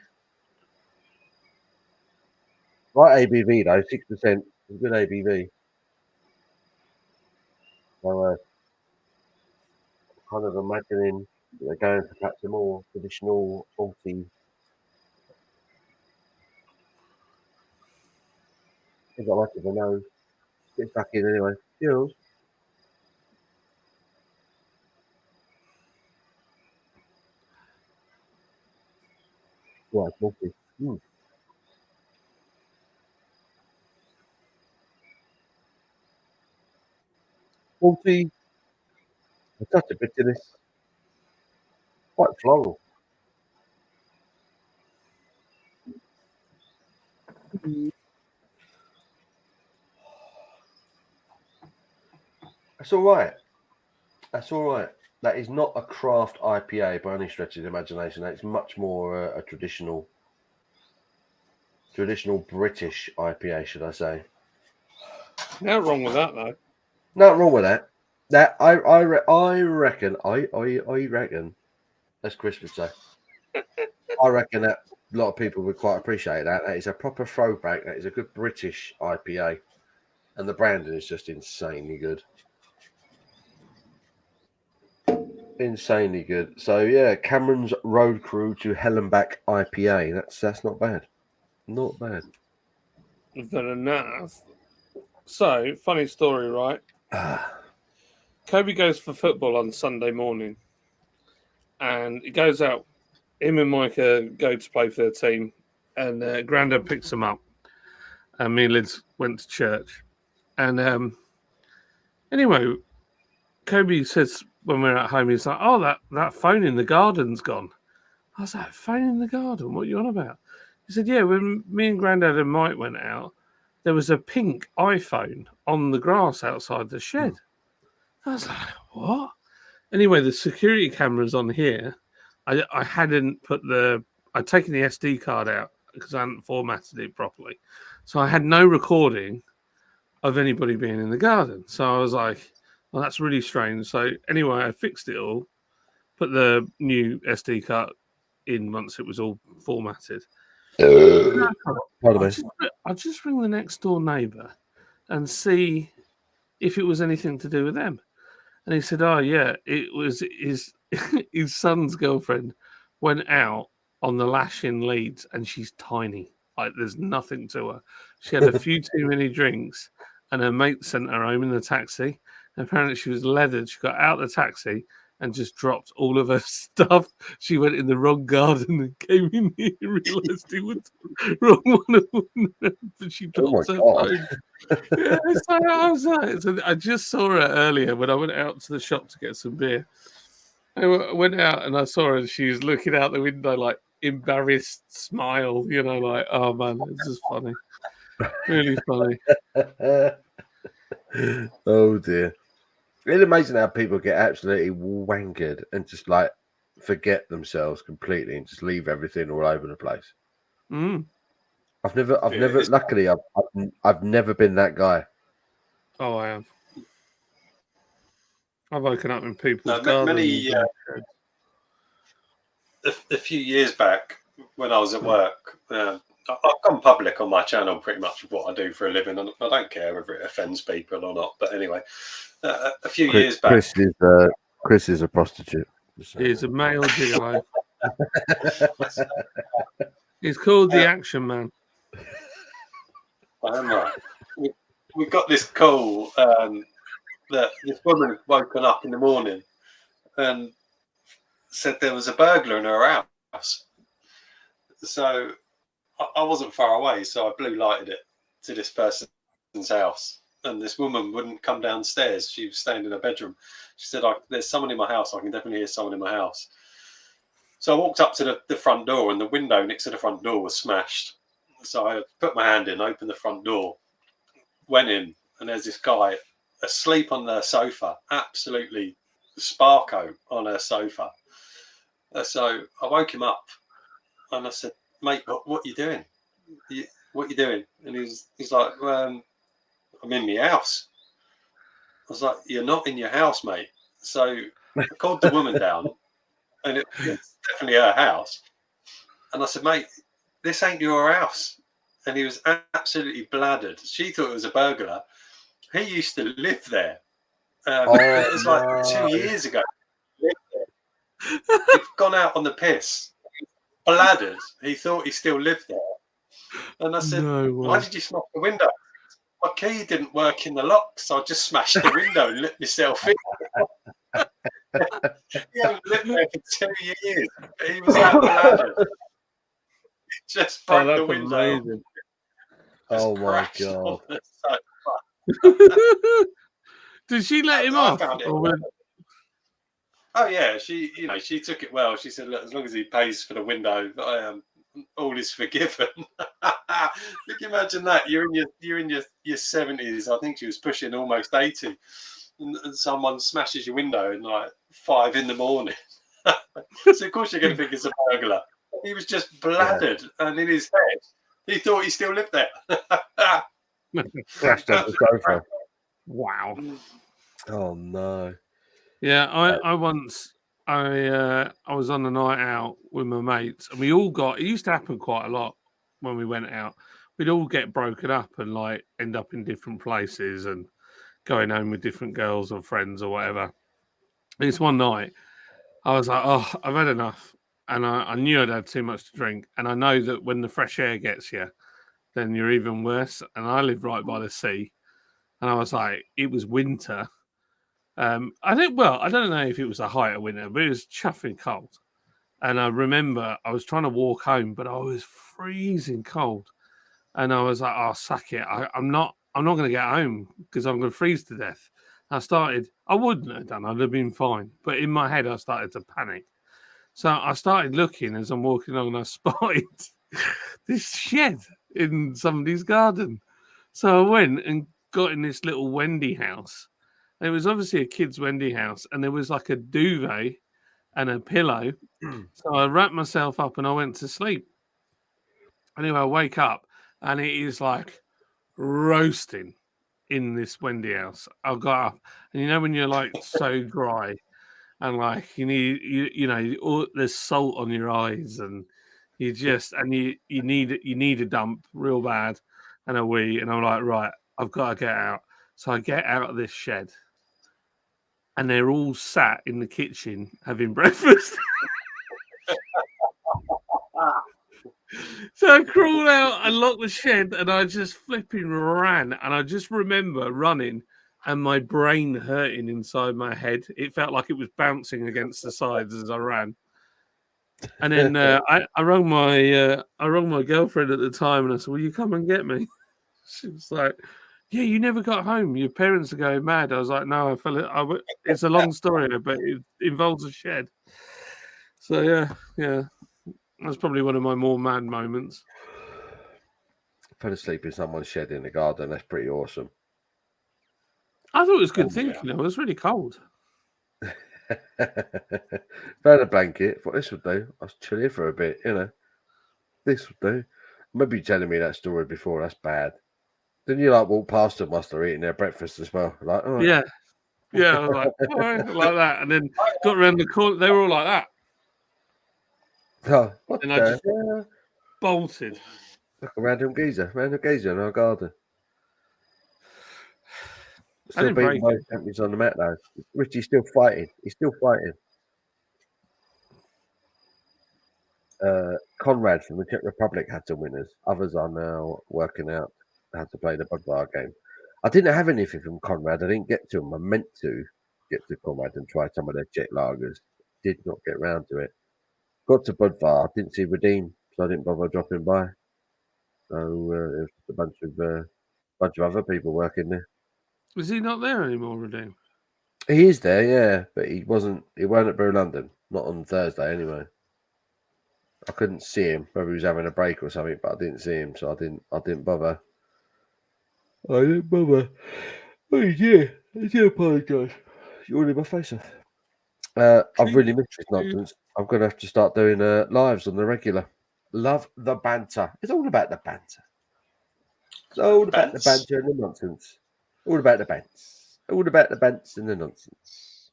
Right ABV though, 6%. Good ABV. So kind of imagining they're going for perhaps a more traditional malty. It's got much of a nose. Gets back in anyway. Cheers. Yeah, it's malty. Malty. A touch of bitterness. Quite floral. That's all right. That's all right. That is not a craft IPA by any stretch of the imagination. That's much more a traditional British IPA, should I say? No wrong with that though. Nothing wrong with that. That I reckon. That's Chris would say. I reckon that a lot of people would quite appreciate that. That is a proper throwback. That is a good British IPA, and the branding is just insanely good. Insanely good. So yeah, Cameron's Road Crew to Hellenbach IPA. That's not bad. Not bad. Fair enough. So, funny story, right? Kobe goes for football on Sunday morning, and he goes out. Him and Micah go to play for their team, and Grandad picks them up. And me and Liz went to church. And anyway, Kobe says when we're at home, he's like, "Oh, that phone in the garden's gone." I was like, "Phone in the garden? What are you on about?" He said, "Yeah, when me and Grandad and Mike went out, there was a pink iPhone on the grass outside the shed." I was like, "What?" Anyway, the security cameras on here, I hadn't put I'd taken the SD card out because I hadn't formatted it properly. So I had no recording of anybody being in the garden. So I was like, well, that's really strange. So anyway, I fixed it all, put the new SD card in once it was all formatted. I'll just ring the next door neighbour and see if it was anything to do with them. And he said, "Oh yeah, it was his son's girlfriend went out on the lash in Leeds, and she's tiny. Like there's nothing to her. She had a few too many drinks, and her mate sent her home in the taxi. And apparently, she was leathered. She got out of the taxi and just dropped all of her stuff. She went in the wrong garden and came in here and realised it was the wrong one. But she dropped her phone." Yeah, so I just saw her earlier when I went out to the shop to get some beer. I went out and I saw her, and she was looking out the window like embarrassed smile, like, oh man, it's just funny. Really funny. Oh dear. It's amazing how people get absolutely wankered and just like forget themselves completely and just leave everything all over the place. I've never luckily I've never been that guy. Oh, I have. I've woken up in people's gardens. A few years back when I was at work, I've gone public on my channel pretty much with what I do for a living, and I don't care whether it offends people or not. But anyway, a few years back, Chris is a prostitute. He's a male gigolo. He's called the Action Man. We got this call that this woman had woken up in the morning and said there was a burglar in her house. So I wasn't far away, so I blue lighted it to this person's house, and this woman wouldn't come downstairs. She was staying in her bedroom. She said, "There's someone in my house. I can definitely hear someone in my house." So I walked up to the front door, and the window next to the front door was smashed. So I put my hand in, opened the front door, went in, and there's this guy asleep on the sofa, absolutely Sparko on her sofa. So I woke him up and I said, "Mate, what are you doing? What are you doing?" And he's like, "I'm in my house." I was like, "You're not in your house, mate." So I called the woman down, and it's definitely her house. And I said, "Mate, this ain't your house." And he was absolutely bladdered. She thought it was a burglar. He used to live there. It was like 2 years ago. He'd gone out on the piss, bladdered. He thought he still lived there. And I said, "Why did you smash the window?" "My key didn't work in the lock, so I just smashed the window and let myself in." He hadn't lived there for 2 years. He was that bladdered. He just broke the window. Amazing. Oh my God. Did she let him off? Oh yeah, she took it well. She said, "Look, as long as he pays for the window, all is forgiven." You can imagine that you're in your 70s. I think she was pushing almost 80, and someone smashes your window at like 5 a.m. So of course you're going to think it's a burglar. He was just bladdered, and in his head, he thought he still lived there. Crashed over the sofa. Wow. Oh no. Yeah, I once I was on a night out with my mates, and we all got. It used to happen quite a lot when we went out. We'd all get broken up and like end up in different places and going home with different girls or friends or whatever. This one night, I was like, "Oh, I've had enough," and I knew I'd had too much to drink, and I know that when the fresh air gets you, then you're even worse. And I live right by the sea, and I was like, it was winter. I don't know if it was the height of winter, but it was chuffing cold. And I remember I was trying to walk home, but I was freezing cold. And I was like, "Oh, suck it. I'm not going to get home because I'm going to freeze to death." I wouldn't have done, I'd have been fine. But in my head, I started to panic. So I started looking as I'm walking along and I spotted this shed in somebody's garden. So I went and got in this little Wendy house. And it was obviously a kid's Wendy house. And there was like a duvet and a pillow. So I wrapped myself up and I went to sleep. Anyway, I wake up and it is like roasting in this Wendy house. I got up and you know when you're like so dry and like you need there's salt on your eyes and you need a dump real bad and a wee, and I'm like, right, I've got to get out. So I get out of this shed and they're all sat in the kitchen having breakfast. So I crawled out and locked the shed and I just flipping ran. And I just remember running and my brain hurting inside my head. It felt like it was bouncing against the sides as I ran. And then I rang my girlfriend at the time and I said, "Will you come and get me?" She was like, "Yeah, you never got home. Your parents are going mad." I was like, "No, it's a long story, but it involves a shed." So yeah. That's probably one of my more mad moments. Fell asleep in someone's shed in the garden. That's pretty awesome. I thought it was good thinking. It was really cold. Found a blanket. Thought this would do. I was chill here for a bit, This would do. Maybe you're telling me that story before. That's bad. Didn't you like walk past them whilst they're eating their breakfast as well? Like, oh. Yeah. I was like, oh, like that, and then got around the corner. They were all like that. Oh, and I just bolted. Like a random geezer in our garden. Still beating both champions on the mat though. Richie's still fighting. He's still fighting. Conrad from the Czech Republic had some winners. Others are now working out how to play the Budvar game. I didn't have anything from Conrad. I didn't get to him. I meant to get to Conrad and try some of their Czech lagers. Did not get round to it. Got to Budvar. I didn't see Redeem, so I didn't bother dropping by. So it was just a bunch of other people working there. Was he not there anymore, Redeem? He is there, yeah, but he weren't at Brew London. Not on Thursday anyway. I couldn't see him. Maybe he was having a break or something, but I didn't see him, so I didn't bother. Oh yeah, I do apologise. You're all in my face off. I've really missed this nonsense. I'm going to have to start doing lives on the regular. Love the banter. It's all about the banter. It's all about the banter and the nonsense. All about the bants. All about the bants and the nonsense.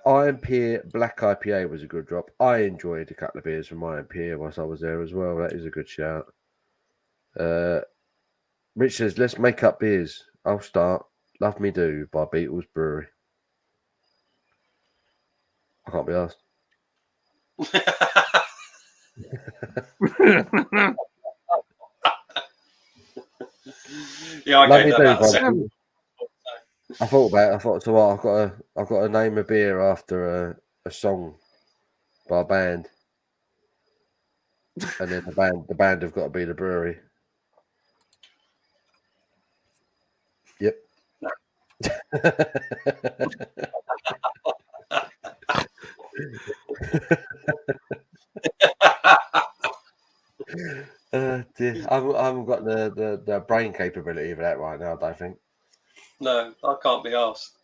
Iron Pier Black IPA was a good drop. I enjoyed a couple of beers from Iron Pier whilst I was there as well. That is a good shout. Rich says, let's make up beers. I'll start. Love Me Do by Beatles Brewery. I can't be asked. Yeah, I gave that about the second. I thought about it. I thought, so what? I've got to name a beer after a song by a band, and then the band have got to be the brewery. Yep. Dear. I haven't got the brain capability for that right now, I don't think. No, I can't be asked.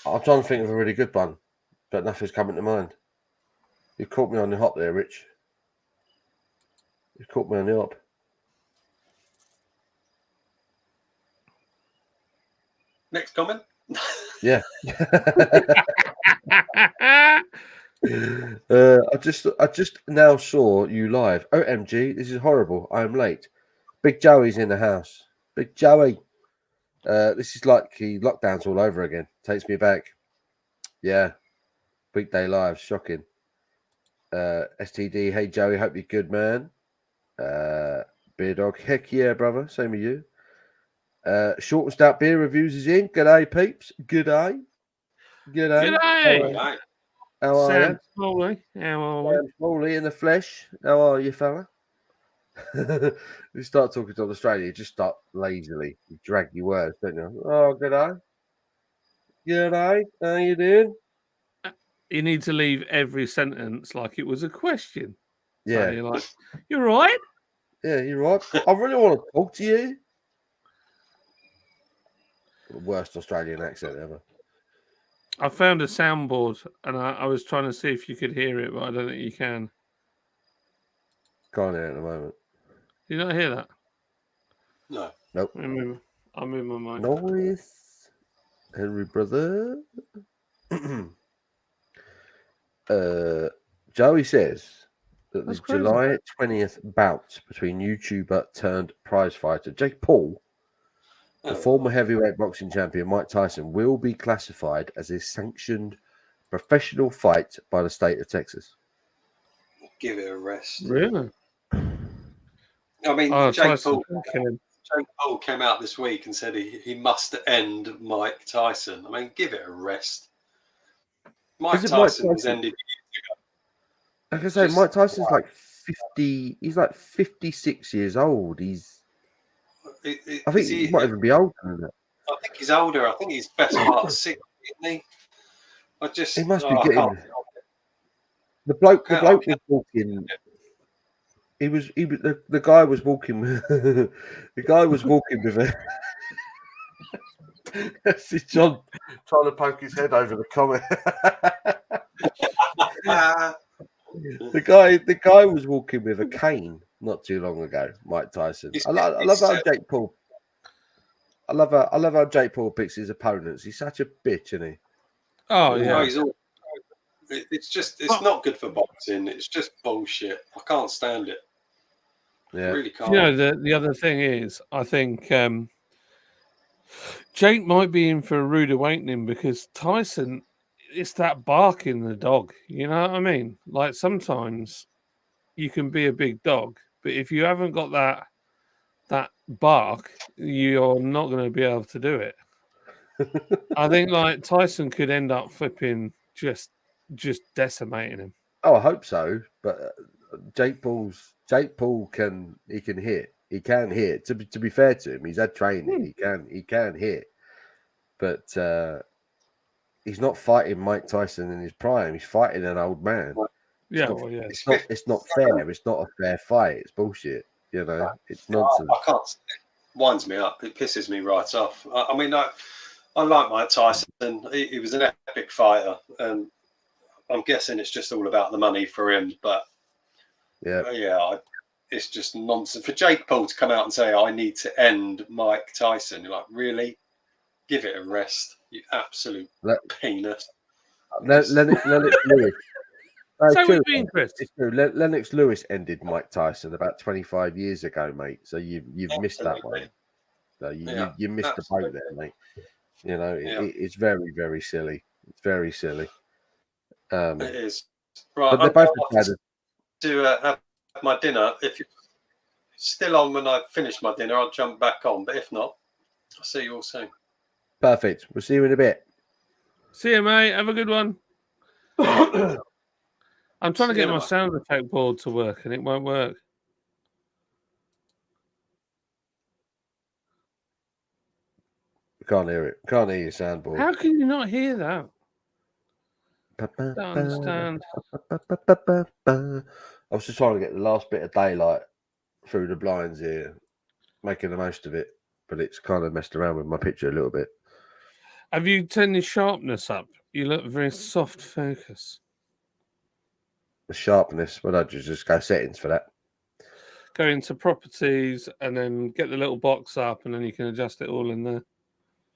I'm trying to think of a really good one, but nothing's coming to mind. You caught me on the hop there, Rich. You caught me on the hop. Next comment. Yeah. I just now saw you live. OMG, this is horrible. I am late. Big Joey's in the house. Big Joey. This is like lockdowns all over again. Takes me back. Yeah. Weekday live. Shocking. STD. Hey Joey, hope you're good, man. BrewDog. Heck yeah, brother. Same with you. Short and Stout Beer Reviews is in. G'day, peeps. G'day. G'day. G'day. How are Sam you? Smalley. How are we? Sam Smalley in the flesh. How are you, fella? You start talking to Australia, you just start lazily. You drag your words, don't you? Oh, g'day. G'day. How you doing? You need to leave every sentence like it was a question. Yeah. So you're like, you're right. Yeah, you're right. I really want to talk to you. The worst Australian accent ever. I found a soundboard and I was trying to see if you could hear it, but I don't think you can. Can't hear it at the moment. Do you not hear that? No. Nope. I'll move my mic. Noise. Henry, brother. Joey says that That's the crazy. July 20th bout between YouTuber turned prize fighter Jake Paul, the former heavyweight boxing champion Mike Tyson, will be classified as a sanctioned professional fight by the state of Texas. Give it a rest. Really? I mean, Jake Paul came out this week and said he must end Mike Tyson. I mean, give it a rest. Mike Tyson was ended. Like I say, Mike Tyson's like 50. He's like 56 years old. I think he might even be older than that. I think he's older. I think he's best part of 60, isn't he? He must be getting. The bloke was walking. The guy was walking. The guy was walking with a. That's John trying to poke his head over the comment. The guy was walking with a cane not too long ago. Mike Tyson. I love how Jake Paul. I love how Jake Paul picks his opponents. He's such a bitch, isn't he? Oh yeah. It's not good for boxing. It's just bullshit. I can't stand it. Yeah, I really can't. You know, the other thing is, I think Jake might be in for a rude awakening because Tyson, it's that bark in the dog. You know what I mean? Like sometimes you can be a big dog, but if you haven't got that bark, you're not going to be able to do it. I think like Tyson could end up flipping just decimating him. Oh, I hope so. But Jake Paul can hit. He can hit. To be fair to him, he's had training. He can hit. But he's not fighting Mike Tyson in his prime. He's fighting an old man. Yeah, it's not fair. It's not a fair fight. It's bullshit. You know, it's nonsense. I can't. It winds me up. It pisses me right off. I mean, I like Mike Tyson. He was an epic fighter, and I'm guessing it's just all about the money for him. But it's just nonsense for Jake Paul to come out and say, "I need to end Mike Tyson." You're like, really? Give it a rest, you absolute penis. Lennox Lewis. So what do you mean, Chris? It's true. Lennox Lewis ended Mike Tyson about 25 years ago, mate. So you've missed that one. So you missed the boat there, mate. You know, it's very, very silly. It's very silly. It is. Right, but they're both to have my dinner. If you're still on when I finish my dinner, I'll jump back on. But if not, I'll see you all soon. Perfect. We'll see you in a bit. See you, mate. Have a good one. I'm trying to get my sound effect board to work, and it won't work. We can't hear it. Can't hear your soundboard. How can you not hear that? Don't understand. I was just trying to get the last bit of daylight through the blinds here, making the most of it, but it's kind of messed around with my picture a little bit. Have you turned your sharpness up? You look very soft focus. The sharpness, well, I'd just go settings for that. Go into properties and then get the little box up, and then you can adjust it all in there.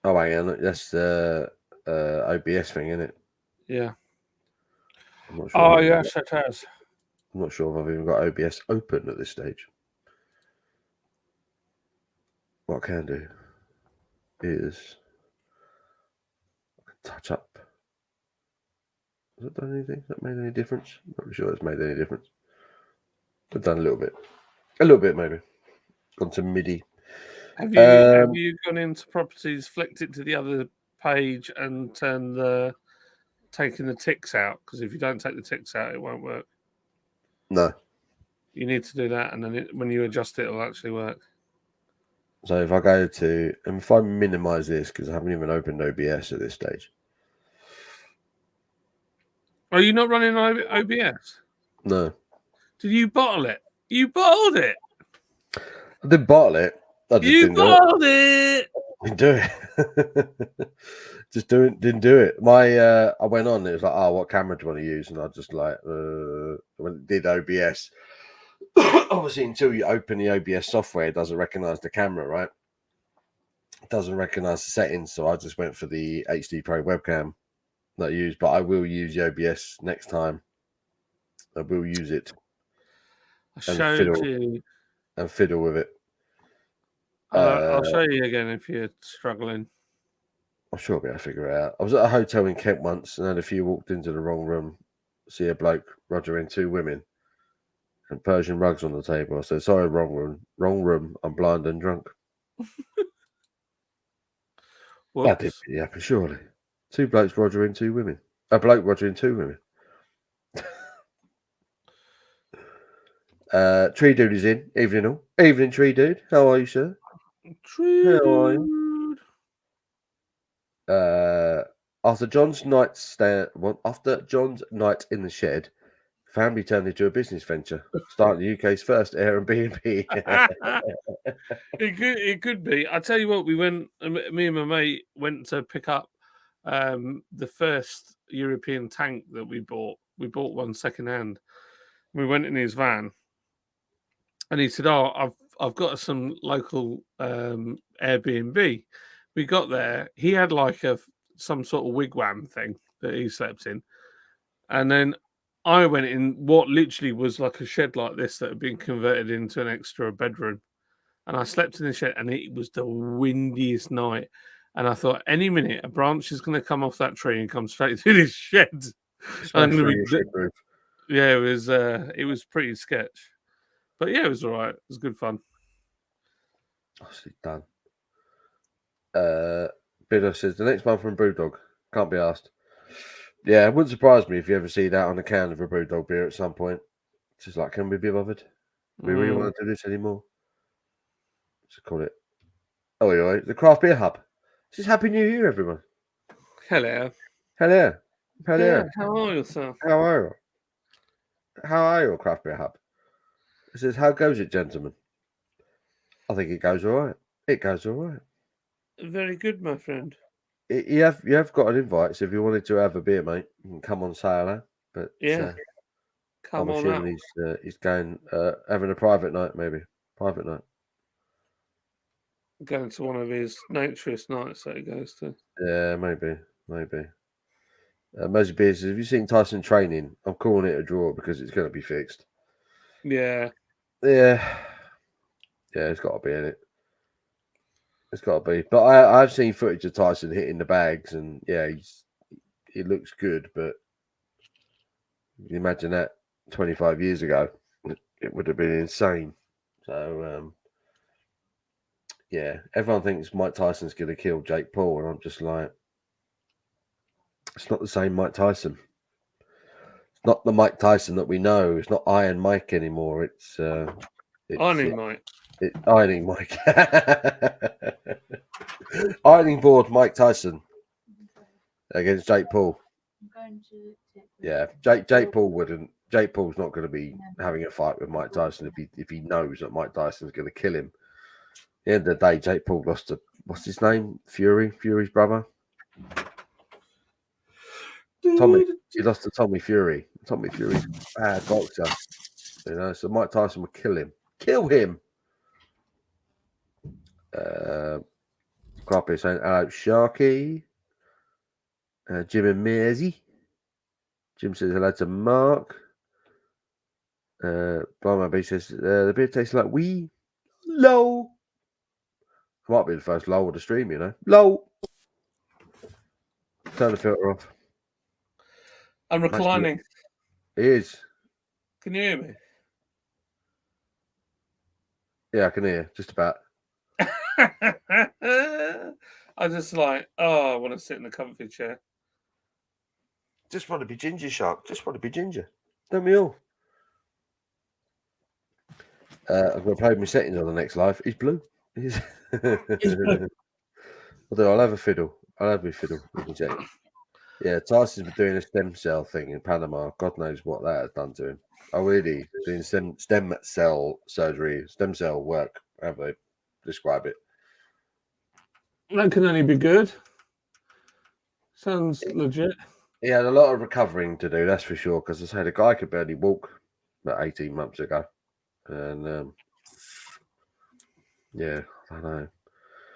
Oh, hang on, that's the OBS thing, isn't it? Yeah. I'm not sure. Oh, yes, it has. I'm not sure if I've even got OBS open at this stage. What I can do is touch up. Has it done anything? Has that made any difference? I'm not sure it's made any difference. I've done a little bit maybe. Gone to MIDI. Have you gone into properties, flicked it to the other page, and taking the ticks out? Because if you don't take the ticks out, it won't work. No. You need to do that, and then when you adjust it, it'll actually work. So if I go to, and if I minimize this, because I haven't even opened OBS at this stage. Are you not running OBS? No. Did you bottle it? You bottled it. I didn't bottle it. I just you bottled it. Didn't do it. Didn't do it. I went on. It was like, oh, what camera do you want to use? And I just like did OBS. Obviously, until you open the OBS software, it doesn't recognize the camera, right? It doesn't recognize the settings. So I just went for the HD Pro webcam that I use. But I will use the OBS next time. I will use it. And fiddle with it. I'll show you again if you're struggling. I'm sure I'll be able to figure it out. I was at a hotel in Kent once and had a few walked into the wrong room, see a bloke rogering two women and Persian rugs on the table. I said, sorry, wrong room. I'm blind and drunk. That did be happy, surely. Two blokes rogering two women. A bloke rogering two women. Tree Dude is in. Evening all. Evening, Tree Dude. How are you, sir? How are you? After John's night in the shed, family turned into a business venture, starting the UK's first Airbnb. It could be. I tell you what, me and my mate went to pick up the first European tank that we bought. We bought one secondhand. We went in his van, and he said, "Oh, I've got some local Airbnb." We got there. He had like some sort of wigwam thing that he slept in, and then I went in what literally was like a shed like this that had been converted into an extra bedroom, and I slept in the shed, and it was the windiest night. And I thought, any minute a branch is going to come off that tree and come straight through this shed. Yeah, it was pretty sketch, but yeah, it was all right. It was good fun. Nicely done. Bido says the next one from BrewDog. Can't be asked. Yeah, it wouldn't surprise me if you ever see that on a can of a BrewDog beer at some point. It's just like, can we be bothered? Do we really want to do this anymore? Let's call it. Oh, anyway, the Craft Beer Hub. This is Happy New Year, everyone. Hello. Hello. Yeah, how are you, sir? How are you? How are you, Craft Beer Hub? It says, how goes it, gentlemen? I think it goes all right. It goes all right. Very good, my friend. you have got an invite. So if you wanted to have a beer, mate, you can come on Saturday. But Yeah. Come I'm on assuming out. he's going having a private night, maybe private night. Going to one of his naturist nights that he goes to. Yeah, maybe. Most beers. Have you seen Tyson training? I'm calling it a draw because it's going to be fixed. Yeah. Yeah, it's got to be in it. It's got to be. But I've seen footage of Tyson hitting the bags, and yeah, he looks good. But you imagine that 25 years ago, it would have been insane. So yeah, everyone thinks Mike Tyson's going to kill Jake Paul, and I'm just like, it's not the same Mike Tyson. It's not the Mike Tyson that we know. It's not Iron Mike anymore. It's Ironing Mike. Ironing Mike. Ironing board Mike Tyson against Jake Paul. Yeah, Jake Paul wouldn't. Jake Paul's not going to be having a fight with Mike Tyson if he knows that Mike Tyson's going to kill him. At the end of the day, Jake Paul lost to what's his name? Fury's brother. Tommy. He lost to Tommy Fury. Tommy Fury's a bad boxer. You know, so Mike Tyson would kill him. Kill him. Copy saying hello, Sharky. Jim and Mersey. Jim says hello to Mark. Blind B says the beer tastes like wee. Low. Might be the first low of the stream, you know. Low. Turn the filter off. I'm reclining. It is. Can you hear me? Yeah, I can hear. Just about. I just like, I want to sit in a comfy chair. Just want to be ginger, Shark. Just want to be ginger. Don't we all? I'm going to play my settings on the next live. He's blue. He's blue. Although I'll have a fiddle. I'll have my fiddle. Yeah, Tyson's been doing a stem cell thing in Panama. God knows what that has done to him. Oh, really? Doing stem cell surgery, stem cell work. How they describe it? That can only be good. Sounds legit. He had a lot of recovering to do, that's for sure. Because I said the guy could barely walk about 18 months ago, and yeah, I don't know.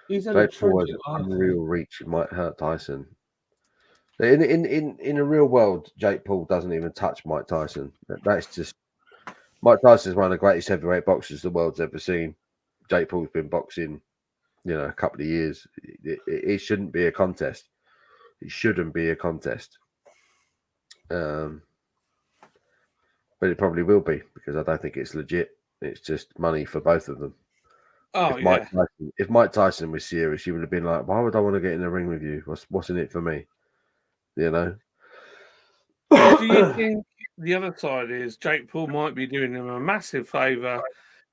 He's had a tragic unreal reach. It might hurt Tyson. In the real world, Jake Paul doesn't even touch Mike Tyson. That's just Mike Tyson's one of the greatest heavyweight boxers the world's ever seen. Jake Paul's been boxing, a couple of years. It shouldn't be a contest. It shouldn't be a contest. But it probably will be because I don't think it's legit. It's just money for both of them. Oh, if Mike Tyson was serious, he would have been like, "Why would I want to get in the ring with you? What's in it for me?" You know. Do you think the other side is Jake Paul might be doing him a massive favour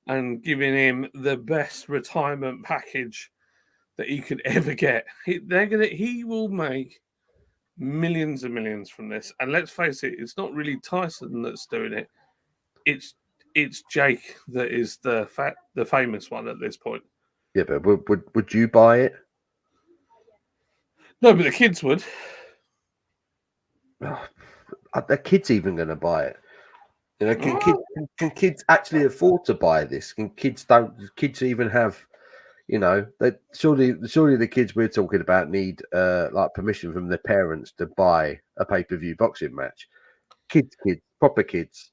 and giving him the best retirement package that he could ever get? He will make millions and millions from this. And let's face it, it's not really Tyson that's doing it. It's Jake that is the famous one at this point. Yeah, but would you buy it? No, but the kids would. Are the kids even going to buy it? You know, can kids actually afford to buy this? Can kids even have? You know, that surely the kids we're talking about need like permission from their parents to buy a pay-per-view boxing match. Kids, proper kids.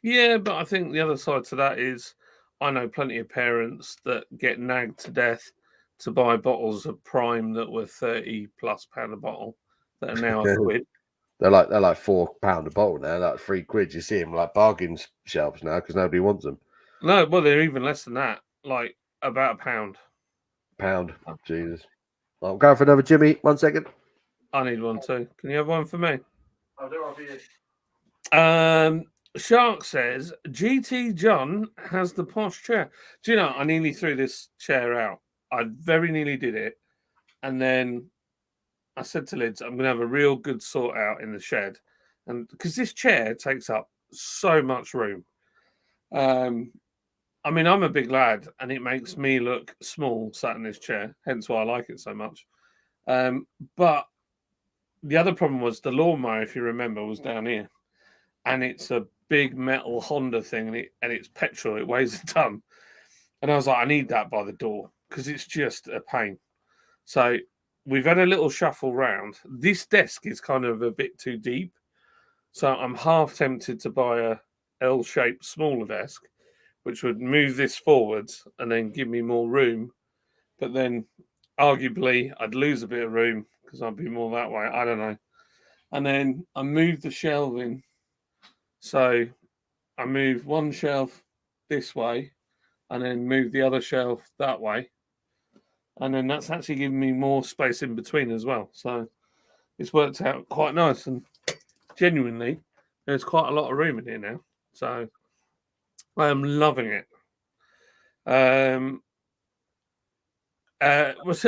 Yeah, but I think the other side to that is I know plenty of parents that get nagged to death to buy bottles of Prime that were £30+ a bottle that are now a quid. They're like £4 a bottle now, like £3. You see them like bargain shelves now because nobody wants them. No, well, they're even less than that, like about £1. Pound, Jesus. I'm going for another Jimmy. 1 second. I need one too. Can you have one for me? I'll do it for you. Shark says GT John has the posh chair. Do you know, I nearly threw this chair out. I very nearly did it. And then I said to Lids, I'm going to have a real good sort out in the shed. And because this chair takes up so much room. I mean, I'm a big lad and it makes me look small sat in this chair. Hence why I like it so much. But the other problem was the lawnmower, if you remember, was down here, and it's a big metal Honda thing, and it's petrol. It weighs a ton, and I was like, I need that by the door because it's just a pain. So we've had a little shuffle round. This desk is kind of a bit too deep, so I'm half tempted to buy a L-shaped smaller desk, which would move this forwards and then give me more room. But then, arguably, I'd lose a bit of room because I'd be more that way. I don't know. And then I moved the shelving. So I moved one shelf this way and then moved the other shelf that way. And then that's actually given me more space in between as well. So it's worked out quite nice. And genuinely, there's quite a lot of room in here now. So I am loving it.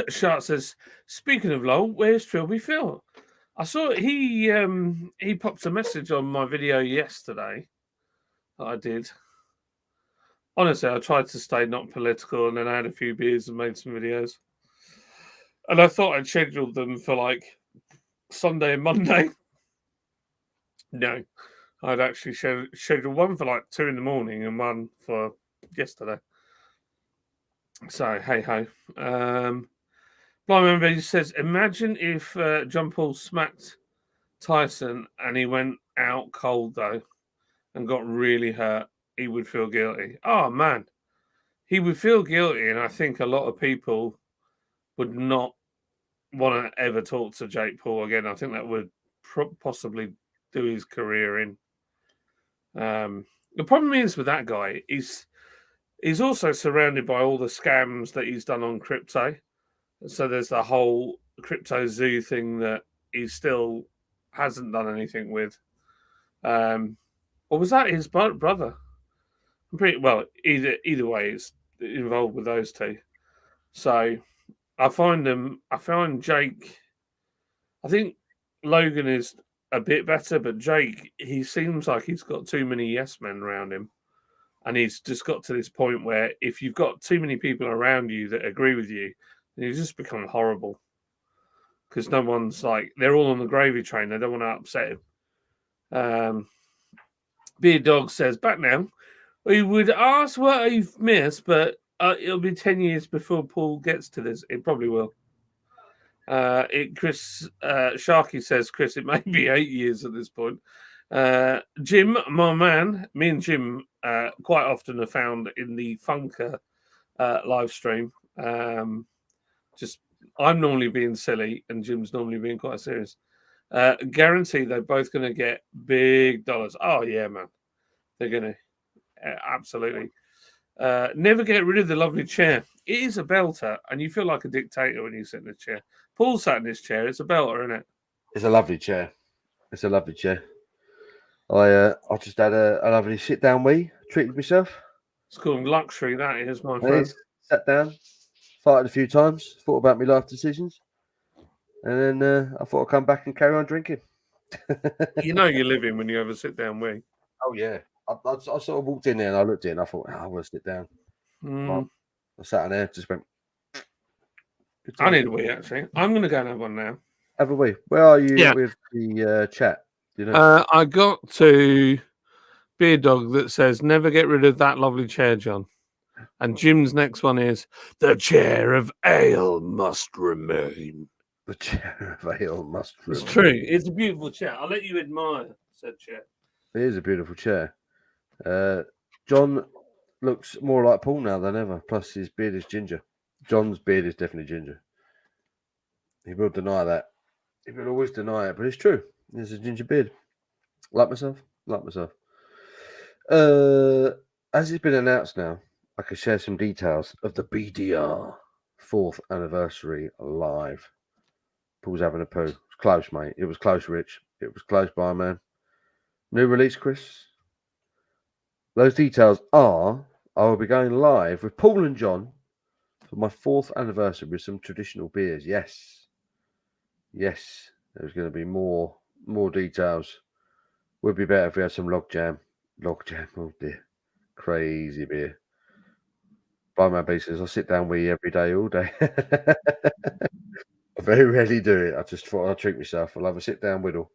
Shark says, speaking of LOL, where's Trilby Phil? I saw he popped a message on my video yesterday that I did. Honestly, I tried to stay not political, and then I had a few beers and made some videos. And I thought I'd scheduled them for like Sunday and Monday. No, I'd actually scheduled one for like 2 a.m. and one for yesterday. So hey ho. Blind Member says, imagine if John Paul smacked Tyson and he went out cold though and got really hurt. He would feel guilty. Oh man, he would feel guilty, and I think a lot of people would not want to ever talk to Jake Paul again. I think that would possibly do his career in. The problem is with that guy is he's also surrounded by all the scams that he's done on crypto. So there's the whole crypto zoo thing that he still hasn't done anything with. Or was that his brother? I'm pretty well. Either way, it's involved with those two. So I found Jake. I think Logan is a bit better, but Jake, he seems like he's got too many yes men around him. And he's just got to this point where if you've got too many people around you that agree with you, then you just become horrible. Because no one's like, they're all on the gravy train. They don't want to upset him. BrewDog says, back now. We would ask what I've missed, but it'll be 10 years before Paul gets to this. It probably will. Chris Sharky says, Chris, it may be 8 years at this point. Jim, my man, me and Jim quite often are found in the Funker live stream. I'm normally being silly and Jim's normally being quite serious. Guarantee they're both going to get big dollars. Oh, yeah, man. They're going to. Absolutely. Never get rid of the lovely chair. It is a belter, and you feel like a dictator when you sit in the chair. Paul sat in this chair. It's a belter, isn't it? It's a lovely chair. It's a lovely chair. I just had a lovely sit down wee. Treated myself. It's called luxury. That is, my friend. Sat down, farted a few times, thought about my life decisions, and then I thought I'd come back and carry on drinking. You know you're living when you have a sit down wee. Oh yeah. I sort of walked in there and I looked in and I thought, I want to sit down. I sat in there, just went. I need a wee, actually. I'm going to go and have one now. Have a wee. Where are you with the chat? Do you know? I got to BrewDog that says, never get rid of that lovely chair, John. And Jim's next one is, the chair of ale must remain. The chair of ale must remain. It's true. It's a beautiful chair. I'll let you admire said chair. It is a beautiful chair. John looks more like Paul now than ever. Plus, his beard is ginger. John's beard is definitely ginger. He will deny that. He will always deny it, but it's true. There's a ginger beard. Like myself. As it's been announced now, I can share some details of the BDR 4th anniversary live. Paul's having a poo. It was close, mate. It was close, Rich. It was close by, man. New release, Chris. Those details are, I will be going live with Paul and John for my 4th anniversary with some traditional beers. Yes. There's going to be more details. Would be better if we had some log jam. Oh dear. Crazy beer. By my basis, I sit down with you every day, all day. I very rarely do it. I just thought I'd treat myself. I'll have a sit down whittle.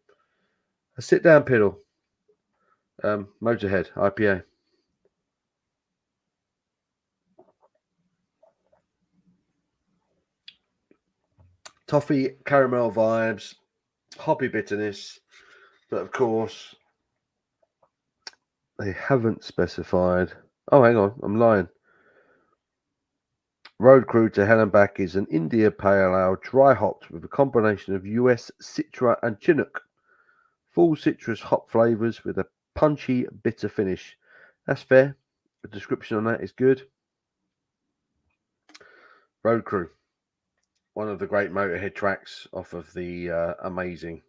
A sit down piddle. Motorhead IPA. Toffee caramel vibes, hoppy bitterness, but of course they haven't specified. Oh, hang on, I'm lying. Road Crew to Hell and Back is an India Pale Ale dry hopped with a combination of US Citra and Chinook. Full citrus hop flavours with a punchy, bitter finish. That's fair. The description on that is good. Road Crew, one of the great Motorhead tracks off of the amazing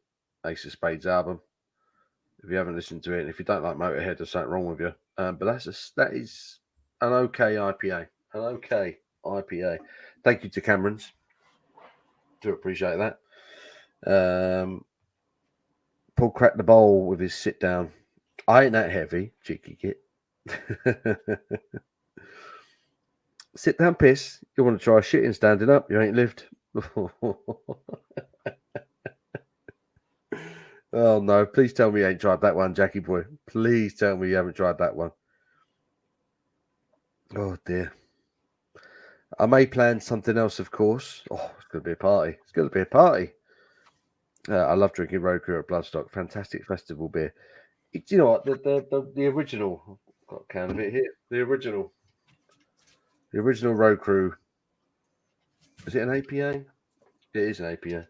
Ace of Spades album. If you haven't listened to it, and if you don't like Motorhead, there's something wrong with you. But that is an okay IPA. An okay IPA. Thank you to Cameron's. Do appreciate that. Paul cracked the bowl with his sit down. I ain't that heavy, cheeky git. Sit down, piss. You want to try shitting standing up? You ain't lived. Oh no! Please tell me you ain't tried that one, Jackie boy. Please tell me you haven't tried that one. Oh dear. I may plan something else, of course. Oh, it's going to be a party. It's going to be a party. I love drinking Road Crew at Bloodstock. Fantastic festival beer. Do you know what? The original. I've got a can of it here. The original Road Crew. Is it an APA? It is an APA.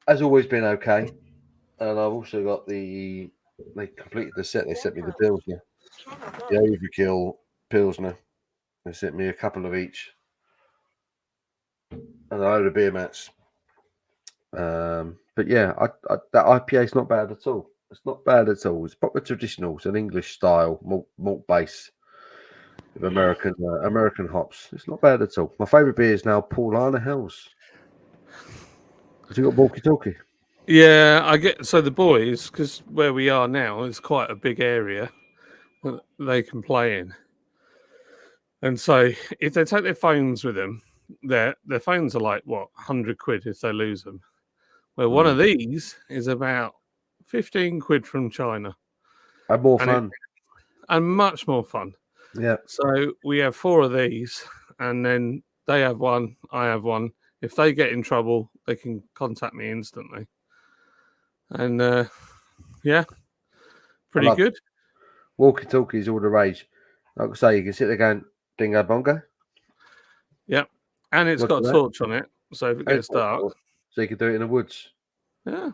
Has always been okay. And I've also got they completed the set. They sent me the Pilsner. The Overkill Pilsner. They sent me a couple of each. And a load of beer mats. But yeah, that IPA is not bad at all. It's not bad at all. It's proper traditional. It's an English style malt base with American hops. It's not bad at all. My favourite beer is now Paulana Hells. Has you got walkie talkie? Yeah, I get. So the boys, because where we are now is quite a big area that they can play in, and so if they take their phones with them, their phones are like what £100 if they lose them. Well, one of these is about 15 quid from China. And more fun. And much more fun. Yeah. So we have 4 of these, and then they have one, I have one. If they get in trouble, they can contact me instantly. And yeah, pretty good. Walkie talkies all the rage. Like I say, you can sit there going dingo bongo. Yep. And it's got a torch on it. So if it gets dark. So you can do it in the woods. Yeah.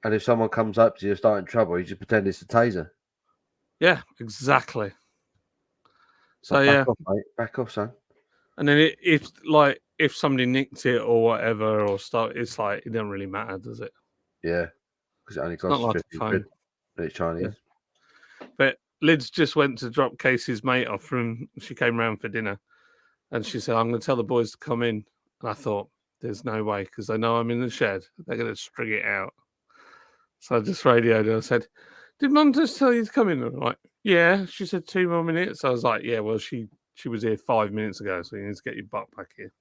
And if someone comes up to you starting trouble, you just pretend it's a taser. Yeah, exactly. So back off, mate. Back off, son. And then if somebody nicked it or whatever or stuff, it's like it doesn't really matter, does it? Yeah. Because it only costs 50 quid. It's Chinese. Yeah. But Lids just went to drop Casey's mate off from. She came round for dinner, and she said, "I'm going to tell the boys to come in." And I thought, "There's no way," because they know I'm in the shed. They're going to string it out. So I just radioed her. I said, "Did Mum just tell you to come in?" And I'm like, "Yeah." She said 2 more minutes. I was like, "Yeah, well, she was here 5 minutes ago, so you need to get your butt back here."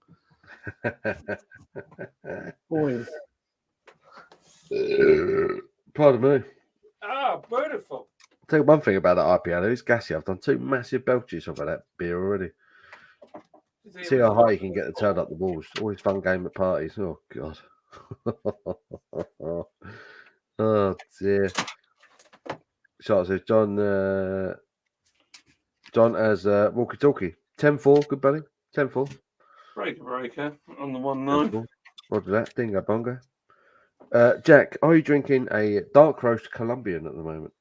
Boys. Pardon me. Ah, beautiful. I'll tell you one thing about that IPA, though. It's gassy. I've done 2 massive belches off of that beer already. See how high you can get the turd up the walls. Always fun game at parties. Oh, God. Oh, dear. So says John has walkie-talkie. 10-4, good buddy. 10-4. Breaker on the 1-9. Roger that. Dingo bongo. Jack, are you drinking a dark roast Colombian at the moment?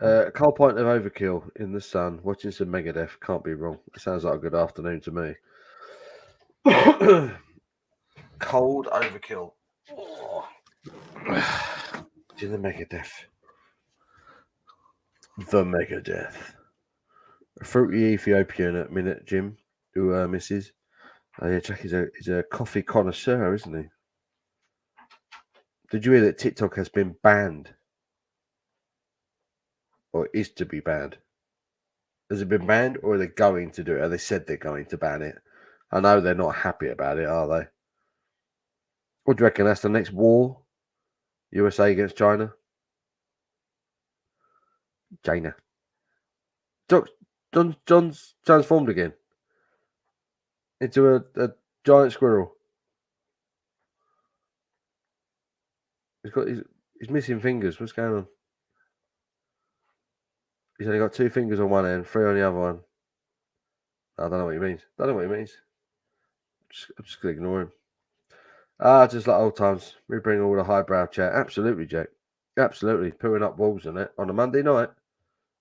A cold pint of overkill in the sun, watching some Megadeth. Can't be wrong. It sounds like a good afternoon to me. Cold overkill. Oh. To the Megadeth. The Megadeth. A fruity Ethiopian at minute, Jim, who misses. Oh yeah, Jack is a coffee connoisseur, isn't he? Did you hear that TikTok has been banned? Or is to be banned? Has it been banned or are they going to do it? Or they said they're going to ban it? I know they're not happy about it, are they? What do you reckon? That's the next war? USA against China? China. John's transformed again into a giant squirrel. He's missing fingers. What's going on? He's only got 2 fingers on one end, 3 on the other one. I don't know what he means. I'm just gonna ignore him. Just like old times. We bring all the highbrow chat. Absolutely, Jack. Absolutely. Putting up walls on it on a Monday night.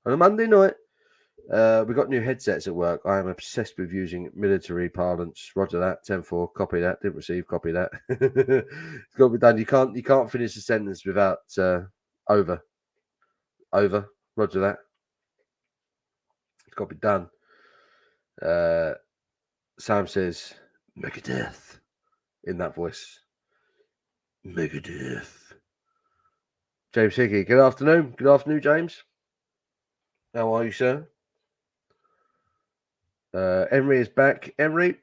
We got new headsets at work. I am obsessed with using military parlance. Roger that. 10-4. Copy that. Didn't receive. Copy that. It's got to be done. You can't finish a sentence without over. Over. Roger that. It's got to be done. Sam says, Megadeth in that voice. Megadeth. James Hickey, good afternoon. Good afternoon, James. How are you, sir? Henry is back. Henry,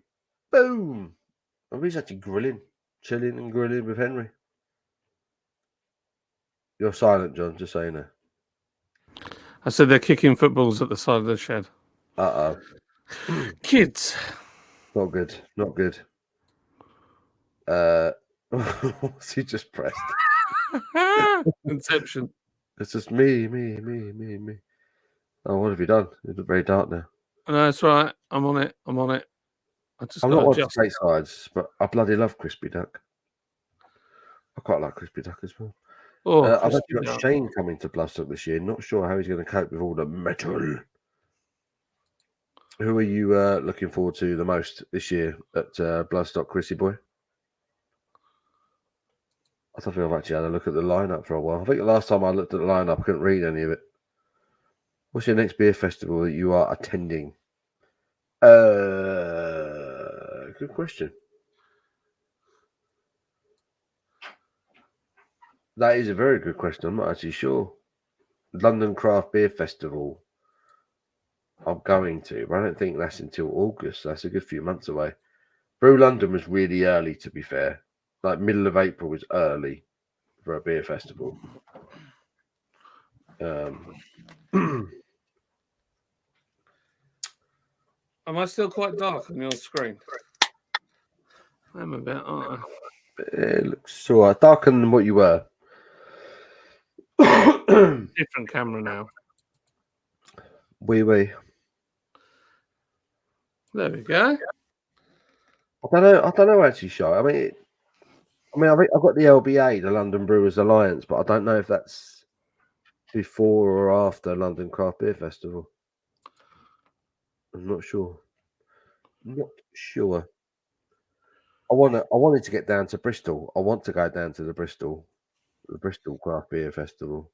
boom. Henry's actually chilling and grilling with Henry. You're silent, John, just so you know. I said they're kicking footballs at the side of the shed. Uh-oh. Kids. Not good. Not good. What's he just pressed? Inception. It's just me. Oh, what have you done? It's very dark now. No, that's right. I'm on it. I just I'm got not to one to adjust. take sides, but I bloody love crispy duck. I quite like crispy duck as well. Oh, I've crispy actually got duck. Shane coming to Bloodstock this year. Not sure how he's going to cope with all the metal. Who are you looking forward to the most this year at Bloodstock, Chrissy boy? I don't think I've actually had a look at the lineup for a while. I think the last time I looked at the lineup, I couldn't read any of it. What's your next beer festival that you are attending? Good question. That is a very good question. I'm not actually sure. London Craft Beer Festival. I'm going to, but I don't think that's until August. So that's a good few months away. Brew London was really early, to be fair. Like middle of April was early for a beer festival. Am I still quite dark on your screen? I'm a bit, aren't I? It looks all right. Darker than what you were. Different camera now. Wee. There we go. I don't know actually, Shy. I think I've got the LBA, the London Brewers Alliance, but I don't know if that's before or after London Craft Beer Festival. I'm not sure. I wanted to get down to Bristol. I want to go down to the Bristol Craft Beer Festival.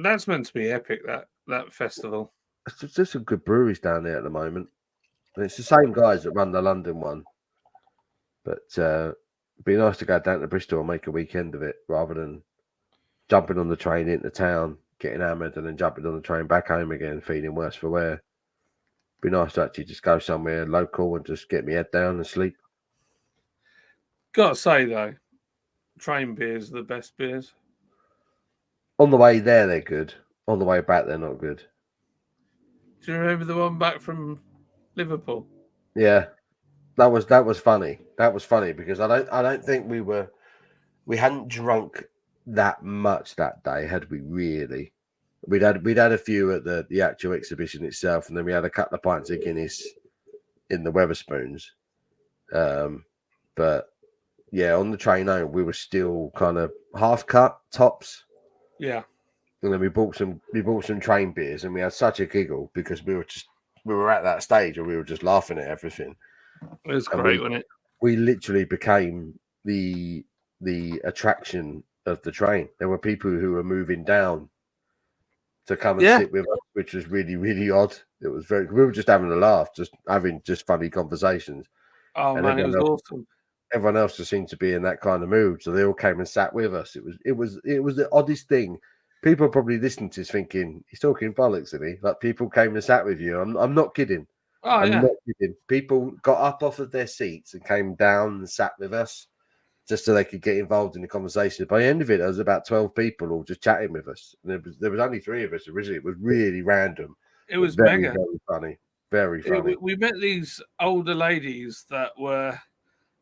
That's meant to be epic, that festival. There's some good breweries down there at the moment. And it's the same guys that run the London one. But it'd be nice to go down to Bristol and make a weekend of it rather than jumping on the train into town, getting hammered, and then jumping on the train back home again, feeling worse for wear. Be nice to actually just go somewhere local and just get my head down and sleep. Gotta say though, train beers are the best beers. On the way there, they're good. On the way back, they're not good. Do you remember the one back from Liverpool? Yeah, that was funny. That was funny because I don't think we hadn't drunk that much that day, had we really? We'd had a few at the actual exhibition itself, and then we had a couple of pints of Guinness in the Wetherspoons. But yeah, on the train home, we were still kind of half cut tops. Yeah. And then we bought some train beers, and we had such a giggle because we were at that stage where we were just laughing at everything. It was great, wasn't it? We literally became the attraction of the train. There were people who were moving down to come and sit with us, which was really, really odd. It was we were just having a laugh, just having funny conversations. Oh and man, it was awesome. Everyone else just seemed to be in that kind of mood, so they all came and sat with us. It was the oddest thing. People probably listening to this thinking he's talking bollocks, isn't he? Like people came and sat with you. I'm not kidding. Oh I'm yeah. not kidding. People got up off of their seats and came down and sat with us just so they could get involved in the conversation. By the end of it, there was about 12 people all just chatting with us. And there was only 3 of us originally. It was really random. It was very, mega. very funny. Very funny. We met these older ladies that were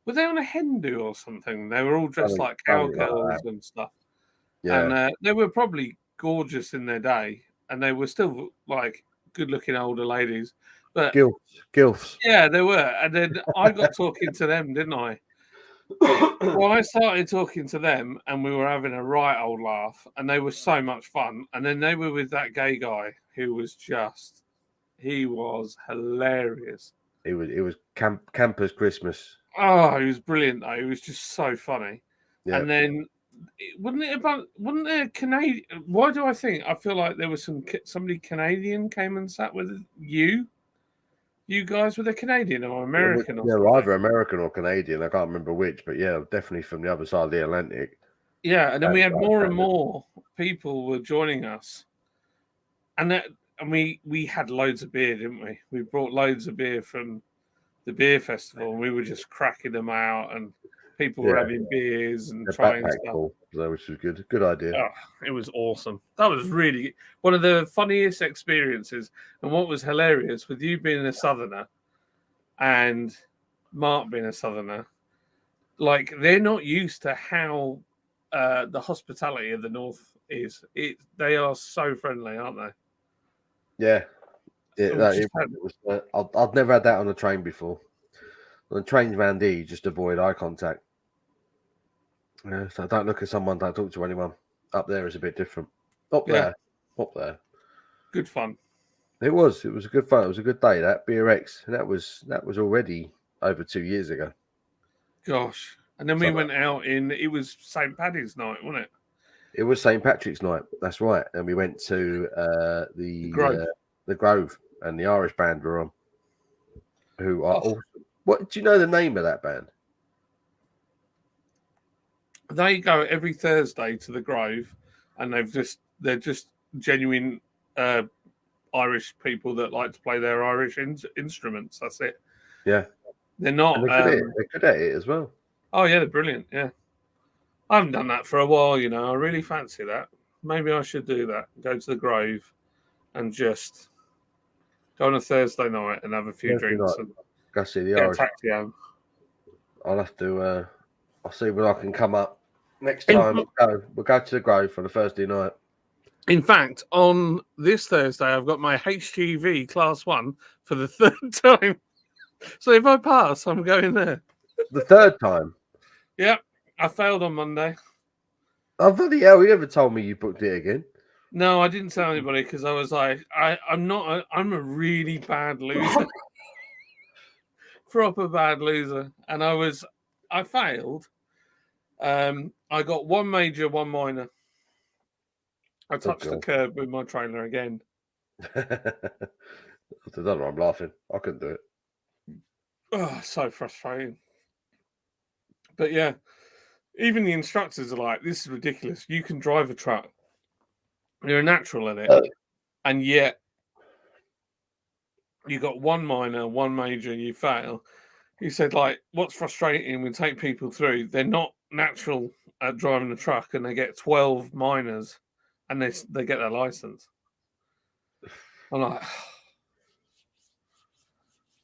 they on a hen do or something? They were all dressed like cowgirls and stuff. Yeah. And they were probably gorgeous in their day, and they were still like good-looking older ladies. But Gilfs. yeah, they were. And then I got talking to them, didn't I? Well, I started talking to them, and we were having a right old laugh, and they were so much fun. And then they were with that gay guy who was he was hilarious. It was Campers Christmas. Oh, he was brilliant though. He was just so funny. Yeah. And then wasn't there Canadian? Why do I feel like there was somebody Canadian came and sat with you guys? Were they Canadian or American? Yeah, either American or Canadian. I can't remember which, but yeah, definitely from the other side of the Atlantic. Yeah, and then we had more and more people were joining us, and we had loads of beer, didn't we? We brought loads of beer from the beer festival, and we were just cracking them out, and people were having beers and trying stuff. Which was good. Good idea. Oh, it was awesome. That was really one of the funniest experiences. And what was hilarious with you being a Southerner and Mark being a Southerner, like they're not used to how the hospitality of the North is. They are so friendly, aren't they? Yeah. I've never had that on a train before. On trains around here, you just avoid eye contact. Yeah, so don't look at someone, don't talk to anyone. Up there is a bit different. Up there. Good fun. It was a good fun. It was a good day. That BRX, and that was already over 2 years ago. Gosh. And then we went out it was St. Paddy's night, wasn't it? It was St. Patrick's night. That's right. And we went to the Grove, and the Irish band were on. Who are awesome. What do you know the name of that band? They go every Thursday to the Grove, and they're just genuine Irish people that like to play their Irish instruments. That's it. Yeah, they're not. They're good at it as well. Oh yeah, they're brilliant. Yeah, I haven't done that for a while. You know, I really fancy that. Maybe I should do that. Go to the Grove and just go on a Thursday night and have a few drinks and go see the Irish. Taxi home. I'll have to. I'll see when I can come up. Next time we'll go to the Grove for the Thursday night. In fact, on this Thursday, I've got my HGV Class 1 for the 3rd time. So if I pass, I'm going there. The 3rd time? Yeah, I failed on Monday. Oh, bloody hell, you never told me you booked it again. No, I didn't tell anybody because I was like, I'm a really bad loser. Proper bad loser. And I failed. I got one major, one minor. I touched the curb with my trailer again. I don't know, I'm laughing. I couldn't do it. Oh, so frustrating. But yeah, even the instructors are like, this is ridiculous. You can drive a truck. You're a natural at it. And yet you got one minor, one major, and you fail. He said, like, what's frustrating, we take people through, they're not natural at driving a truck, and they get 12 minors, and they get their license. I'm like,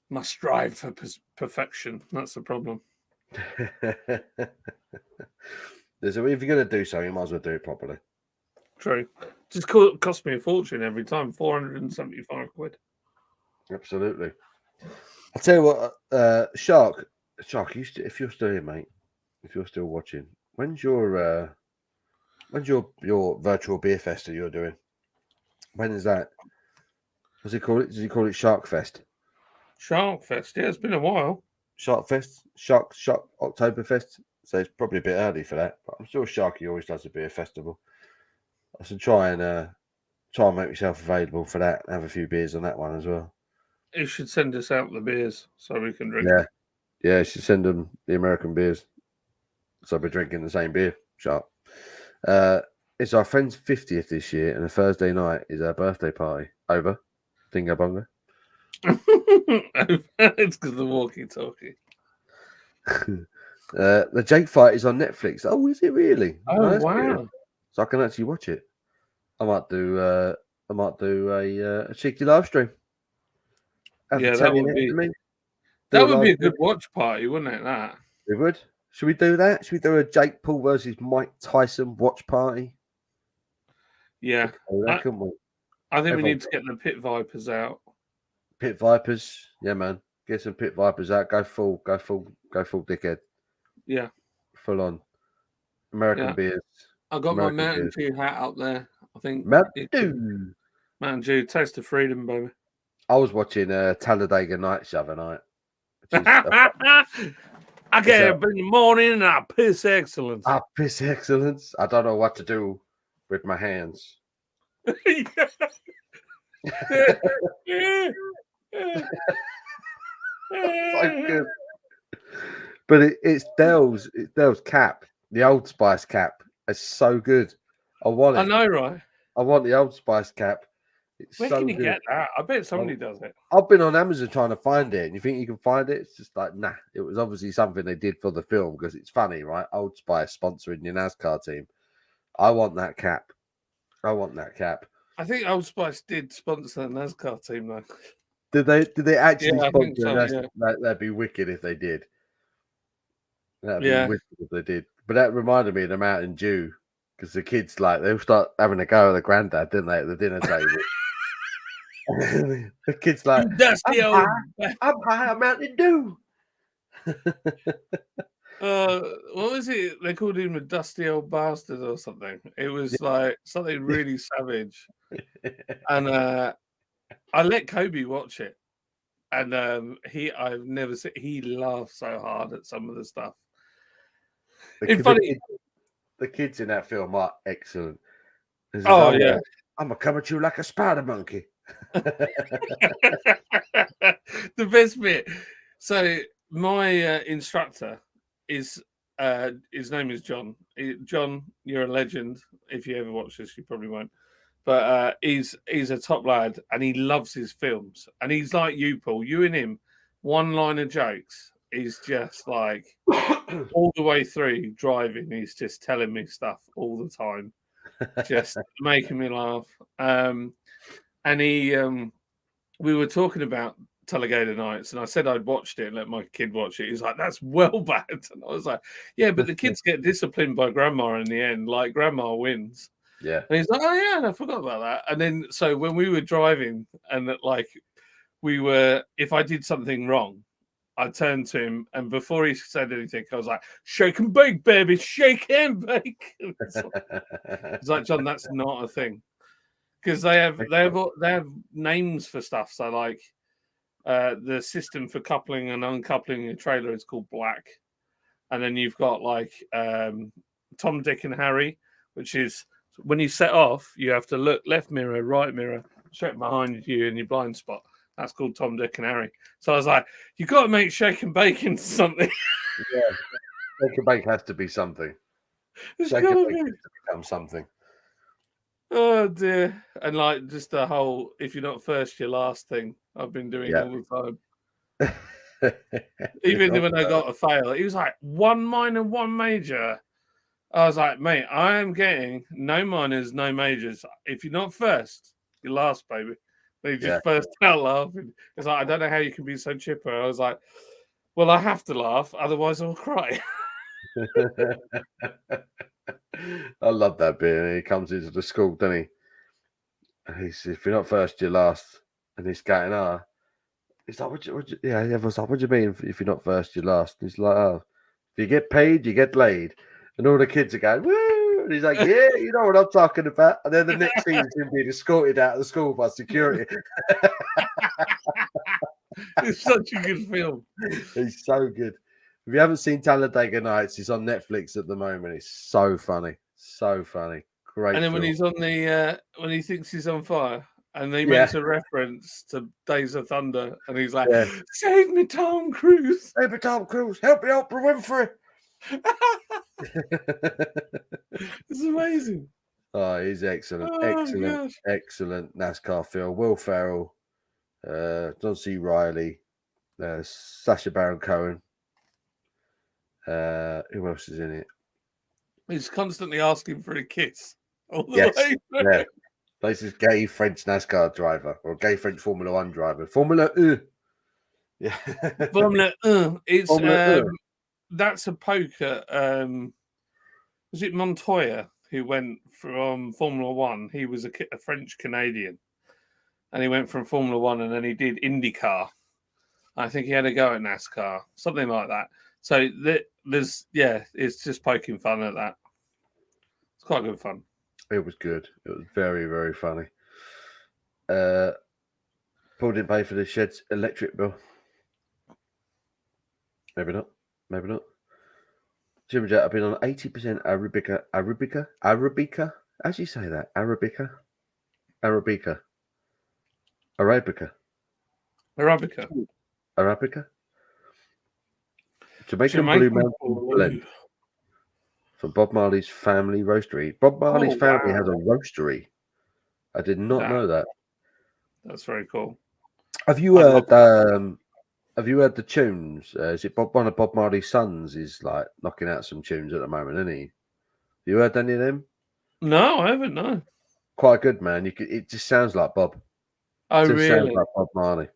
must strive for perfection. That's the problem. If you're going to do something, you might as well do it properly. True. Just cost me a fortune every time, 475 quid. Absolutely. I'll tell you what, Shark, if you're still here, mate, if you're still watching, when's your virtual beer fest that you're doing? When is that? Does he call it Shark Fest? Shark Fest, yeah, it's been a while. Shark Fest, Shark Oktoberfest. So it's probably a bit early for that, but I'm sure Sharky always does a beer festival. I should try and make myself available for that and have a few beers on that one as well. You should send us out the beers so we can drink. Yeah, you should send them the American beers. So we're drinking the same beer, Shark. It's our friend's 50th this year, and a Thursday night is our birthday party. Over. Dingo Bongo. It's because the walkie-talkie. The Jake fight is on Netflix. Oh, is it really? Oh, that's wow. good. So I can actually watch it. I might do a cheeky live stream. Yeah, that would be a good watch party, wouldn't it? That we would. Should we do that? Should we do a Jake Paul versus Mike Tyson watch party? yeah. I think we need to get the Pit Vipers out. Pit Vipers, yeah, man. Get some Pit Vipers out. Go full dickhead. Yeah, full on American beers. I got American my Mountain beers. Dew hat up there. I think Mountain Dew. Mountain Dew, taste of freedom, baby. I was watching Talladega Nights the other night. I get up in the morning and I piss excellence. I piss excellence. I don't know what to do with my hands. So good. But it's Dell's cap, the Old Spice cap. It's so good. I want it. I know, right? I want the Old Spice cap. It's Where so can you good. get that? I bet somebody does it. I've been on Amazon trying to find it. And you think you can find it? It's just like, nah. It was obviously something they did for the film because it's funny, right? Old Spice sponsoring your NASCAR team. I want that cap. I think Old Spice did sponsor the NASCAR team, though. Did they actually Yeah, I think sponsor? so, That'd be wicked if they did. That'd Yeah. be wicked if they did. But that reminded me of the Mountain Dew because the kids they'll start having a go at the granddad, didn't they, at the dinner table? The kids like, Dusty I'm old. high, I'm Mountain Dew. What was it? They called him a dusty old bastard or something. It was like something really savage. And I let Kobe watch it, and I've never seen. He laughed so hard at some of the stuff. The kids in that film are excellent. Yeah, I'm gonna come at you like a spider monkey. The best bit. So my instructor is his name is John. John, you're a legend. If you ever watch this, you probably won't. But he's a top lad, and he loves his films. And he's like you, Paul. You and him, one-liner jokes. He's just like all the way through driving. He's just telling me stuff all the time, just making me laugh. And we were talking about Talladega Nights, and I said I'd watched it and let my kid watch it. He's like, "That's well bad," and I was like, "Yeah, but the kids get disciplined by grandma in the end. Like grandma wins." Yeah, and he's like, "Oh yeah, and I forgot about that." And then so when we were driving, and if I did something wrong, I turned to him, and before he said anything, I was like, "Shake and bake, baby, shake and bake." It's like, John, that's not a thing. Because they have names for stuff. So like the system for coupling and uncoupling a trailer is called Black, and then you've got like Tom, Dick, and Harry, which is when you set off, you have to look left mirror, right mirror, check behind you in your blind spot. That's called Tom, Dick, and Harry. So I was like, you got to make shake and bake into something. Yeah, shake and bake has to be something. Shake and bake has to become something. Oh dear. And like just the whole if you're not first, you're last thing I've been doing all the time. Even when I got a fail, he was like 1 minor, 1 major. I was like, mate, I am getting no minors, no majors. If you're not first, you're last, baby. They just burst out laughing. It's like, I don't know how you can be so chipper. I was like, well, I have to laugh, otherwise I'll cry. I love that bit. And he comes into the school, doesn't he? And he says, if you're not first, you're last. And he's going, he's like, everyone's like, what do you mean if you're not first, you're last? And he's like, if you get paid, you get laid. And all the kids are going, woo! And he's like, yeah, you know what I'm talking about. And then the next scene is him being escorted out of the school by security. It's such a good film. It's so good. If you haven't seen Talladega Nights, it's on Netflix at the moment. It's so funny. So funny. Great. And then film. when he's on the when he thinks he's on fire and he makes a reference to Days of Thunder and he's like, save me, Tom Cruise. Save me, Tom Cruise. Help me, Oprah Winfrey. It's amazing. Oh, he's excellent. Excellent NASCAR film. Will Ferrell. John C. Riley, Sacha Baron Cohen. Who else is in it? He's constantly asking for a kiss all the Yes, way through. yeah. This is gay French NASCAR driver or gay French Formula One driver. Formula E. Yeah. Formula it's Formula E. that's a poke at was it Montoya who went from Formula One? He was a French Canadian, and he went from Formula One, and then he did IndyCar. I think he had a go at NASCAR, something like that. So it's just poking fun at that. It's quite good fun. It was good. It was very, very funny. Paul didn't pay for the shed's electric bill. Maybe not. Maybe not. Jim Jet, I've been on 80% Arabica. How do you say that? Arabica. Jamaican Blue Mountain Blend from Bob Marley's family roastery. Bob Marley's family has a roastery. I did not know that. That's very cool. Have you heard? Have you heard the tunes? Is it one of Bob Marley's sons is like knocking out some tunes at the moment, isn't he? Have you heard any of them? No, I haven't. No. Quite good, man. It just sounds like Bob. Oh, really? Sounds like Bob Marley.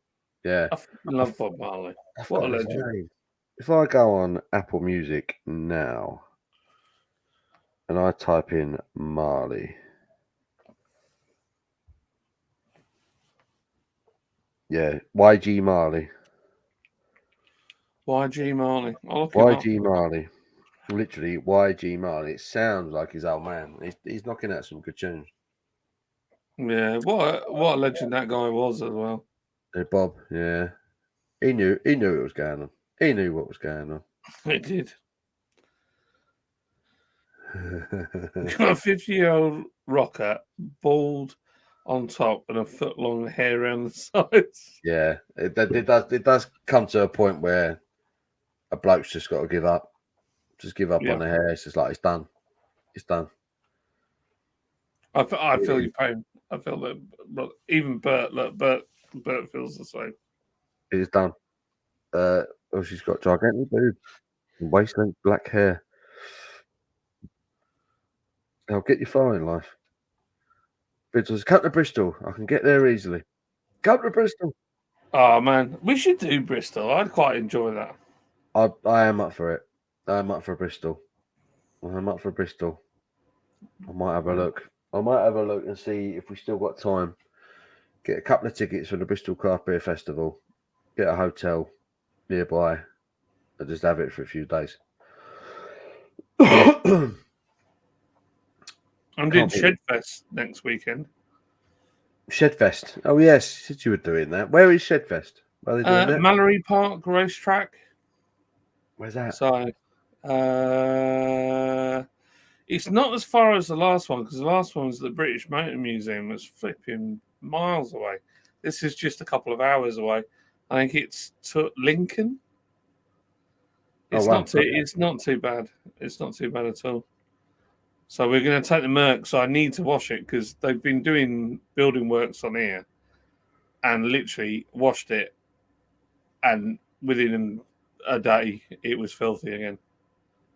Yeah. I love Bob Marley. What a legend. If I go on Apple Music now and I type in Marley. Yeah, YG Marley. YG Marley. YG Marley. Literally, YG Marley. It sounds like his old man. He's knocking out some good tunes. Yeah, what a legend that guy was as well. Hey, Bob, yeah. He knew what was going on. He knew what was going on. He did. Got a 50-year-old rocker, bald on top and a foot long hair around the sides. Yeah, it does come to a point where a bloke's just got to give up. Just give up on the hair. It's just like it's done. It's done. I feel your pain. I feel that, but even Bert feels the same. It is done. She's got gigantic boobs and waist-length black hair. I'll get you far in life. Biddles, come to Bristol. I can get there easily. Come to Bristol. Oh man, we should do Bristol. I'd quite enjoy that. I am up for it. I'm up for Bristol. I might have a look. And see if we still got time. Get a couple of tickets for the Bristol Craft Beer Festival. Get a hotel nearby. And just have it for a few days. I'm doing Shedfest next weekend. Shedfest. Oh yes, said you were doing that. Where is Shedfest? Where are they doing that? Mallory Park Racetrack. Where's that? So, it's not as far as the last one because the last one was the British Motor Museum, was flipping miles away. This is just a couple of hours away. I think it's to Lincoln. It's not too bad. It's not too bad at all. So we're going to take the Merc. So I need to wash it because they've been doing building works on here, and literally washed it, and within a day it was filthy again.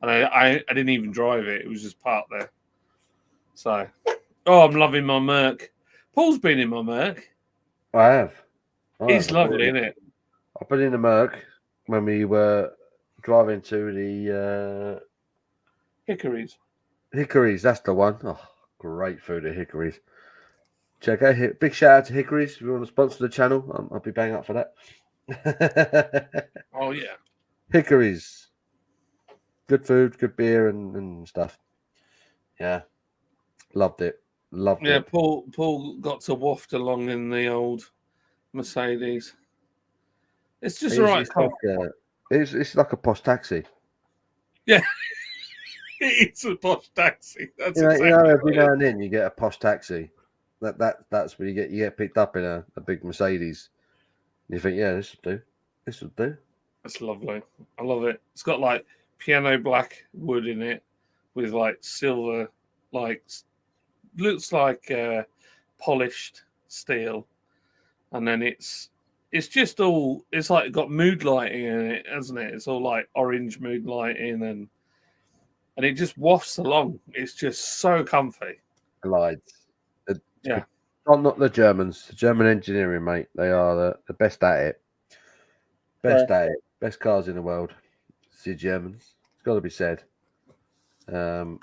And I didn't even drive it. It was just parked there. So, I'm loving my Merc. Paul's been in my Merc. I have. He's lovely, isn't it? I've been in the Merc when we were driving to the Hickories. Hickories, that's the one. Oh, great food at Hickories. Check out here. Big shout out to Hickories. If you want to sponsor the channel, I'll be bang up for that. Oh yeah. Hickories. Good food, good beer and stuff. Yeah. Loved it. Yeah, Paul got to waft along in the old Mercedes. It's just the right car. It's like a posh taxi. Yeah. It's a posh taxi. That's exactly every now and then you get a posh taxi. That's when you get picked up in a big Mercedes. And you think, yeah, this will do. This will do. That's lovely. I love it. It's got like piano black wood in it with like silver, like looks like polished steel, and then it's it's just all. It's like got mood lighting in it, hasn't it? It's all like orange mood lighting, and it just wafts along. It's just so comfy. Glides. Yeah. Not the Germans. The German engineering, mate. They are the best at it. Best at it. Best cars in the world. It's the Germans. It's got to be said. Where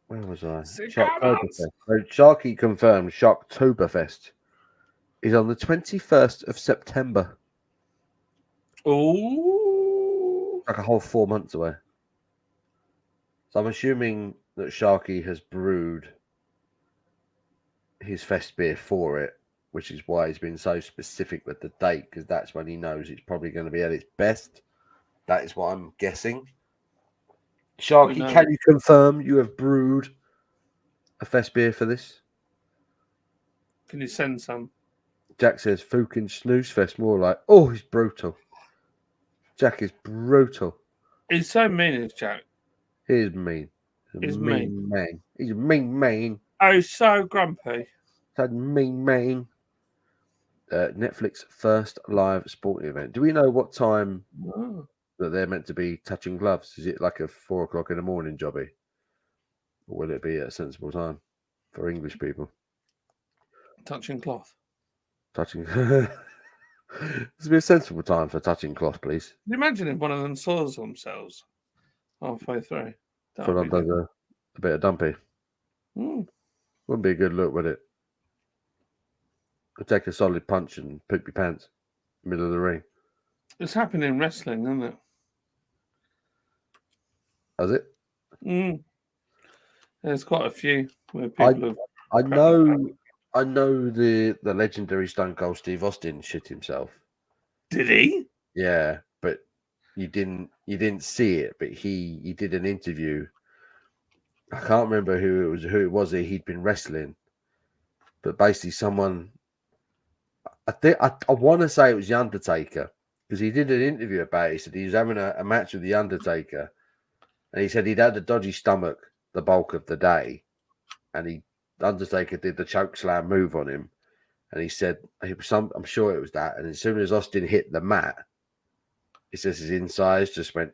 was I? Shocktoberfest. So Sharky confirmed Shocktoberfest is on the 21st of September. Oh, Like a whole 4 months away. So I'm assuming that Sharky has brewed his fest beer for it, which is why he's been so specific with the date, because that's when he knows it's probably going to be at its best. That is what I'm guessing. Sharky, can you confirm you have brewed a fest beer for this? can you send some? Jack says Fucking Snooze Fest, more like, oh, he's brutal. Jack is brutal. He's so mean, is Jack. He's mean. He's mean man. He's a mean man. Oh, so grumpy. So mean man. Netflix first live sporting event. Do we know what time that they're meant to be touching gloves? Is it like a 4 o'clock in the morning jobby? Or will it be at a sensible time for English people? Touching cloth. Touching. This be a sensible time for touching cloth, please. Can you imagine if one of them saws themselves halfway through? Full on does a bit of dumpy. Wouldn't be a good look, would it? It'd take a solid punch and poop your pants in the middle of the ring. It's happened in wrestling, isn't it? Has it? There's quite a few where people have. I know the legendary Stone Cold Steve Austin shit himself. Did he? Yeah, but you didn't see it. But he did an interview. I can't remember who it was that he'd been wrestling, but basically someone. I want to say it was the Undertaker, because he did an interview about it. He said he was having a match with the Undertaker, and he said he'd had a dodgy stomach the bulk of the day, and the Undertaker did the choke slam move on him, and he said I'm sure it was that. And as soon as Austin hit the mat, he says his insides just went,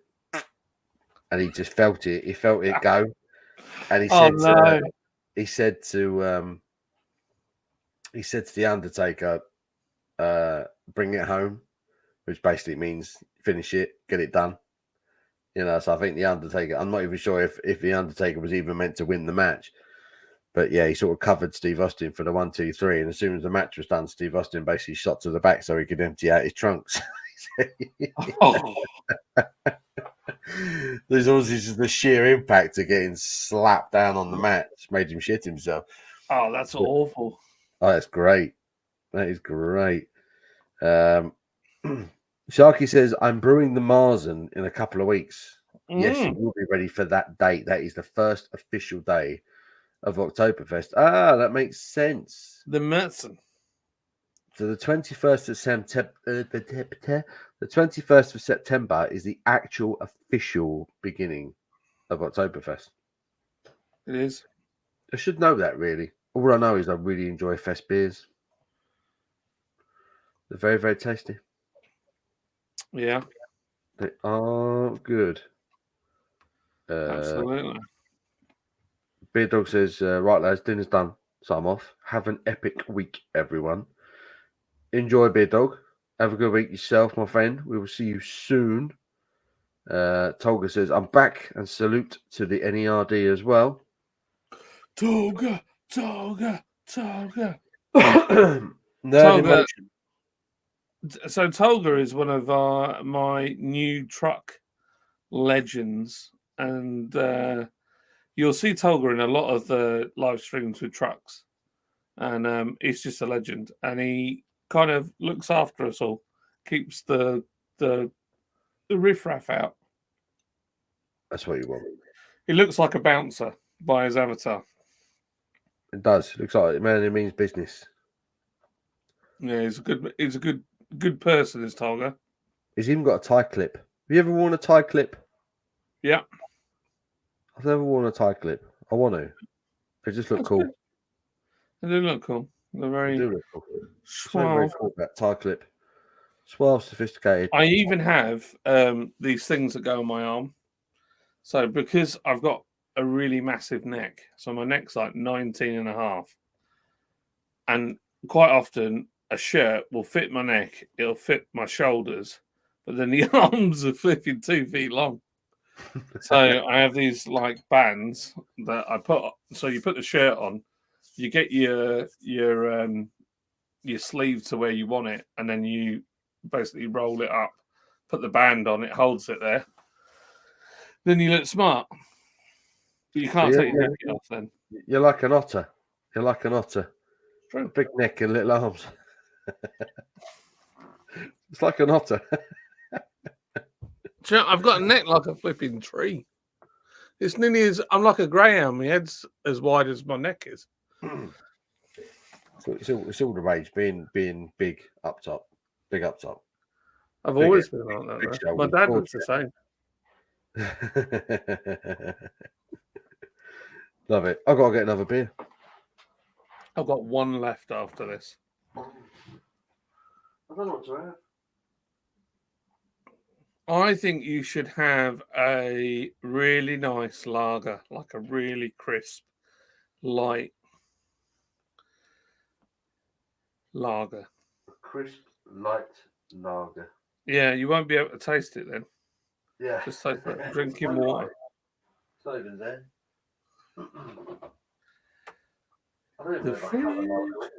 and he just felt it. He felt it go, and he said to the Undertaker, bring it home, which basically means finish it, get it done. So I think the Undertaker, I'm not even sure if the Undertaker was even meant to win the match. But yeah, he sort of covered Steve Austin for the 1, 2, 3. And as soon as the match was done, Steve Austin basically shot to the back so he could empty out his trunks. There's obviously just the sheer impact of getting slapped down on the mat made him shit himself. Oh, that's awful. Oh, that's great. That is great. Sharky says, I'm brewing the Marzen in a couple of weeks. Yes, you will be ready for that date. That is the first official day of Oktoberfest. Ah, that makes sense. The Mertzen. So the 21st of September, the 21st of September is the actual official beginning of Oktoberfest. It is. I should know that, really. All I know is I really enjoy fest beers. They're very, very tasty. Yeah. They are good. Absolutely. BrewDog says, right, lads, dinner's done. So I'm off. Have an epic week, everyone. Enjoy, BrewDog. Have a good week yourself, my friend. We will see you soon. Tolga says, I'm back, and salute to the NERD as well. Tolga. Nerd emotion. So Tolga is one of my new truck legends, and you'll see Tolga in a lot of the live streams with trucks, and he's just a legend, and he kind of looks after us all, keeps the riffraff out. That's what you want. He looks like a bouncer by his avatar. It does. It looks like it, man. It means business. Yeah, he's a good person, is Tolga. He's even got a tie clip. Have you ever worn a tie clip? Yeah. I've never worn a tie clip. I want to. They just look cool. Good. They do look cool. They're They very do look cool. So very suave. cool, that tie clip. Suave, sophisticated. I even have these things that go on my arm. So because I've got a really massive neck, so my neck's like 19 and a half. And quite often a shirt will fit my neck, it'll fit my shoulders, but then the arms are flipping 2 feet long. So I have these like bands that I put. So you put the shirt on, you get your sleeve to where you want it, and then you basically roll it up, put the band on, it holds it there. Then you look smart. But you can't take your jacket off then. You're like an otter. You're like an otter. True. Big neck and little arms. It's like an otter. I've got a neck like a flipping tree. It's nearly as I'm like a greyhound. My head's as wide as my neck is. It's all the rage, being big up top. Big up top. I've always been like that. Though. My dad was the same. Love it. I've got to get another beer. I've got one left after this. I don't know what to have. I think you should have a really nice lager, like a really crisp, light lager. Crisp, light lager. Yeah, you won't be able to taste it then. Yeah. Just taste like drinking water. It's not even there. I don't even know if I have a lager.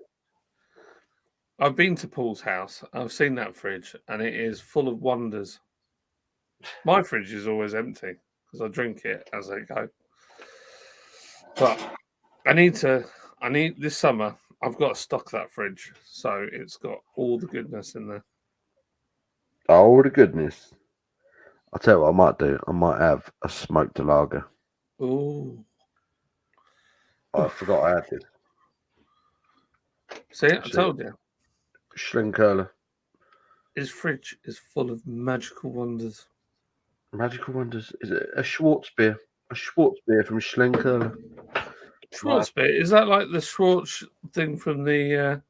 I've been to Paul's house. I've seen that fridge, and it is full of wonders. My fridge is always empty because I drink it as I go. But I need this summer. I've got to stock that fridge, so it's got all the goodness in there. Oh, the goodness! I'll tell you what I might do. I might have a smoked lager. Ooh. I forgot I had this. See, I told you. Schlenkerla. His fridge is full of magical wonders. Magical Wonders. Is it a Schwartz beer? A Schwartz beer from Schlenkerla. Schwartz beer? Is that like the Schwartz thing from the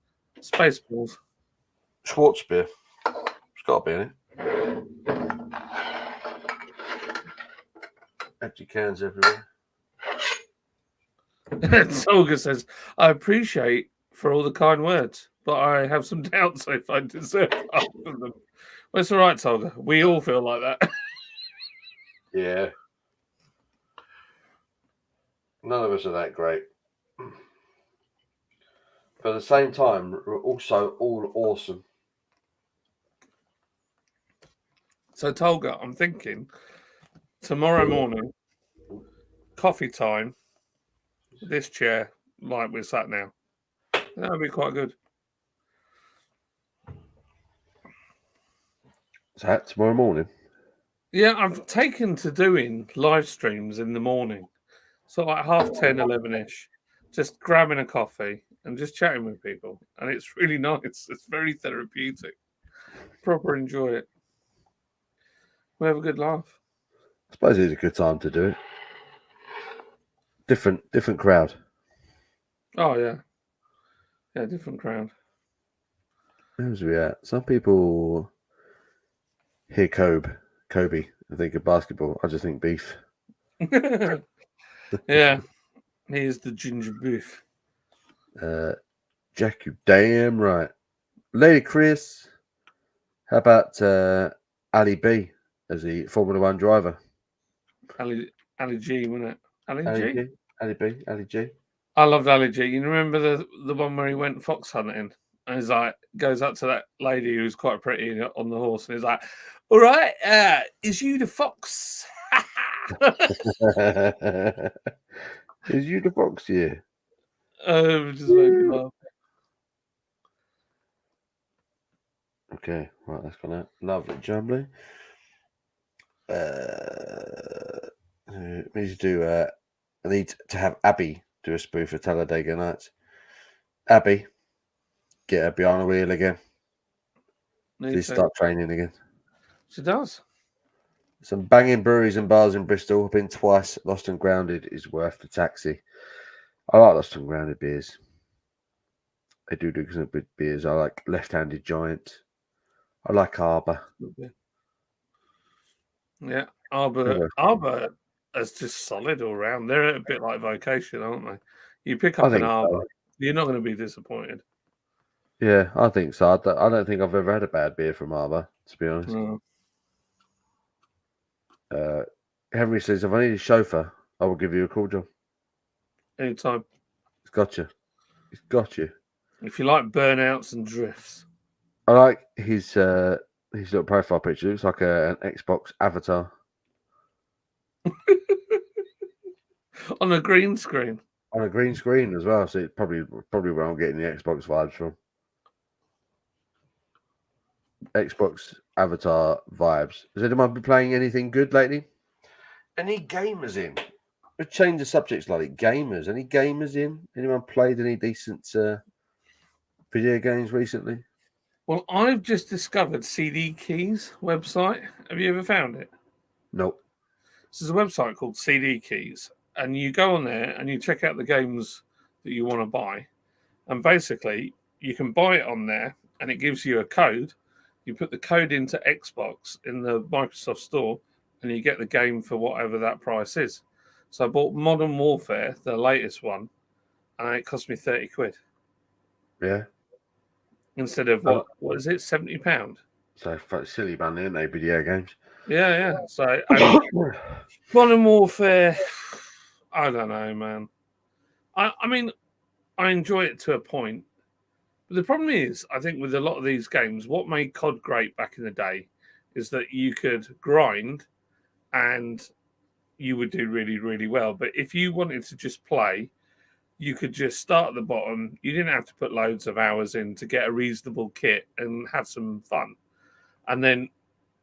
Spaceballs? Schwartz beer. It's got to be in it. Empty cans everywhere. Tolga says, I appreciate for all the kind words, but I have some doubts if I deserve half of them. Well, it's all right, Tolga. We all feel like that. Yeah. None of us are that great. But at the same time, we're also all awesome. So, Tolga, I'm thinking tomorrow morning, coffee time, this chair, like we're sat now. That would be quite good. Is that tomorrow morning? Yeah, I've taken to doing live streams in the morning. So like 10:30, 11-ish, just grabbing a coffee and just chatting with people. And it's really nice. It's very therapeutic. Proper enjoy it. We have a good laugh. I suppose it's a good time to do it. Different crowd. Oh, yeah. Yeah, different crowd. Where's we at? Some people hear Kobe, I think of basketball. I just think beef. Yeah, here's the ginger beef. Jack, you damn right. Lady Chris, how about Ali B as the Formula One driver? Ali G, wasn't it? Ali G? Ali G. I loved Ali G. You remember the one where he went fox hunting? And he's like, goes up to that lady who's quite pretty on the horse, and he's like, all right, is you the fox? Is you the fox, yeah? Just made me laugh. Okay, right, that's gonna lovely jumbly. I need to have Abby do a spoof for Talladega Nights. Abby, get her behind the wheel again. Please start training again. She does. Some banging breweries and bars in Bristol. I've been twice. Lost and Grounded is worth the taxi. I like Lost and Grounded beers. They do some good beers. I like Left-Handed Giant. I like Arbor. Yeah, Arbor is just solid all round. They're a bit like Vocation, aren't they? You pick up an Arbor, you're not going to be disappointed. Yeah, I think so. I don't think I've ever had a bad beer from Arbor, to be honest. No. Henry says, if I need a chauffeur, I will give you a call, John. Anytime. It's got you. It's got you. If you like burnouts and drifts. I like his little profile picture. It looks like an Xbox avatar. On a green screen. On a green screen as well, so it's probably where I'm getting the Xbox vibes from. Xbox avatar vibes. Has anyone been playing anything good lately? Any gamers in? Let's change the subject slightly. Gamers. Any gamers in? Anyone played any decent video games recently? Well, I've just discovered CD Keys website. Have you ever found it? Nope. This is a website called CD Keys, and you go on there and you check out the games that you want to buy. And basically, you can buy it on there, and it gives you a code. You put the code into Xbox in the Microsoft Store, and you get the game for whatever that price is. So I bought Modern Warfare, the latest one, and it cost me 30 quid. Yeah. Instead of what is it, £70? So silly money, aren't they? Video games. Yeah. So Modern Warfare, I don't know, man. I mean, I enjoy it to a point. But the problem is, I think with a lot of these games, what made COD great back in the day is that you could grind and you would do really, really well. But if you wanted to just play, you could just start at the bottom. You didn't have to put loads of hours in to get a reasonable kit and have some fun. And then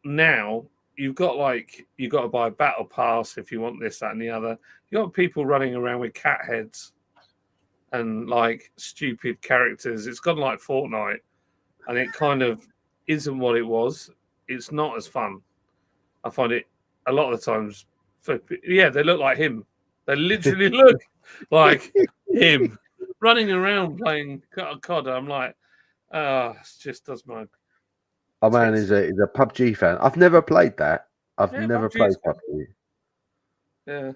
now you've got to buy a battle pass if you want this, that, and the other. You got people running around with cat heads and like stupid characters. It's gone like Fortnite, and it kind of isn't what it was. It's not as fun. I find it a lot of the times. They look like him. They literally look like him running around playing COD. I'm like, it just does my. Oh man, he's a PUBG fan. I've never played that. I've never played PUBG. Yeah.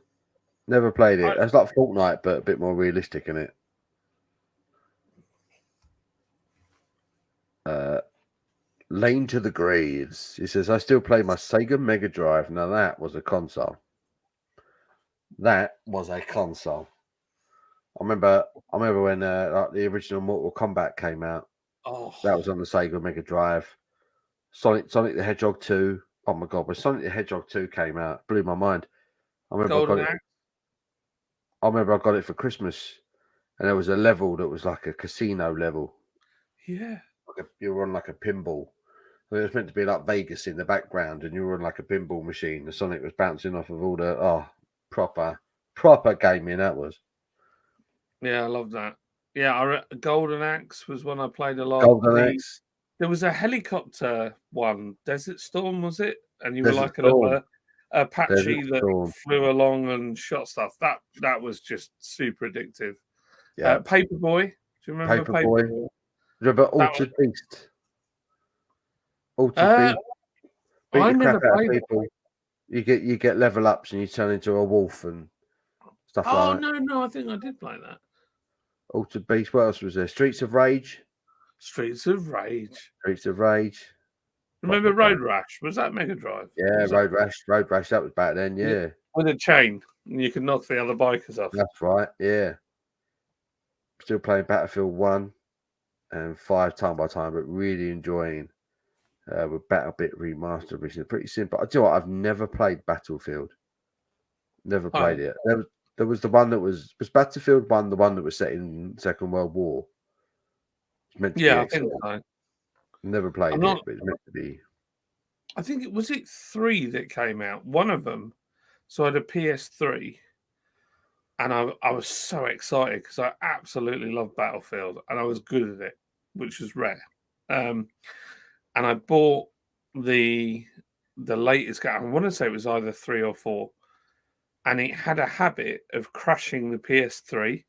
Never played it. It's like Fortnite, but a bit more realistic in it. Lane to the Graves. He says, I still play my Sega Mega Drive. Now that was a console. That was a console. I remember when like the original Mortal Kombat came out. Oh, that was on the Sega Mega Drive. Sonic the Hedgehog 2. Oh my god, when Sonic the Hedgehog 2 came out, it blew my mind. I remember I got it for Christmas, and there was a level that was like a casino level. Yeah. You were on like a pinball. It was meant to be like Vegas in the background, and you were on like a pinball machine. The Sonic was bouncing off of all the proper gaming that was. Yeah, I love that. Yeah, Golden Axe was one I played a lot. Golden Axe. There was a helicopter one, Desert Storm, was it? And you Desert were like Storm. a Apache that flew along and shot stuff. That was just super addictive. Yeah. Paperboy. Do you remember Paperboy? Remember Altered Beast? Altered Beast. Beat the crap out of people. You get level ups and you turn into a wolf and stuff like that. Oh no, I think I did play that. Altered Beast. What else was there? Streets of Rage. Remember Road Rash? Was that Mega Drive? Yeah, Road Rash. That was back then. Yeah. With a chain, and you could knock the other bikers off. That's right. Yeah. Still playing Battlefield 1 and 5 time by time, but really enjoying with BattleBit Remastered, which is pretty simple. I tell you what, I've never played Battlefield. Never played it. There was the one that was Battlefield 1, the one that was set in Second World War. It's meant to be. I think so. Never played it, but it's meant to be. I think it was 3 that came out. One of them. So I had a PS3, and I was so excited because I absolutely love Battlefield, and I was good at it, which was rare. And I bought the latest game. I want to say it was either 3 or 4, and it had a habit of crashing the PS3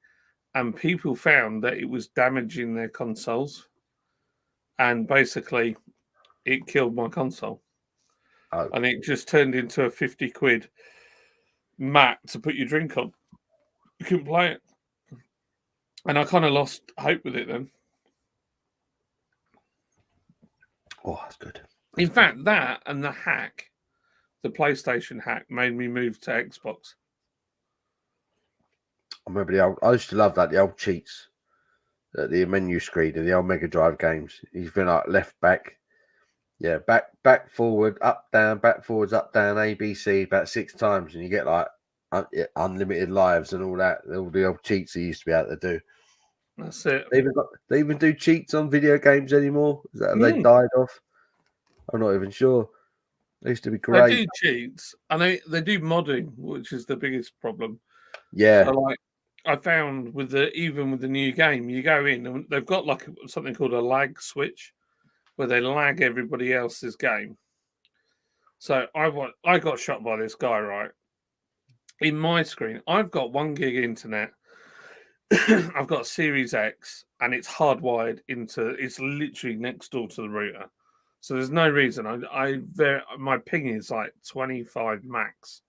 and people found that it was damaging their consoles, and basically it killed my console. Oh. And it just turned into a 50 quid mat to put your drink on. You couldn't play it. And I kind of lost hope with it then. Oh, that's good. In fact, that and the hack, the PlayStation hack, made me move to Xbox. I remember I used to love that, the old cheats at the menu screen of the old Mega Drive games. You've been like left, back, yeah, back, forward, up, down, back, forwards, up, down, A, B, C about 6 times, and you get like unlimited lives and all that. All the old cheats you used to be able to do. That's it. They even do cheats on video games anymore? Is that have they died off? I'm not even sure. They used to be great. They do cheats, and they do modding, which is the biggest problem. Yeah. So, like, I found even with the new game, you go in and they've got like something called a lag switch, where they lag everybody else's game. So I got shot by this guy, right? In my screen, I've got 1 gig internet. I've got Series X, and it's hardwired it's literally next door to the router. So there's no reason. My ping is like 25 max.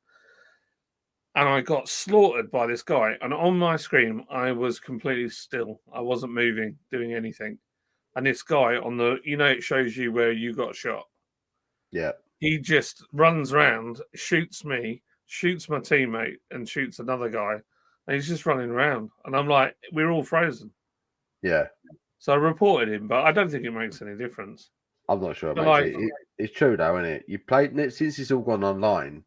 And I got slaughtered by this guy. And on my screen, I was completely still. I wasn't moving, doing anything. And this guy it shows you where you got shot. Yeah. He just runs around, shoots me, shoots my teammate, and shoots another guy. And he's just running around. And I'm like, we're all frozen. Yeah. So I reported him, but I don't think it makes any difference. I'm not sure. It's true, though, isn't it? You played it since it's all gone online.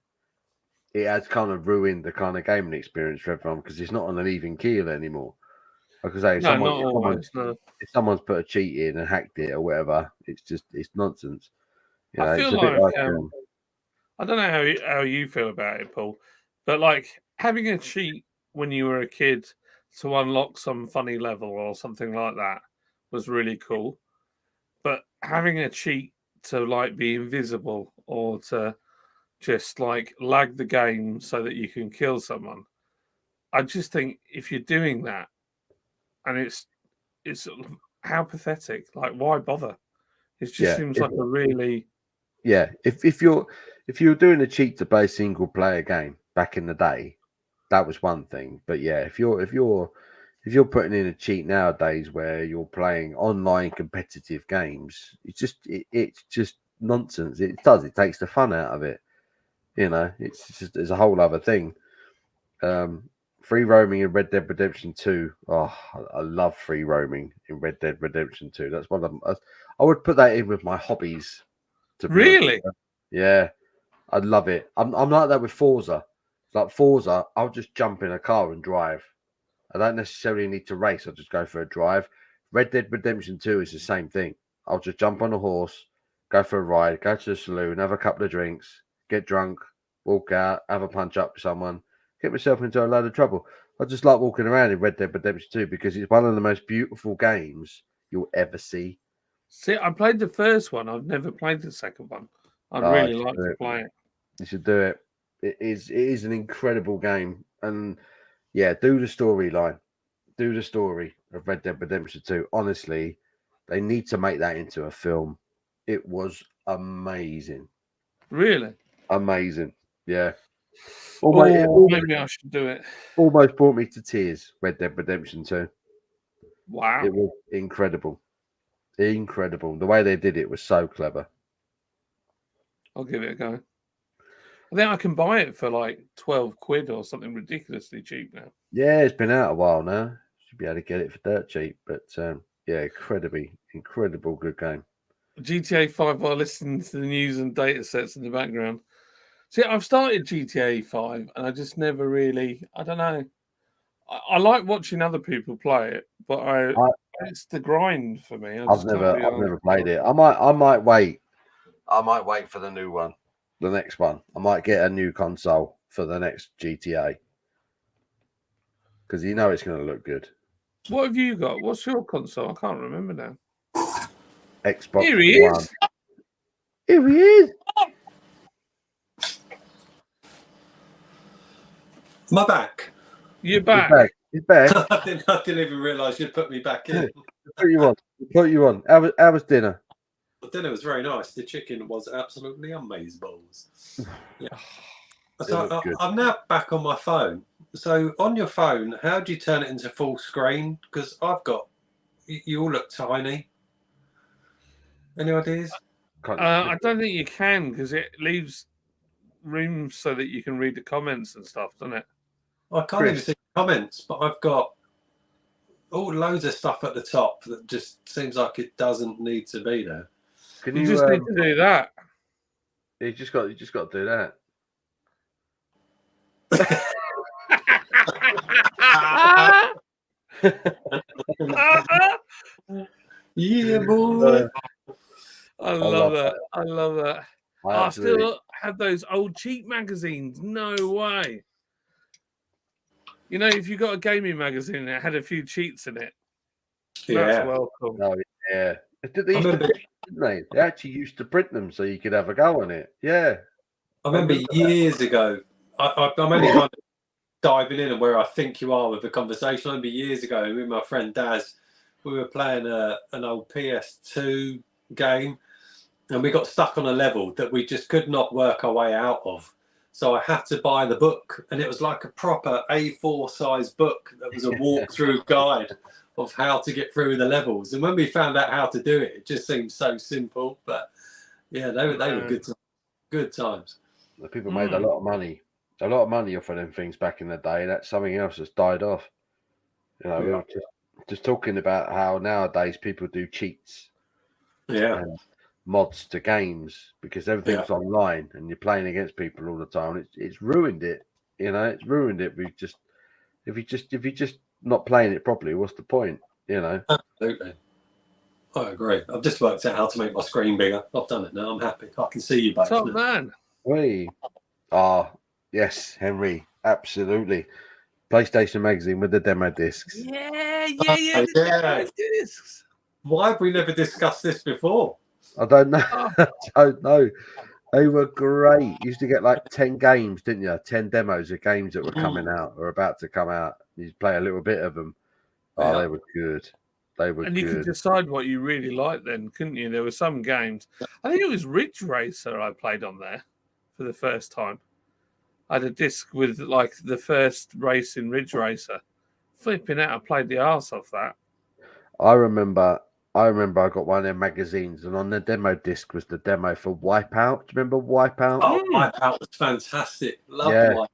It has kind of ruined the kind of gaming experience for everyone because it's not on an even keel anymore. Like I say, if someone's put a cheat in and hacked it or whatever, it's nonsense. I feel like I don't know how you feel about it, Paul, but like having a cheat when you were a kid to unlock some funny level or something like that was really cool. But having a cheat to like be invisible or to just like lag the game so that you can kill someone, I just think if you're doing that, and it's how pathetic. Like, why bother? It just seems like a really If you're doing a cheat to play a single player game back in the day, that was one thing. But yeah, if you're putting in a cheat nowadays where you're playing online competitive games, it's just nonsense. It takes the fun out of it. It's a whole other thing. Free roaming in Red Dead Redemption 2. Oh, I love free roaming in Red Dead Redemption 2. That's one of them. I would put that in with my hobbies. Really? Yeah, I'd love it. I'm like that with Forza. Like Forza, I'll just jump in a car and drive. I don't necessarily need to race. I'll just go for a drive. Red Dead Redemption 2 is the same thing. I'll just jump on a horse, go for a ride, go to the saloon, have a couple of drinks, get drunk, walk out, have a punch up with someone, get myself into a load of trouble. I just like walking around in Red Dead Redemption 2 because it's one of the most beautiful games you'll ever see. See, I played the first one. I've never played the second one. I'd really like to play it. You should do it. It is an incredible game. And yeah, do the storyline. Do the story of Red Dead Redemption 2. Honestly, they need to make that into a film. It was amazing. Really? Amazing. Yeah. Maybe I should do it. Almost brought me to tears, Red Dead Redemption 2. Wow. It was incredible. Incredible. The way they did it was so clever. I'll give it a go. I think I can buy it for like 12 quid or something ridiculously cheap now. Yeah, it's been out a while now. Should be able to get it for dirt cheap. But yeah, incredible good game. GTA 5 while listening to the news and data sets in the background. See, I've started GTA 5 and I just never really, I don't know. I like watching other people play it, but it's the grind for me. I've never played it. I might wait. I might wait for the new one, the next one. I might get a new console for the next GTA because it's going to look good. What have you got? What's your console? I can't remember now. Xbox Here he One. is. Here he is. My back. You're back. He's back. I didn't even realise you'd put me back in. Put you on. Put you on. How was dinner? The dinner was very nice. The chicken was absolutely amazing. Yeah. So I'm now back on my phone. So on your phone, how do you turn it into full screen? Because you all look tiny. Any ideas? I don't think you can because it leaves room so that you can read the comments and stuff, doesn't it? I can't even see comments, but I've got loads of stuff at the top that just seems like it doesn't need to be there. You just need to do that. You just got to do that. Yeah, boy. I love that. I love that. I Absolutely. still have those old cheap magazines. No way. You know, if you got a gaming magazine and it had a few cheats in it, that's welcome. Oh, yeah. They used to print, didn't they? They actually used to print them so you could have a go on it. Yeah. I remember years ago, I'm only kind of diving in and where I think you are with the conversation. I remember years ago with my friend Daz, we were playing an old PS2 game and we got stuck on a level that we just could not work our way out of. So I had to buy the book, and it was like a proper A4 size book that was a walkthrough guide of how to get through the levels. And when we found out how to do it, it just seemed so simple. But yeah, they were good times. People made a lot of money off of them things back in the day. That's something else that's died off. You know, we were just talking about how nowadays people do cheats. Yeah. Mods to games because everything's online and you're playing against people all the time. It's ruined it. You know, it's ruined it. If you just not playing it properly, what's the point? You know. Absolutely. I agree. I've just worked out how to make my screen bigger. I've done it now. I'm happy. I can see you both. Top man. Yes, Henry. Absolutely. PlayStation magazine with the demo discs. Yeah. Discs. Why have we never discussed this before? I don't know. I don't know. They were great. You used to get like 10 games, didn't you? 10 demos of games that were coming out or about to come out. You'd play a little bit of them. Oh, they were good. They were good. And you could decide what you really liked then, couldn't you? There were some games. I think it was Ridge Racer I played on there for the first time. I had a disc with like the first race in Ridge Racer. Flipping out, I played the arse off that. I remember I got one of their magazines, and on the demo disc was the demo for Wipeout. Do you remember Wipeout? Oh, Wipeout was fantastic. Loved Wipeout.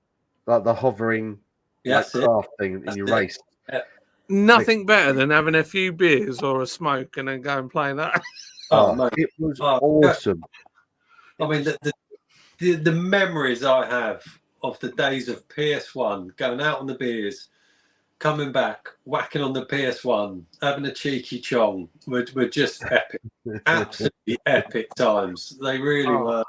Like the hovering craft thing in your race. Yeah. Nothing better than having a few beers or a smoke and then go and play that. It was awesome. I mean, the memories I have of the days of PS1, going out on the beers, coming back, whacking on the PS1, having a cheeky chong, were just epic. Absolutely epic times. They really were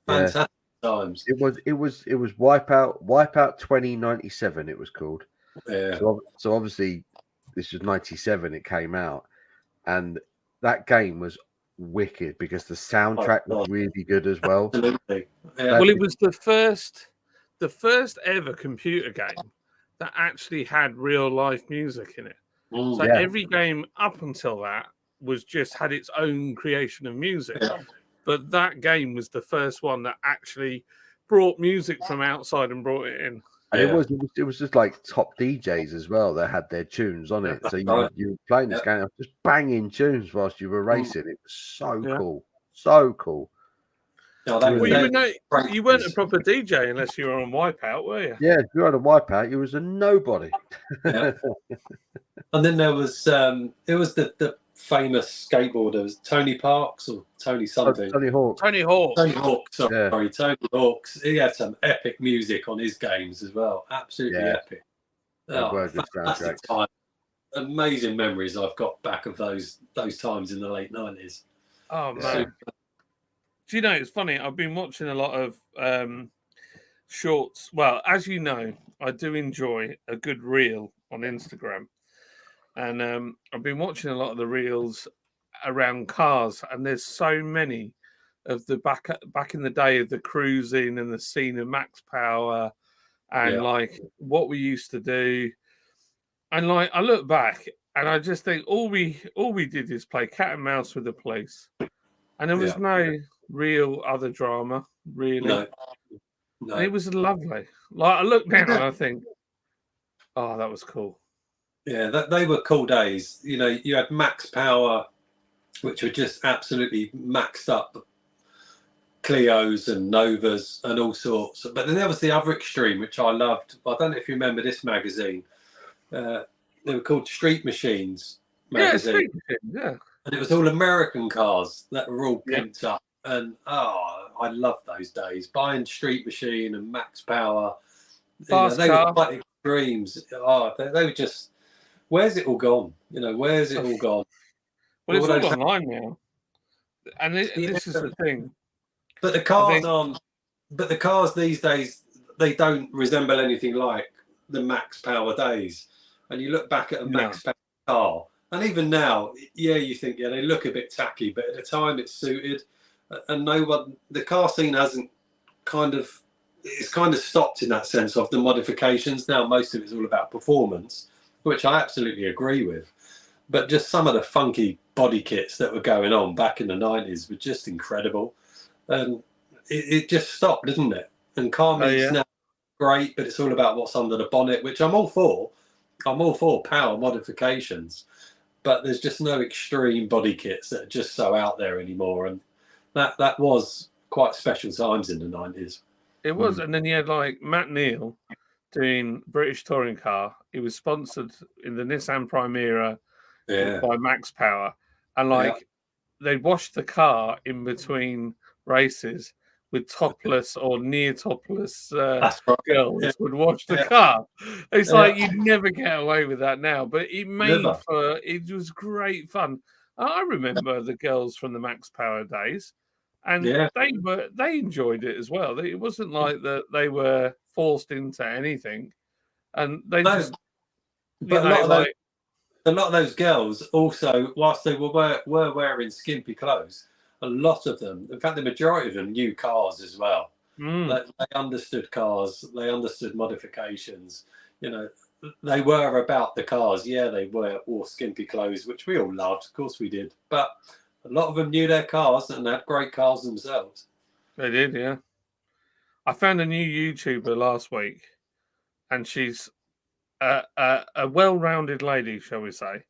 fantastic times. It was Wipeout 2097 it was called. Yeah. So obviously this was 97 it came out, and that game was wicked because the soundtrack was really good as well. Absolutely. Yeah. Well, it was the first ever computer game that actually had real life music in it. So every game up until that was just had its own creation of music. Yeah. But that game was the first one that actually brought music from outside and brought it in. And it was just like top DJs as well that had their tunes on it. So you were playing this game, just banging tunes whilst you were racing. It was so cool. So cool. No, you weren't a proper DJ unless you were on Wipeout, were you? Yeah, if you were on Wipeout, you was a nobody. Yeah. And then there was it was the famous skateboarder, Tony Parks or Tony something. Tony Hawk. Tony Hawk. Sorry, Tony Hawks. He had some epic music on his games as well. Absolutely epic. Fantastic time. Amazing memories I've got back of those times in the late 90s. Oh man. Do you know, it's funny, I've been watching a lot of shorts. Well, as you know, I do enjoy a good reel on Instagram. And I've been watching a lot of the reels around cars, and there's so many of the back in the day of the cruising and the scene of Max Power and like what we used to do. And like I look back and I just think all we did is play cat and mouse with the police. And there was no real other drama, really. No. And it was lovely. Like I look now and I think, oh, that was cool. Yeah, they were cool days. You know, you had max power, which were just absolutely maxed up Clios and Novas and all sorts. But then there was the other extreme, which I loved. I don't know if you remember this magazine. They were called Street Machines magazine. Yeah. And it was all American cars that were all pimped up. And I loved those days. Buying Street Machine and Max Power. Fast they car. were quite extremes. They were just, where's it all gone? You know, where's it all gone? Well, it's all online now. And this is the thing. But the cars these days, they don't resemble anything like the Max Power days. And you look back at a Max Power car, and even now, you think, they look a bit tacky, but at the time it suited. And the car scene hasn't it's kind of stopped in that sense of the modifications. Now, most of it's all about performance, which I absolutely agree with. But just some of the funky body kits that were going on back in the 90s were just incredible. And it just stopped, didn't it? And car meets now great, but it's all about what's under the bonnet, which I'm all for. I'm all for power modifications, but there's just no extreme body kits that are just so out there anymore. And that was quite special times in the 90s. It was. And then you had like Matt Neal doing British Touring Car. He was sponsored in the Nissan Primera by Max Power. And like they'd wash the car in between races with topless or near topless girls would wash the car. It's like you'd never get away with that now, but it was great fun. I remember the girls from the Max Power days, and they enjoyed it as well. It wasn't like that they were forced into anything, and they just. But a lot of those girls also, whilst they were wearing skimpy clothes, a lot of them, in fact, the majority of them knew cars as well. They understood cars, they understood modifications. You know, they were about the cars. They wore skimpy clothes, which we all loved. Of course we did. But a lot of them knew their cars and had great cars themselves. They did, yeah. I found a new YouTuber last week, and she's a well-rounded lady, shall we say,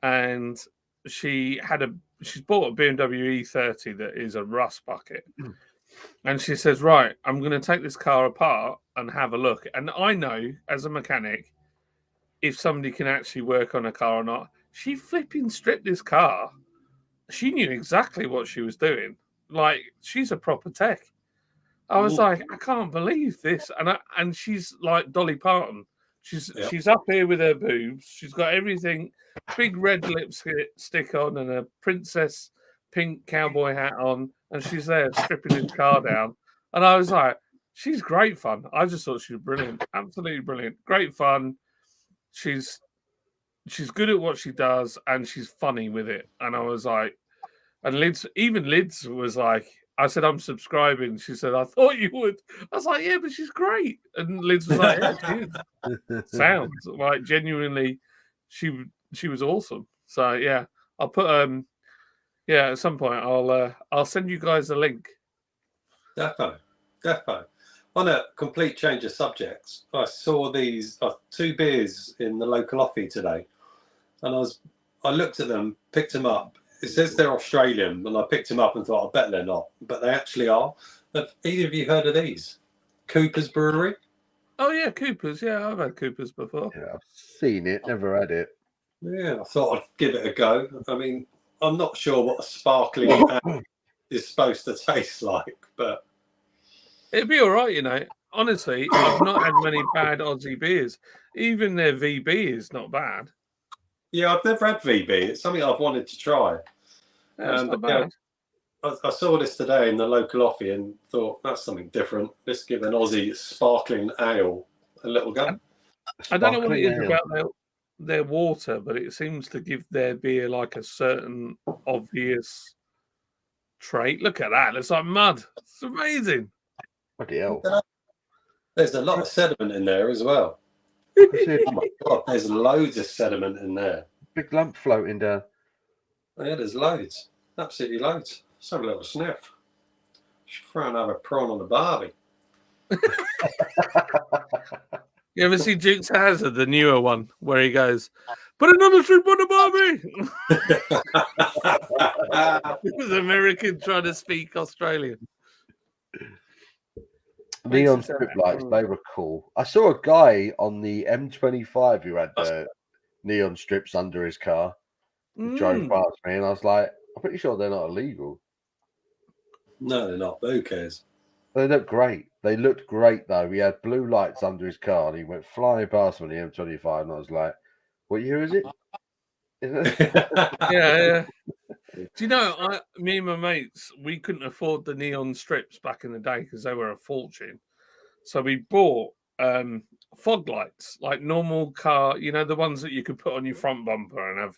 and she's bought a BMW E30 that is a rust bucket, and she says, right, I'm going to take this car apart and have a look. And I know as a mechanic if somebody can actually work on a car or not. She flipping stripped this car. She knew exactly what she was doing. Like, she's a proper tech. I was like, I can't believe this. And she's like Dolly Parton. She's up here with her boobs. She's got everything, big red lipstick on and a princess pink cowboy hat on. And she's there stripping his car down. And I was like, she's great fun. I just thought she was brilliant. Absolutely brilliant. Great fun. She's good at what she does and she's funny with it. And I was like, and Lids was like, I said, I'm subscribing. She said, I thought you would. I was like, yeah, but she's great. And Liz was like, yeah, she is. Sounds like genuinely, she was awesome. So yeah, I'll put at some point I'll send you guys a link. Defo. On a complete change of subjects, I saw these 2 beers in the local offie today, and I looked at them, picked them up. It says they're Australian, and I picked them up and thought, I bet they're not, but they actually are. Have either of you heard of these? Cooper's Brewery? Oh yeah, Cooper's. Yeah, I've had Cooper's before. Yeah, I've seen it, never had it. Yeah, I thought I'd give it a go. I mean, I'm not sure what a sparkling ale is supposed to taste like, but it'd be all right, you know. Honestly, I've not had many bad Aussie beers. Even their VB is not bad. Yeah, I've never had VB. It's something I've wanted to try. That's not bad. I saw this today in the local offie and thought, that's something different. Let's give an Aussie sparkling ale a little go. I don't know what it is about their water, but it seems to give their beer like a certain obvious trait. Look at that. It's like mud. It's amazing. Bloody hell. There's a lot of sediment in there as well. Oh my God, there's loads of sediment in there. big lump floating down. Oh, yeah, there's loads. Absolutely loads. Let's have a little sniff. Should try and have a prawn on the barbie. You ever see Dukes of Hazzard, the newer one, where he goes, "Put another shrimp on the barbie"? It was American trying to speak Australian. Neon strip lights, they were cool. I saw a guy on the M25 who had neon strips under his car. He drove past me, and I was like, I'm pretty sure they're not illegal. No, they're not. But who cares? They look great. They looked great, though. He had blue lights under his car, and he went flying past me on the M25, and I was like, what year is it? Yeah. Do you know, me and my mates, we couldn't afford the neon strips back in the day because they were a fortune. So we bought fog lights, like normal car, you know, the ones that you could put on your front bumper and have,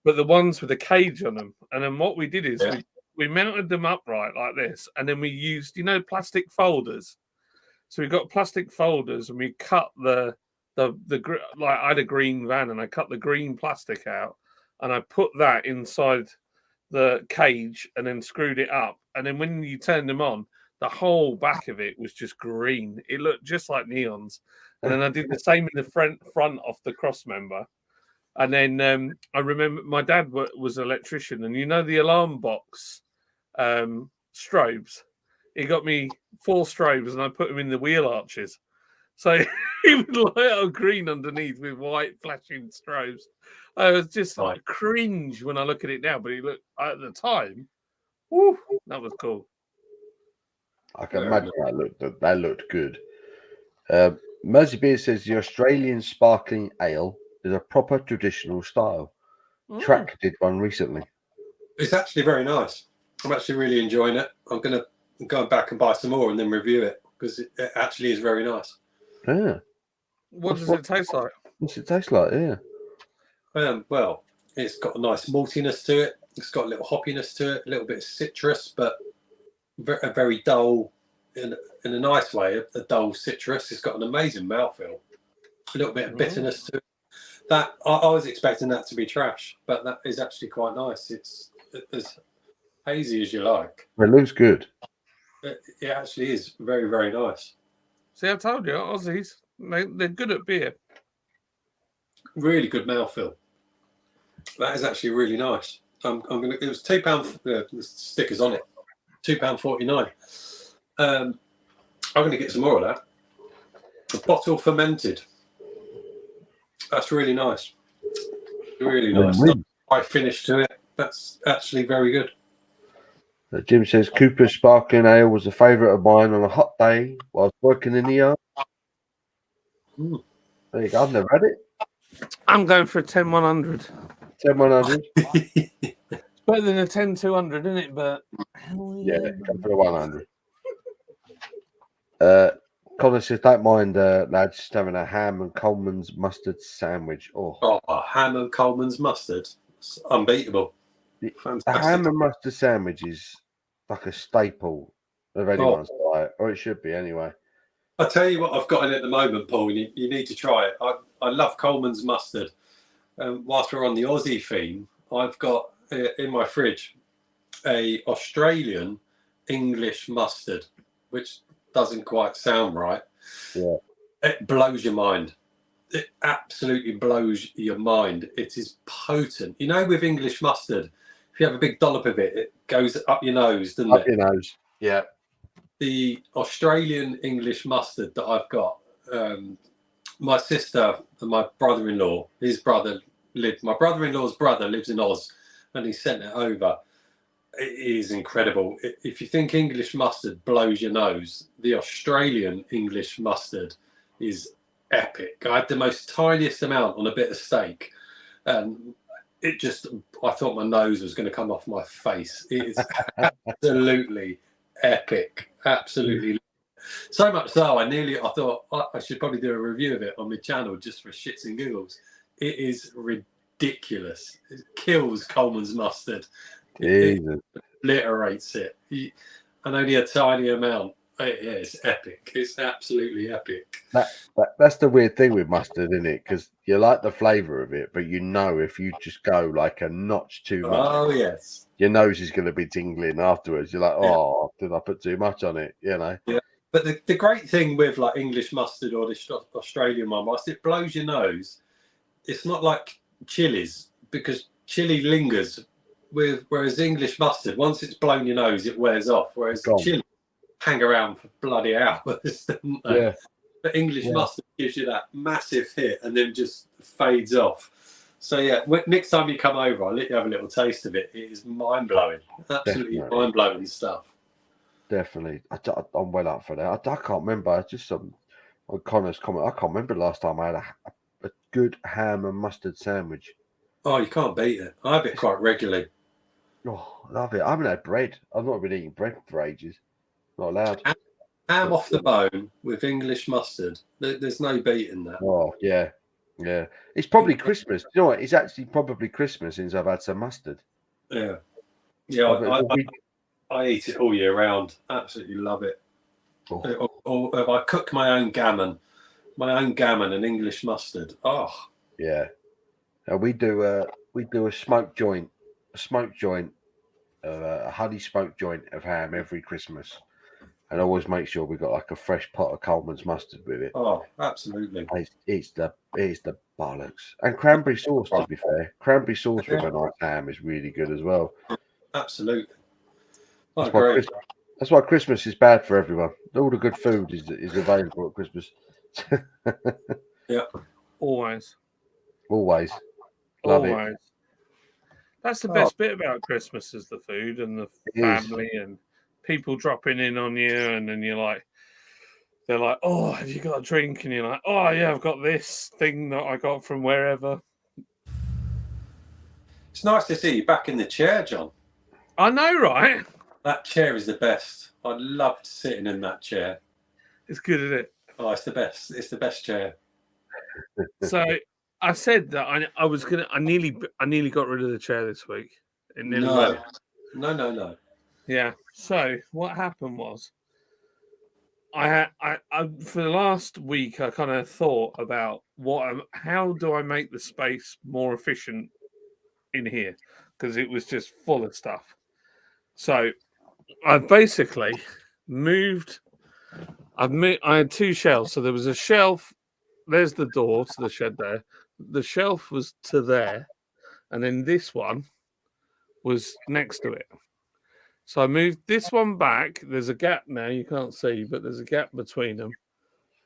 but the ones with a cage on them. And then what we did is we mounted them upright like this, and then we used, you know, plastic folders. So we got plastic folders, and we cut the like I had a green van, and I cut the green plastic out, and I put that inside the cage, and then screwed it up. And then when you turned them on, the whole back of it was just green. It looked just like neons. And then I did the same in the front of the cross member. And then I remember my dad was an electrician, and you know the alarm box strobes. He got me 4 strobes, and I put them in the wheel arches. So he would light up green underneath with white flashing strobes. I was just like cringe when I look at it now, but he looked at the time. Woo, that was cool. I can imagine that looked good. Mersey Beer says the Australian sparkling ale is a proper traditional style. Track did one recently. It's actually very nice. I'm actually really enjoying it. I'm going to go back and buy some more and then review it because it actually is very nice. Yeah. What does it taste like? What's it taste like? Yeah. Well, it's got a nice maltiness to it. It's got a little hoppiness to it, a little bit of citrus, but a very dull, in a nice way, a dull citrus. It's got an amazing mouthfeel, a little bit of bitterness to it. That I was expecting that to be trash, but that is actually quite nice. It's as hazy as you like. It looks good. It actually is very, very nice. See, I told you, Aussies, they're good at beer. Really good mouthfeel. That is actually really nice. I'm gonna. It was £2. The stickers on it. £2.49. I'm going to get some more of that. A bottle fermented. That's really nice. Really nice. Quite finish to it. That's actually very good. Jim says Cooper's Sparkling Ale was a favourite of mine on a hot day while I was working in the yard. There you go. I've never had it. I'm going for a 10-100. 10-100. It's better than a 10-200, isn't it? But yeah, go for the 100. Connor says, don't mind, lads, just having a ham and Coleman's mustard sandwich. Oh, ham and Coleman's mustard. It's unbeatable. The ham and mustard sandwich is like a staple of anyone's diet, or it should be anyway. I'll tell you what I've got in at the moment, Paul. You need to try it. I love Coleman's mustard. Whilst we're on the Aussie theme, I've got in my fridge a Australian English mustard, which doesn't quite sound right. Yeah, it blows your mind. It absolutely blows your mind. It is potent. You know, with English mustard, if you have a big dollop of it, it goes up your nose, doesn't it? Up your nose. Yeah. The Australian English mustard that I've got, my sister and my brother-in-law, my brother-in-law's brother lives in Oz, and he sent it over. It is incredible. If you think English mustard blows your nose, the Australian English mustard is epic. I had the most tiniest amount on a bit of steak, and I thought my nose was going to come off my face. It is absolutely epic. Absolutely. So much so, I thought I should probably do a review of it on my channel just for shits and giggles. It is ridiculous. It kills Coleman's mustard. It obliterates it. And only a tiny amount. It's epic. It's absolutely epic. That's the weird thing with mustard, isn't it? Because you like the flavour of it, but you know if you just go like a notch too much, Oh yes, your nose is going to be tingling afterwards. You're like, oh, did I put too much on it? You know. yeah. But the great thing with like English mustard or this Australian one, whilst it blows your nose, it's not like chilies because chili lingers. Whereas English mustard, once it's blown your nose, it wears off. Whereas chili hang around for bloody hours, don't they? Yeah. But English mustard gives you that massive hit and then just fades off. So yeah, next time you come over, I'll let you have a little taste of it. It is mind blowing, absolutely mind blowing stuff. Definitely, I'm well up for that. I can't remember. Just some on Connor's comment. I can't remember the last time I had a good ham and mustard sandwich. Oh, you can't beat it. I have it quite regularly. Oh, I love it. I haven't had bread. I've not been eating bread for ages. Not allowed. Ham off the bone with English mustard. There's no beating that. Oh yeah. Yeah, it's probably Christmas. You know what? It's actually probably Christmas since I've had some mustard. Yeah, I eat it all year round. Absolutely love it. Oh. Or if I cook my own gammon and English mustard. Oh, yeah. We do a smoke joint, a honey smoke joint of ham every Christmas, and always make sure we got like a fresh pot of Coleman's mustard with it. Oh, absolutely. It's the bollocks. And cranberry sauce, to be fair. Cranberry sauce with a nice ham is really good as well. Absolutely. That's why Christmas is bad for everyone. All the good food is available at Christmas. Yeah. Always. Love it. That's the best bit about Christmas is the food and the family and people dropping in on you, and then they're like, oh, have you got a drink? And you're like, oh yeah, I've got this thing that I got from wherever. It's nice to see you back in the chair, John. I know, right? That chair is the best. I loved sitting in that chair. It's good, isn't it? Oh, it's the best. It's the best chair. So I said that I nearly got rid of the chair this week. No. Yeah. So what happened was, I for the last week I kind of thought about how do I make the space more efficient in here, because it was just full of stuff. So I've basically moved. I had two shelves. So there was a shelf. There's the door to the shed there. The shelf was to there, and then this one was next to it. So I moved this one back. There's a gap now. You can't see, but there's a gap between them.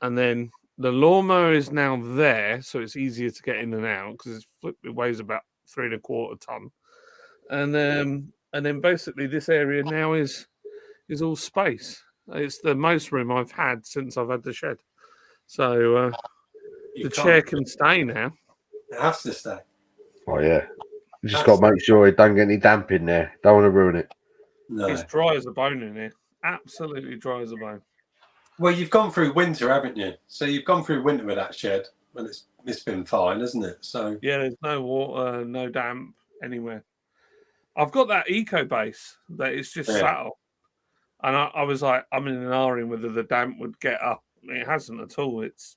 And then the lawnmower is now there, so it's easier to get in and out because it weighs about 3.25 tons. And then basically this area now is all space. It's the most room I've had since I've had the shed. So the chair can stay now. It has to stay. Oh yeah. You just got to make sure it don't get any damp in there. Don't want to ruin it. No. It's dry as a bone in here. Absolutely dry as a bone. Well, you've gone through winter, haven't you? So you've gone through winter with that shed, and it's been fine, hasn't it? So yeah, there's no water, no damp anywhere. I've got that eco base that is just subtle, and I was like, I'm in an R-ing whether the damp would get up. It hasn't at all. It's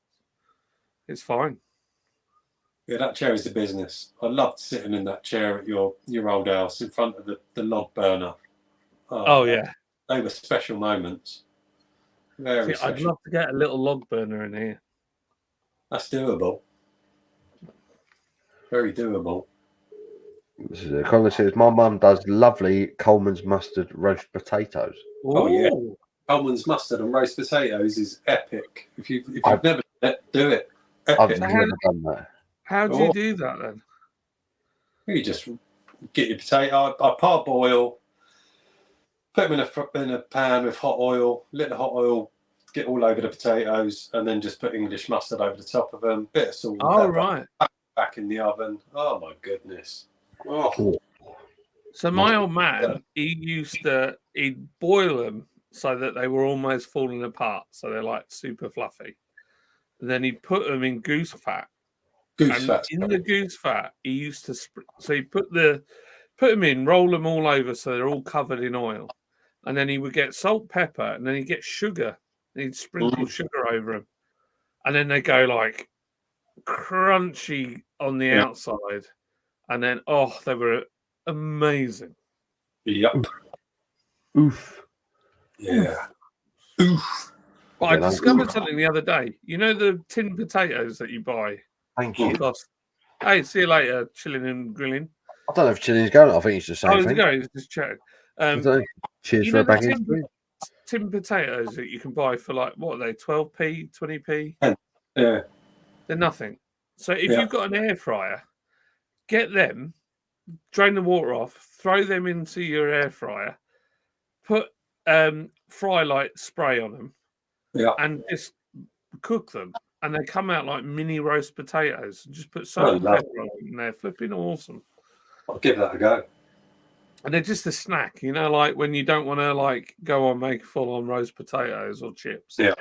fine. Yeah, that chair is the business. I loved sitting in that chair at your old house in front of the log burner. Oh yeah, they were special moments. Very special. I'd love to get a little log burner in here. That's doable. Very doable. Colin says my mum does lovely Coleman's mustard roast potatoes. Oh yeah, Coleman's mustard and roast potatoes is epic. If you've never done it, do it. Epic. I've never done that. How do you do that then? You just get your potato. I parboil, put them in a pan with hot oil. Let the hot oil get all over the potatoes, and then just put English mustard over the top of them. Bit of salt. Oh right. Back in the oven. Oh my goodness. Oh. So my old man, he'd boil them so that they were almost falling apart, so they're like super fluffy. And then he'd put them in goose fat. In the goose fat, he used to so he put them in, roll them all over so they're all covered in oil, and then he would get salt, pepper, and then he'd get sugar, and he'd sprinkle sugar over them, and then they go like crunchy on the outside, and then they were amazing. Yep. Oof. Yeah. Oof. But I discovered something the other day. You know the tin potatoes that you buy? Thank you. Hey, see you later, chilling and grilling. I don't know if chilling's going. I think it's the same Oh, thing. it's just chatting. Cheers for a bag of tin potatoes that you can buy for like, what are they, 12p, 20p? Yeah. They're nothing. So if you've got an air fryer, get them, drain the water off, throw them into your air fryer, put fry light spray on them, and just cook them. And they come out like mini roast potatoes. Just put salt and pepper on them, and they're flipping awesome. I'll give that a go. And they're just a snack, you know, like when you don't want to like go on make full on roast potatoes or chips. Yeah.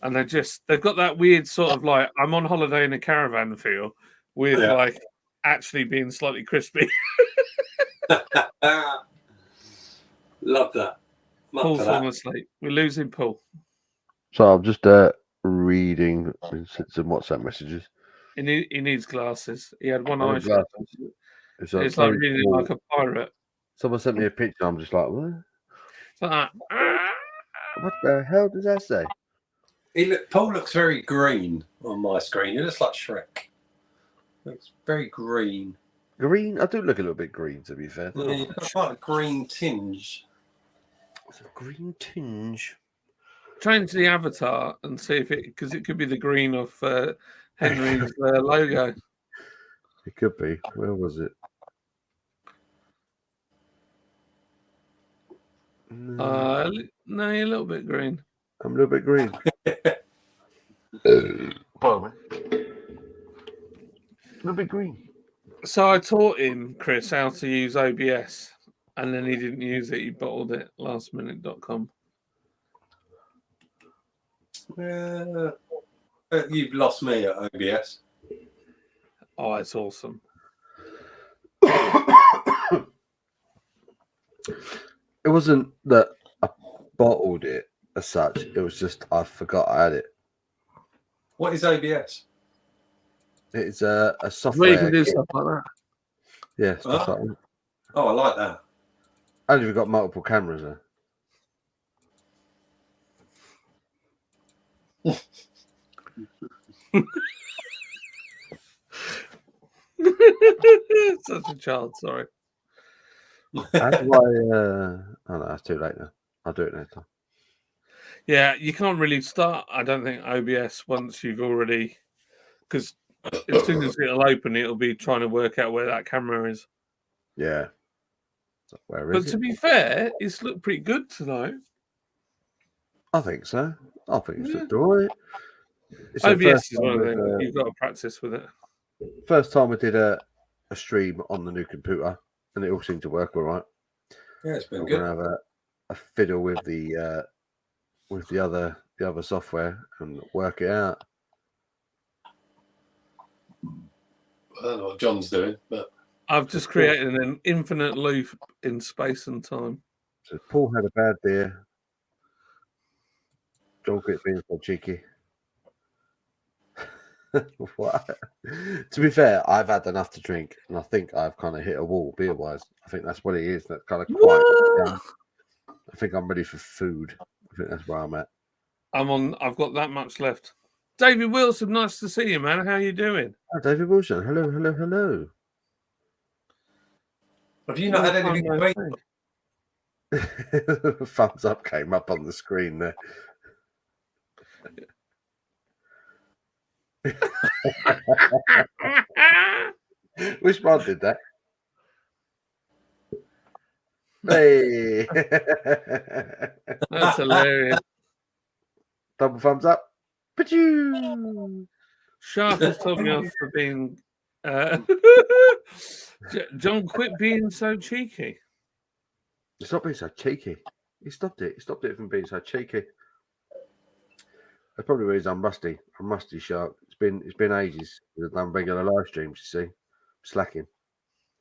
And they've got that weird sort of like I'm on holiday in a caravan feel with like actually being slightly crispy. Love that. Paul's falling asleep. We're losing Paul. So I'm just reading some WhatsApp messages. He needs glasses. He had one eye shut. It's like reading like a pirate. Someone sent me a picture. I'm just like, what? It's like, what the hell does that say? Paul looks very green on my screen. He looks like Shrek. Looks very green. Green? I do look a little bit green, to be fair. Yeah, you've got quite a green tinge. It's a green tinge. Change the avatar and see if because it could be the green of Henry's logo. It could be. Where was it? No, you're a little bit green. I'm a little bit green. Pardon me. A little bit green. So I taught him, Chris, how to use OBS, and then he didn't use it. He bottled it. Lastminute.com. You've lost me at OBS. Oh, it's awesome. It wasn't that I bottled it as such. It was just I forgot I had it. What is OBS? It's a software. Where you can do stuff like that. Yeah, stuff like that. Oh, I like that. And you've got multiple cameras there. Such a child, sorry. How do I? Oh no, it's too late now. I'll do it next time. Yeah, you can't really start, I don't think, OBS once you've already, because as soon as it'll open, it'll be trying to work out where that camera is. Yeah. So where is But it? to be fair, it's looked pretty good tonight. I think so. I think it's looked all right. It's OBS is one of them. You've got to practice with it. First time I did a stream on the new computer, and it all seemed to work all right. Yeah, it's been I'm good. gonna have a fiddle with the other software and work it out. I don't know what John's doing, but I've just created an infinite loop in space and time. So Paul had a bad beer. John quit being so cheeky. What? To be fair, I've had enough to drink, and I think I've kind of hit a wall beer-wise. I think that's what it is. That's kind of quiet. Yeah. I think I'm ready for food. I think that's where I'm at. I've got that much left. David Wilson, nice to see you, man. How you doing? Oh, David Wilson. Hello, hello, hello. have you not had anything to eat? Thumbs up came up on the screen there. Which one did that? Hey. That's hilarious. Double thumbs up. Pachoo. Shark has told me off for being. John, quit being so cheeky. Stop being so cheeky. He stopped it. He stopped it from being so cheeky. That's probably the reason I'm rusty. I'm rusty, Shark. It's been ages. I've done regular live streams. You see, I'm slacking.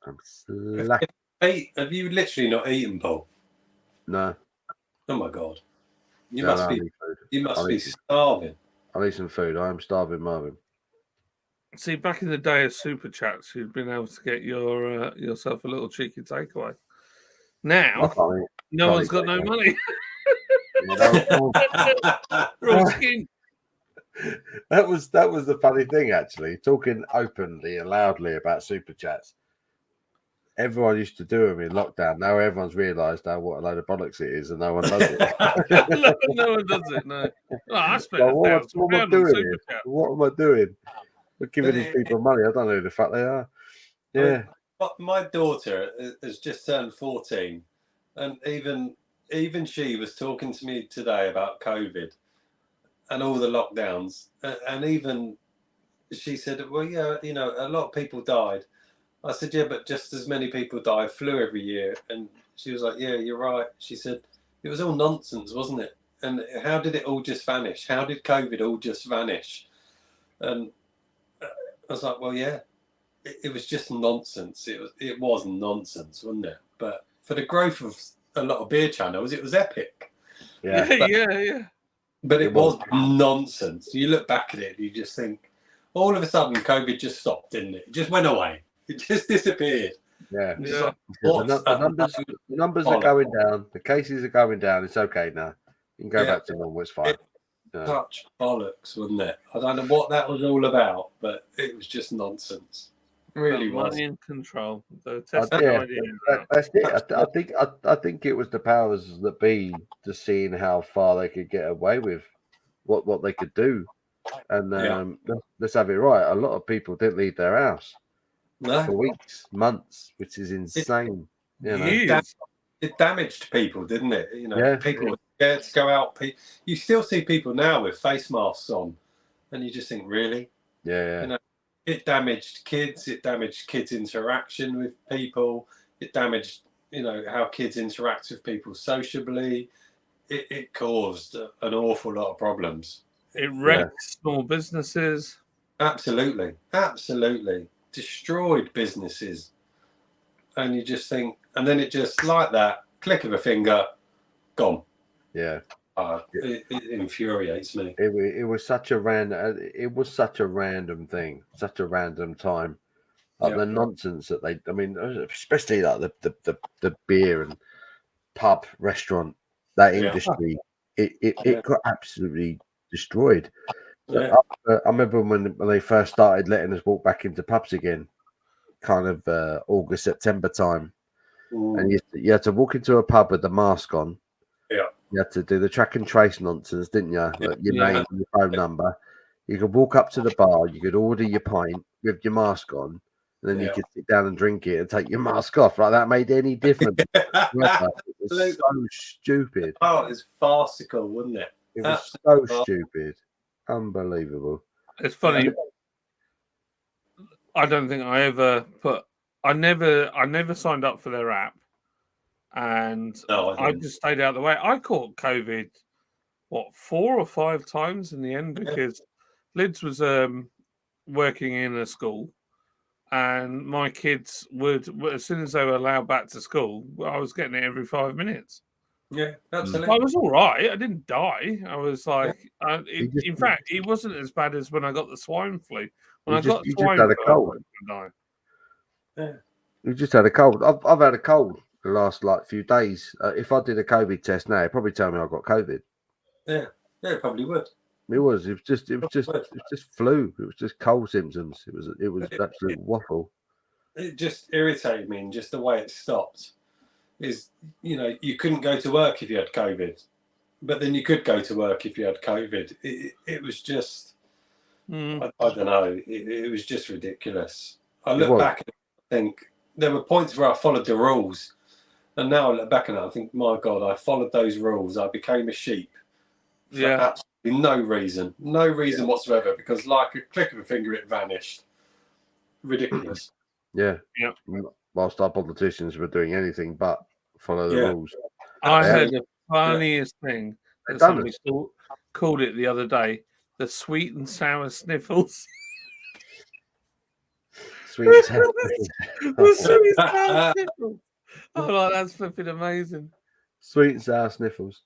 I'm slacking. Have you literally not eaten, Paul? No, Oh my God. You No, must I be. need food. You must I be need- starving. I need some food. I am starving, Marvin. See, back in the day of super chats, you'd been able to get your yourself a little cheeky takeaway. I Now, can't eat. no can't one's eat got no takeaway. money. We're all skinned. That was the funny thing, actually. Talking openly and loudly about super chats. Everyone used to do them in lockdown. Now everyone's realised now what a load of bollocks it is, and no one does it. No one does it. No. Oh, I spent Like, what am I £1,000 on doing super here? chat. What am I doing? We're giving these people money. I don't know who the fuck they are. Yeah. But my daughter has just turned 14, and even she was talking to me today about COVID and all the lockdowns, and even she said, "Well, yeah, you know, a lot of people died." I said, "Yeah, but just as many people die of flu every year." And she was like, "Yeah, you're right." She said, "It was all nonsense, wasn't it? And how did it all just vanish? How did COVID all just vanish?" And I was like, "Well, yeah, it was just nonsense. It was nonsense, wasn't it? But for the growth of a lot of beer channels, it was epic. Yeah. Yeah. But It it was nonsense. You look back at it, you just think, all of a sudden, COVID just stopped, didn't it? It just went away. It just disappeared. Yeah. It's Yeah. like, The numbers are going down. The cases are going down. It's okay now. You can go Yeah. back to normal. It's fine. Yeah. Such bollocks, wasn't it? I don't know what that was all about, but it was just nonsense. It really was. Money and control. The Yeah, testing idea. that's it. I think it was the powers that be just seeing how far they could get away with what they could do, and let's have it right. A lot of people didn't leave their house for No, weeks, months, which is insane. You know, Years. it damaged people, didn't it? You know, Yeah. people were scared to go out. You still see people now with face masks on, and you just think, really? yeah. You know, it damaged kids. It damaged kids' interaction with people. It damaged, you know, how kids interact with people sociably. It caused an awful lot of problems. It wrecks small businesses. Absolutely, absolutely destroyed businesses. And you just think, and then it just like that, click of a finger, gone. Yeah. It infuriates me. It was such a random. It was such a random thing, such a random time. Like the nonsense that they. I mean, especially like the beer and pub restaurant that industry. It got absolutely destroyed. Yeah. I remember when they first started letting us walk back into pubs again, kind of August, September time, and you had to walk into a pub with the mask on. Yeah. You had to do the track and trace nonsense, didn't you? Like your name and your phone number. You could walk up to the bar, you could order your pint with your mask on, and then you could sit down and drink it and take your mask off. Like that made any difference? It was so stupid. Oh, it was farcical, wasn't it? It was so stupid. Unbelievable. It's funny. I don't think I ever put. I never signed up for their app, and I just stayed out of the way. I caught COVID, 4 or 5 times in the end because Lids was working in a school, and my kids would, as soon as they were allowed back to school, I was getting it every 5 minutes. Yeah, absolutely. I was all right. I didn't die. I was like, in fact, it wasn't as bad as when I got the swine flu. When I got swine flu, I was going to die. Yeah. You just had a cold. I've had a cold the last few days. If I did a COVID test now, it'd probably tell me I got COVID. Yeah, it probably would. It was just flu. It was just cold symptoms. It was absolute waffle. It just irritated me, and just the way it stopped. Is, you know, you couldn't go to work if you had COVID, but then you could go to work if you had COVID. It was just, I don't know, it was just ridiculous. I look back and think there were points where I followed the rules, and now I look back and I think, my God, I followed those rules. I became a sheep for absolutely no reason whatsoever, because like a click of a finger, it vanished. Ridiculous. Yeah. Whilst our politicians were doing anything but follow the rules. I heard the funniest thing that somebody called it the other day: the sweet and sour sniffles. Sweet and sour the sweet and sour sniffles. Oh, that's flipping amazing. Sweet and sour sniffles.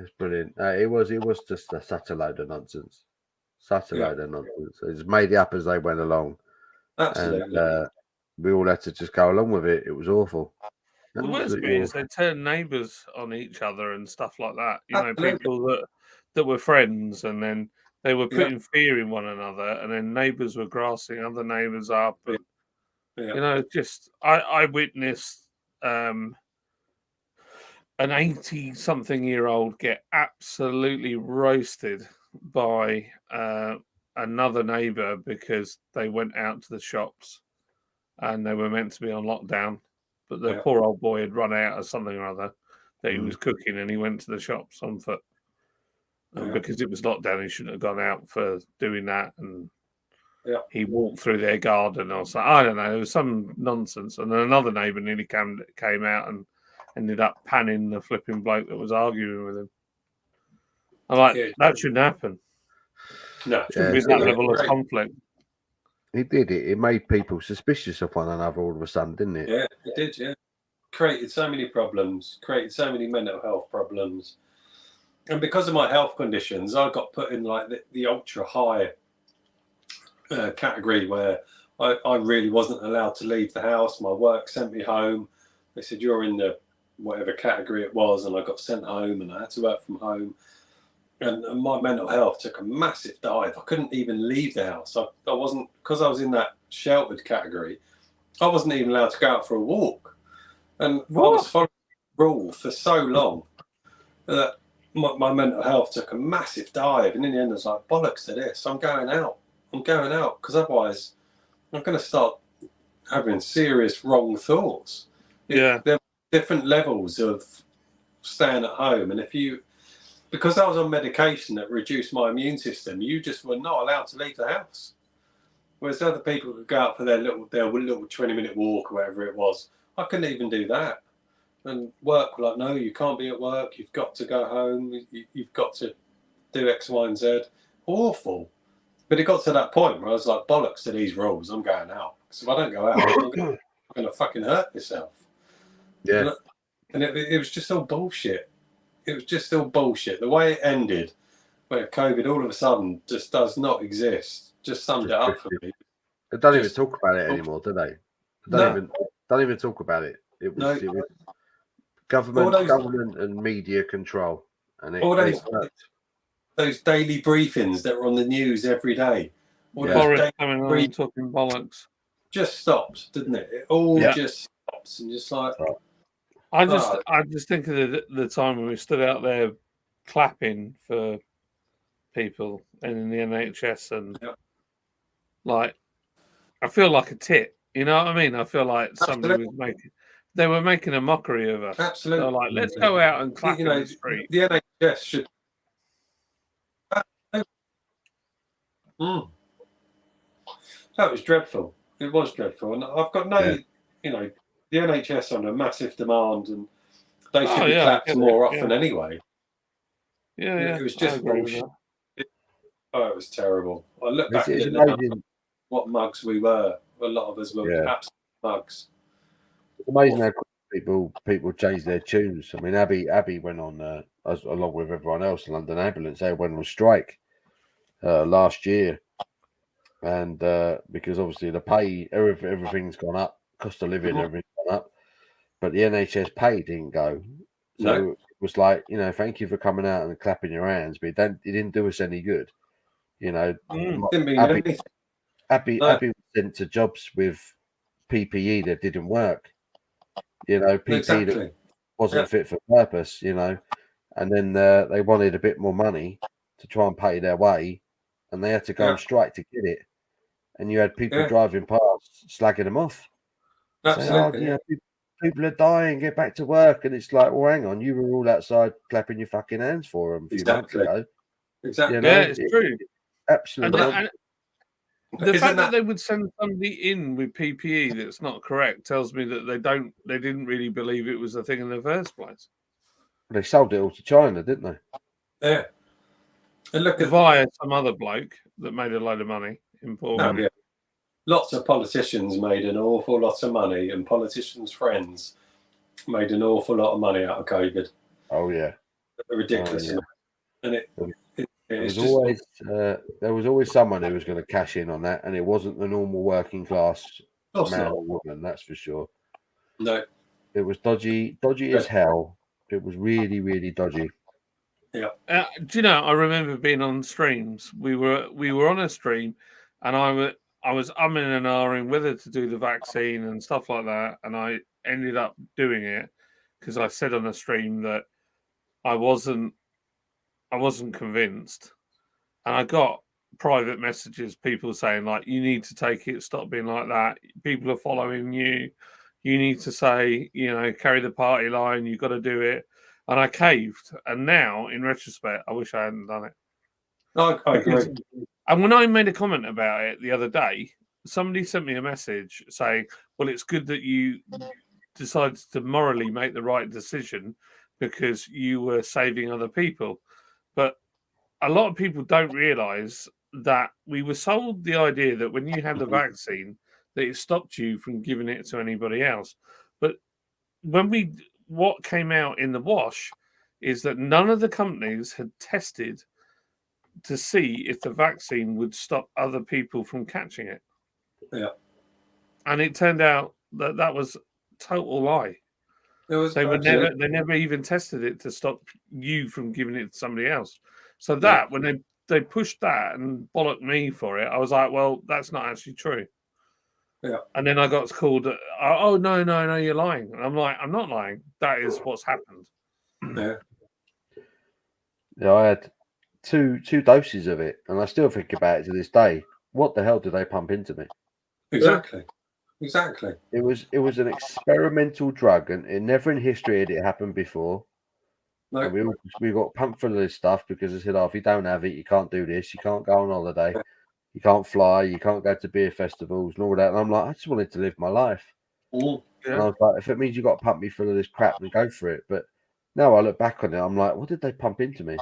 It's brilliant. It was just such a load of nonsense. Such a load of nonsense. It just made it up as they went along. Absolutely. And we all had to just go along with it. It was awful. The worst Absolutely bit is awful. they turn neighbours on each other and stuff like that. You know, Absolutely. people that were friends, and then they were Yeah. putting fear in one another, and then neighbours were grassing other neighbours up. And, Yeah. you know, just I witnessed an 80-something-year-old get absolutely roasted by another neighbour because they went out to the shops and they were meant to be on lockdown, but the poor old boy had run out of something or other that he was cooking, and he went to the shops on foot. And because it was lockdown, he shouldn't have gone out for doing that, and he walked through their garden or something. I don't know. It was some nonsense. And then another neighbour nearly came out and ended up panning the flipping bloke that was arguing with him. I'm like, that shouldn't happen. No, shouldn't be that level of conflict. It did it. It made people suspicious of one another all of a sudden, didn't it? Yeah, it did. Yeah, created so many problems. Created so many mental health problems. And because of my health conditions, I got put in like the ultra high category where I really wasn't allowed to leave the house. My work sent me home. They said, you're in the whatever category it was, and I got sent home, and I had to work from home. And my mental health took a massive dive. I couldn't even leave the house. I wasn't, because I was in that sheltered category, I wasn't even allowed to go out for a walk. And I was following the rule for so long that my mental health took a massive dive. And in the end, I was like, bollocks to this. I'm going out. Because otherwise I'm going to start having serious wrong thoughts. Yeah. There are different levels of staying at home. And because I was on medication that reduced my immune system, you just were not allowed to leave the house. Whereas other people could go out for their little 20-minute walk or whatever it was. I couldn't even do that. And work were like, no, you can't be at work. You've got to go home. You've got to do X, Y, and Z. Awful. But it got to that point where I was like, bollocks to these rules. I'm going out. So if I don't go out, I'm going to fucking hurt myself. Yeah. And it was just all bullshit. It was just all bullshit. The way it ended, where COVID all of a sudden just does not exist, just summed it up for me. They don't even talk about it anymore, do they? Don't even talk about it. It was government and media control, and all those daily briefings that were on the news every day. Boris coming on talking bollocks. Just stopped, didn't it? It all just stops, and just like. I just think of the time when we stood out there clapping for people in the NHS, and like, I feel like a tit. You know what I mean? I feel like somebody was making a mockery of us. Absolutely. They're like, let's go out and clap in the street. The NHS should. That was dreadful. It was dreadful, and I've got the NHS on a massive demand, and they should be clapped more often anyway. Yeah. It was just bullshit. It was terrible. I look back at what mugs we were. A lot of us were absolute mugs. It's amazing how people change their tunes. I mean, Abby went on along with everyone else. London Ambulance, they went on strike last year, and because obviously the pay, everything's gone up, cost of living, everything's gone up, but the NHS pay didn't go. So it was like, thank you for coming out and clapping your hands, but it didn't do us any good. Didn't mean anything. Abby was sent to jobs with PPE that didn't work. PPE that wasn't fit for purpose, and then they wanted a bit more money to try and pay their way, and they had to go on strike to get it. And you had people driving past slagging them off. Absolutely. Saying, people are dying, get back to work. And it's like, well, hang on, you were all outside clapping your fucking hands for them a few months ago. Exactly. Yeah, it's true. Absolutely. The fact that they would send somebody in with PPE that's not correct tells me that they didn't really believe it was a thing in the first place. They sold it all to China, didn't they? Yeah. And look at via some other bloke that made a load of money importing. Lots of politicians made an awful lot of money, and politicians' friends made an awful lot of money out of COVID. Oh yeah. ridiculous. Oh, yeah. And There it's was just always someone who was going to cash in on that, and it wasn't the normal working class course man not. or woman. That's for sure. No. It was dodgy as hell. It was really, really dodgy. Do you know? I remember being on streams. We were on a stream, and I was umming and ahhing whether to do the vaccine and stuff like that, and I ended up doing it because I said on the stream that I wasn't convinced, and I got private messages, people saying like, "You need to take it. Stop being like that. People are following you. You need to say, carry the party line. You've got to do it." And I caved. And now, in retrospect, I wish I hadn't done it. I agree. And when I made a comment about it the other day, somebody sent me a message saying, "Well, it's good that you decided to morally make the right decision because you were saving other people." But a lot of people don't realise that we were sold the idea that when you had the vaccine, that it stopped you from giving it to anybody else. But what came out in the wash is that none of the companies had tested to see if the vaccine would stop other people from catching it. Yeah. And it turned out that was total lie. They never even tested it to stop you from giving it to somebody else. So that when they pushed that and bollocked me for it, I was like, well, that's not actually true. Yeah. And then I got called, oh, no, you're lying. And I'm like, I'm not lying. That is what's happened. Yeah. Yeah, I had two doses of it, and I still think about it to this day. What the hell did they pump into me? Exactly. It was an experimental drug, and it never in history had it happened before. No. And we got pumped full of this stuff because they said, "Oh, if you don't have it, you can't do this. You can't go on holiday. You can't fly. You can't go to beer festivals and all that." And I'm like, I just wanted to live my life. Mm. And I was like, if it means you got to pump me full of this crap, then go for it. But now I look back on it, I'm like, what did they pump into me?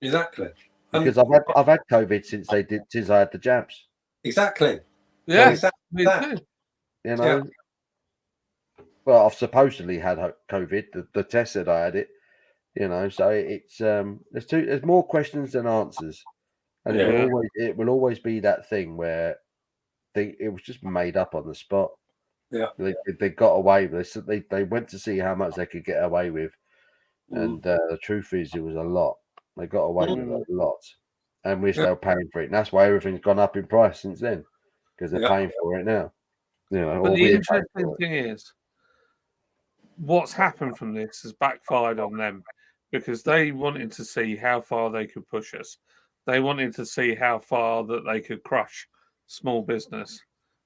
Exactly. Because I've had COVID since I had the jabs. Exactly. Yeah. Exactly that. You know. Well, I've supposedly had COVID. The test said I had it. You know, so it's there's more questions than answers, and it will always be that thing where it was just made up on the spot. Yeah, they got away with it. They went to see how much they could get away with, and the truth is, it was a lot. They got away with a lot, and we're still paying for it. And that's why everything's gone up in price since then, because they're paying for it now. You know, but the interesting thing is, what's happened from this has backfired on them because they wanted to see how far they could push us. They wanted to see how far that they could crush small business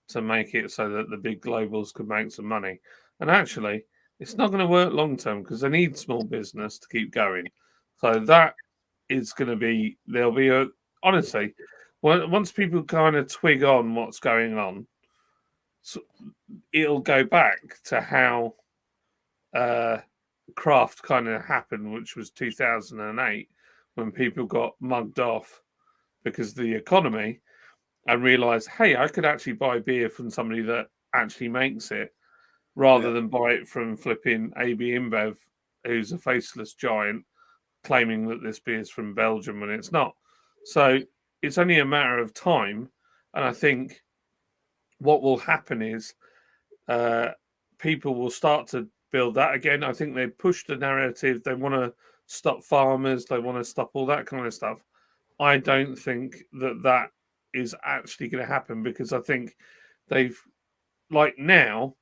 to make it so that the big globals could make some money. And actually, it's not going to work long term because they need small business to keep going. So that is going to be, there'll be honestly, once people kind of twig on what's going on, so it'll go back to how craft kind of happened, which was 2008, when people got mugged off because of the economy and realized, hey, I could actually buy beer from somebody that actually makes it rather than buy it from flipping AB InBev, who's a faceless giant, claiming that this beer is from Belgium when it's not. So it's only a matter of time. And I think what will happen is people will start to build that again. I think they push the narrative. They want to stop farmers. They want to stop all that kind of stuff. I don't think that is actually going to happen because I think they've, like now,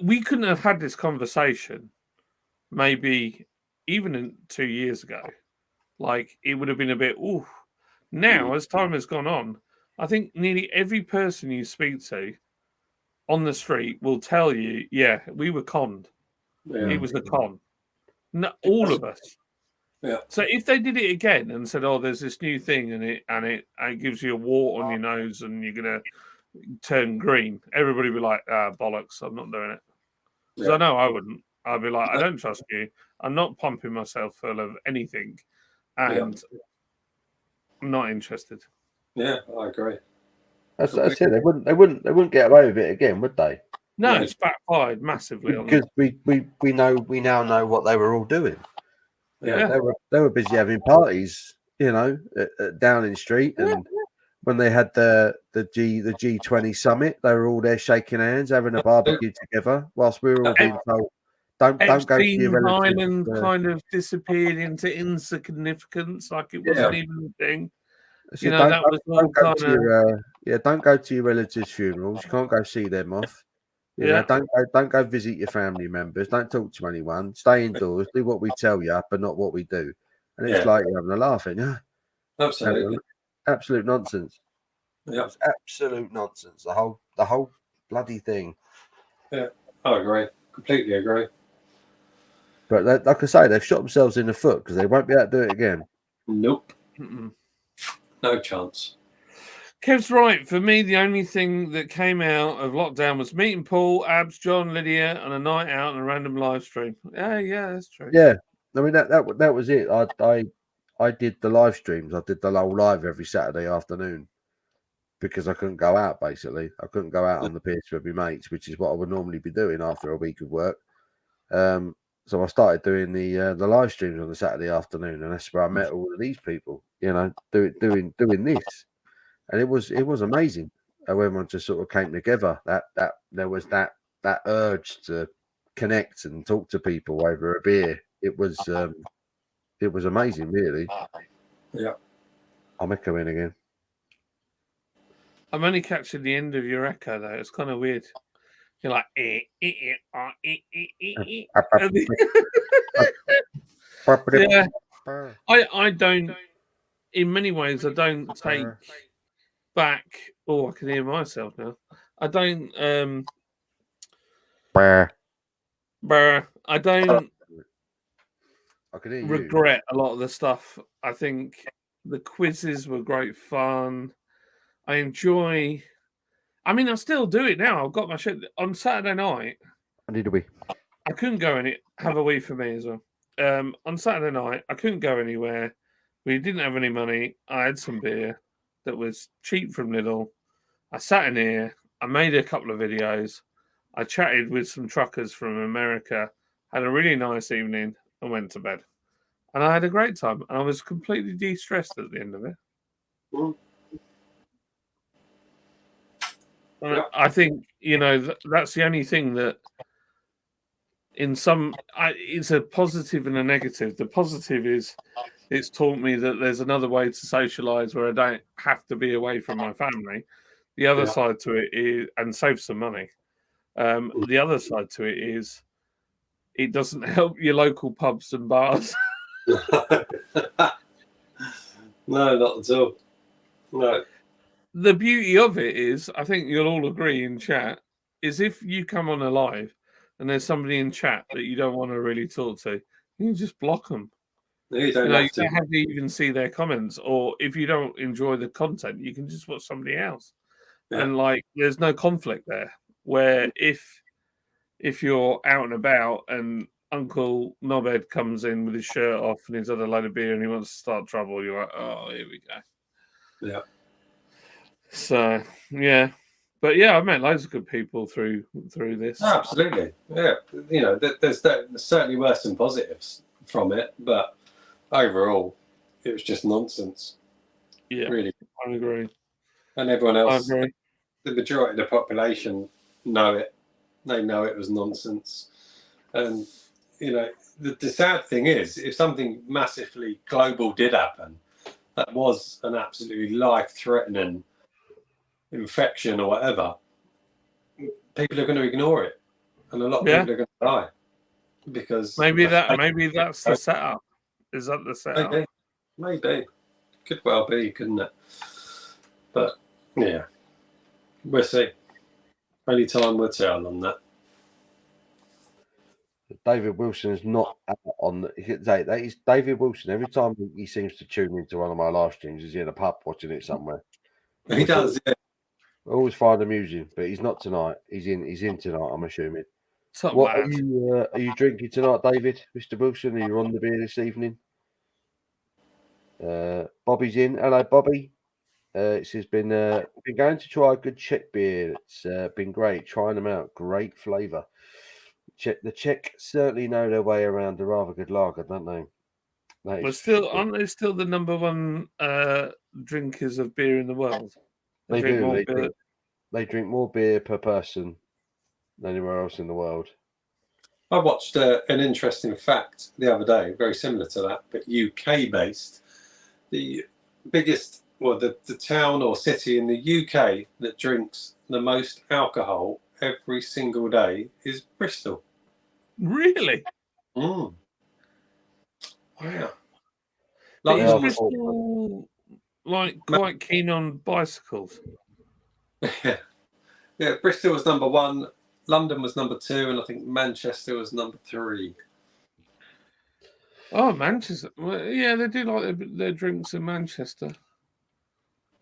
we couldn't have had this conversation maybe even 2 years ago. Like it would have been a bit, ooh. Now, as time has gone on, I think nearly every person you speak to on the street will tell you, yeah, we were conned. Yeah. It was a con. No, all of us. Yeah. So if they did it again and said, "Oh, there's this new thing, and it gives you a wart on your nose, and you're gonna turn green," everybody would be like, "Bollocks! I'm not doing it." Because I know I wouldn't. I'd be like, "I don't trust you. I'm not pumping myself full of anything, and I'm not interested." Yeah, I agree. That's it. They wouldn't get away with it again, would they? No, it's backfired massively because we now know what they were all doing. Yeah. They were busy having parties, you know, at Downing Street, and when they had the G20 summit, they were all there shaking hands, having a barbecue together, whilst we were all being told, don't go to your Epstein relatives. Island kind of disappeared into insignificance, like it wasn't even a thing. So You know, that was all kind of don't go to your relatives' funerals. You can't go see them off. You know, don't go visit your family members. Don't talk to anyone. Stay indoors. Do what we tell you, but not what we do. And it's like you're having a laugh, yeah. Absolutely. Absolute nonsense. Yeah. It's absolute nonsense. The whole bloody thing. Yeah, I agree. Completely agree. But like I say, they've shot themselves in the foot because they won't be able to do it again. Nope. Mm-mm. No chance. Kev's right. For me, the only thing that came out of lockdown was meeting Paul, Abs, John, Lydia, and a night out and a random live stream. Yeah, that's true. Yeah, I mean that was it. I did the live streams. I did the whole live every Saturday afternoon because I couldn't go out. Basically, I couldn't go out on the piss with my mates, which is what I would normally be doing after a week of work. So I started doing the live streams on the Saturday afternoon, and that's where I met all of these people. You know, doing this, and it was amazing how everyone just sort of came together. That there was that urge to connect and talk to people over a beer. It was amazing, really. Yeah. I'm echoing again. I'm only catching the end of your echo though. It's kind of weird. You're like, yeah. I don't. In many ways, I don't take back. Oh, I can hear myself now. I don't. I don't I can hear you. regret a lot of the stuff. I think the quizzes were great fun. I enjoy. I mean, I still do it now. I've got my shit on Saturday night. I need a wee. I couldn't go in it. Have a wee for me as well. On Saturday night, I couldn't go anywhere. We didn't have any money. I had some beer that was cheap from Lidl. I sat in here. I made a couple of videos. I chatted with some truckers from America. Had a really nice evening and went to bed. And I had a great time. And I was completely de-stressed at the end of it. I think, you know, that's the only thing that it's a positive and a negative. The positive is it's taught me that there's another way to socialize where I don't have to be away from my family. The other side to it is, and save some money. The other side to it is it doesn't help your local pubs and bars. No, not at all. No. The beauty of it is, I think you'll all agree in chat, is if you come on a live and there's somebody in chat that you don't want to really talk to, you can just block them. You don't You don't have to even see their comments. Or if you don't enjoy the content, you can just watch somebody else. Yeah. And like, there's no conflict there. Where if you're out and about and Uncle Knobhead comes in with his shirt off and he's had a load of beer and he wants to start trouble, you're like, oh, here we go. Yeah. So yeah, but yeah, I've met loads of good people through this. Absolutely, yeah. You know, there's certainly were some positives from it, but overall, it was just nonsense. Yeah, really. I agree. And everyone else, the majority of the population know it. They know it was nonsense. And you know, the sad thing is, if something massively global did happen, that was an absolutely life-threatening infection or whatever, people are going to ignore it, and a lot of people are going to die because maybe that's the setup. Is that the setup? Maybe. Could well be, couldn't it? But yeah, we'll see. Only time will tell on that. David Wilson is not out on that is David Wilson. Every time he seems to tune into one of my live streams, he's in a pub watching it somewhere. He does, yeah. I always find amusing, but he's not tonight. He's in tonight, I'm assuming. What are you drinking tonight, David? Mr. Wilson, are you on the beer this evening? Bobby's in. Hello, Bobby. It says been going to try a good Czech beer. It's been great. Trying them out. Great flavour. The Czech certainly know their way around a rather good lager, don't they? We're still aren't they still the number one drinkers of beer in the world? They drink do. more They beer. drink, they drink more beer per person than anywhere else in the world. I watched an interesting fact the other day, very similar to that, but UK based. The biggest, well, the town or city in the UK that drinks the most alcohol every single day is Bristol. Really? Mm. Yeah. But is Yeah, Bristol like quite keen on bicycles? Yeah, Bristol was number one, London was number two, and I think Manchester was number three. Oh, Manchester. Well, yeah, they do like their drinks in Manchester.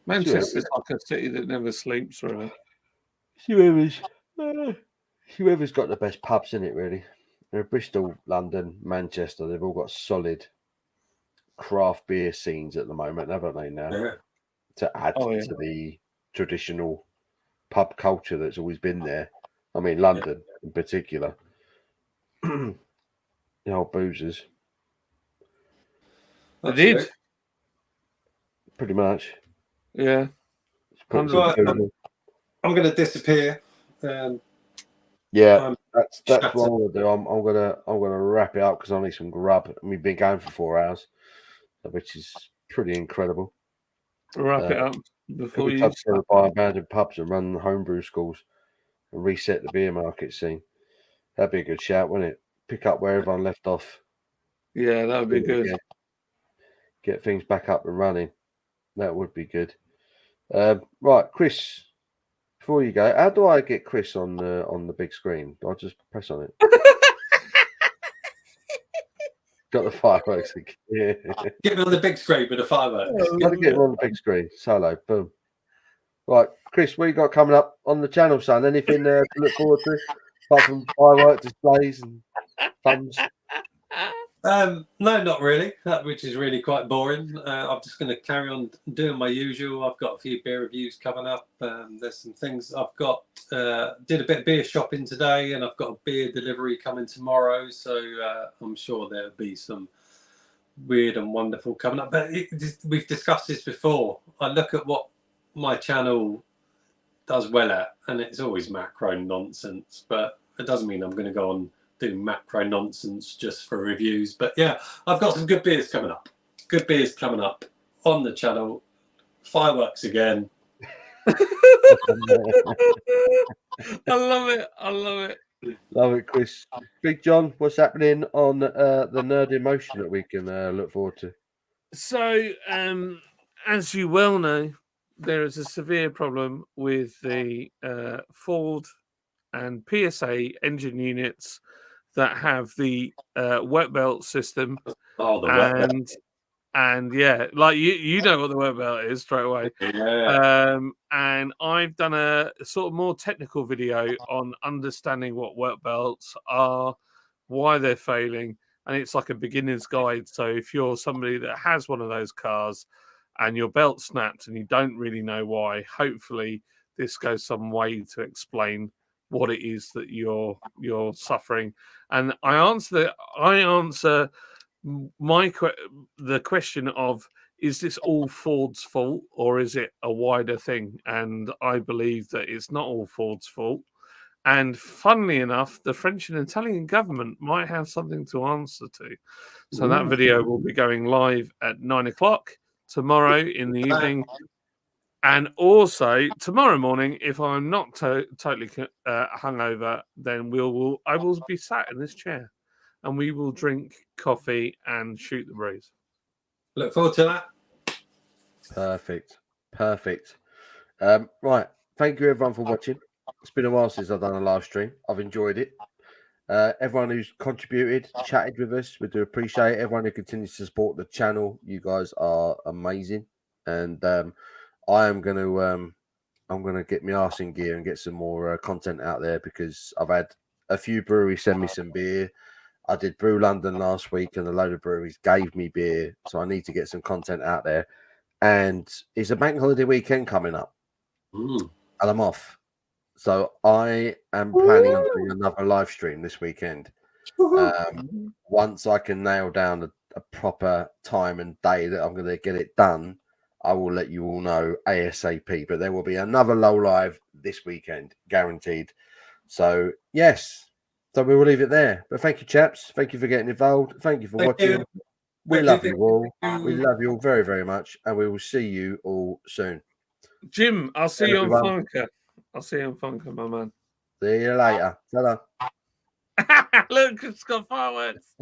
Manchester's like a city that never sleeps, really. Whoever's got the best pubs in it, really. Bristol, London, Manchester, they've all got solid craft beer scenes at the moment, haven't they, now? Yeah. To add to the traditional pub culture that's always been there. I mean, London in particular. The old boozers. They did. Pretty much. Yeah. I'm going to disappear. Yeah, that's what I'm going to do. I'm going to wrap it up because I need some grub. And we've been going for 4 hours, which is pretty incredible. Wrap it up before you start buy abandoned pubs and run homebrew schools and reset the beer market scene. That'd be a good shout, wouldn't it? Pick up where everyone left off. Yeah, that would be good. Get things back up and running. That would be good. Right, Chris. Before you go, how do I get Chris on the big screen? Do I just press on it? Got the fireworks again. Yeah. Get me on the big screen with the fireworks. Got to get him on the big screen. Solo, boom. Right, Chris, what you got coming up on the channel, son? Anything to look forward to apart from firework displays and thumbs? No, not really. Which is really quite boring. I'm just going to carry on doing my usual. I've got a few beer reviews coming up. There's some things I've got. Did a bit of beer shopping today, and I've got a beer delivery coming tomorrow. So I'm sure there'll be some weird and wonderful coming up. But we've discussed this before. I look at what my channel does well at, and it's always macro nonsense. But it doesn't mean I'm going to go on do macro nonsense just for reviews. But yeah, I've got some good beers coming up. Good beers coming up on the channel. Fireworks again. I love it. I love it. Love it, Chris. Big John, what's happening on the Nerd Emotion that we can look forward to? So, as you well know, there is a severe problem with the Ford and PSA engine units that have the wet belt system. Oh, the wet belt. And yeah, like you know what the wet belt is straight away. Yeah. And I've done a sort of more technical video on understanding what wet belts are, why they're failing, and it's like a beginner's guide. So if you're somebody that has one of those cars and your belt snapped and you don't really know why, hopefully this goes some way to explain what it is that you're suffering. And I answer the question of, is this all Ford's fault or is it a wider thing? And I believe that it's not all Ford's fault. And funnily enough, the French and Italian government might have something to answer to. So that video will be going live at 9 o'clock tomorrow in the evening. And also tomorrow morning, if I'm not totally hungover, then I will be sat in this chair and we will drink coffee and shoot the breeze. Look forward to that. Perfect. Right. Thank you, everyone, for watching. It's been a while since I've done a live stream. I've enjoyed it. Everyone who's contributed, chatted with us, we do appreciate it. Everyone who continues to support the channel, you guys are amazing. And I'm gonna get my arse in gear and get some more content out there because I've had a few breweries send me some beer. I did Brew London last week, and a load of breweries gave me beer, so I need to get some content out there. And it's a bank holiday weekend coming up, and I'm off, so I am planning on doing another live stream this weekend. Once I can nail down a proper time and day that I'm going to get it done, I will let you all know ASAP. But there will be another low live this weekend, guaranteed. So yes, so we will leave it there. But thank you, chaps. Thank you for getting involved. Thank you for watching. We love you all. We love you all very, very much, and we will see you all soon. Jim, I'll see you on Funker. I'll see you on Funker, my man. See you later. Ta-da. Look, it's got fireworks.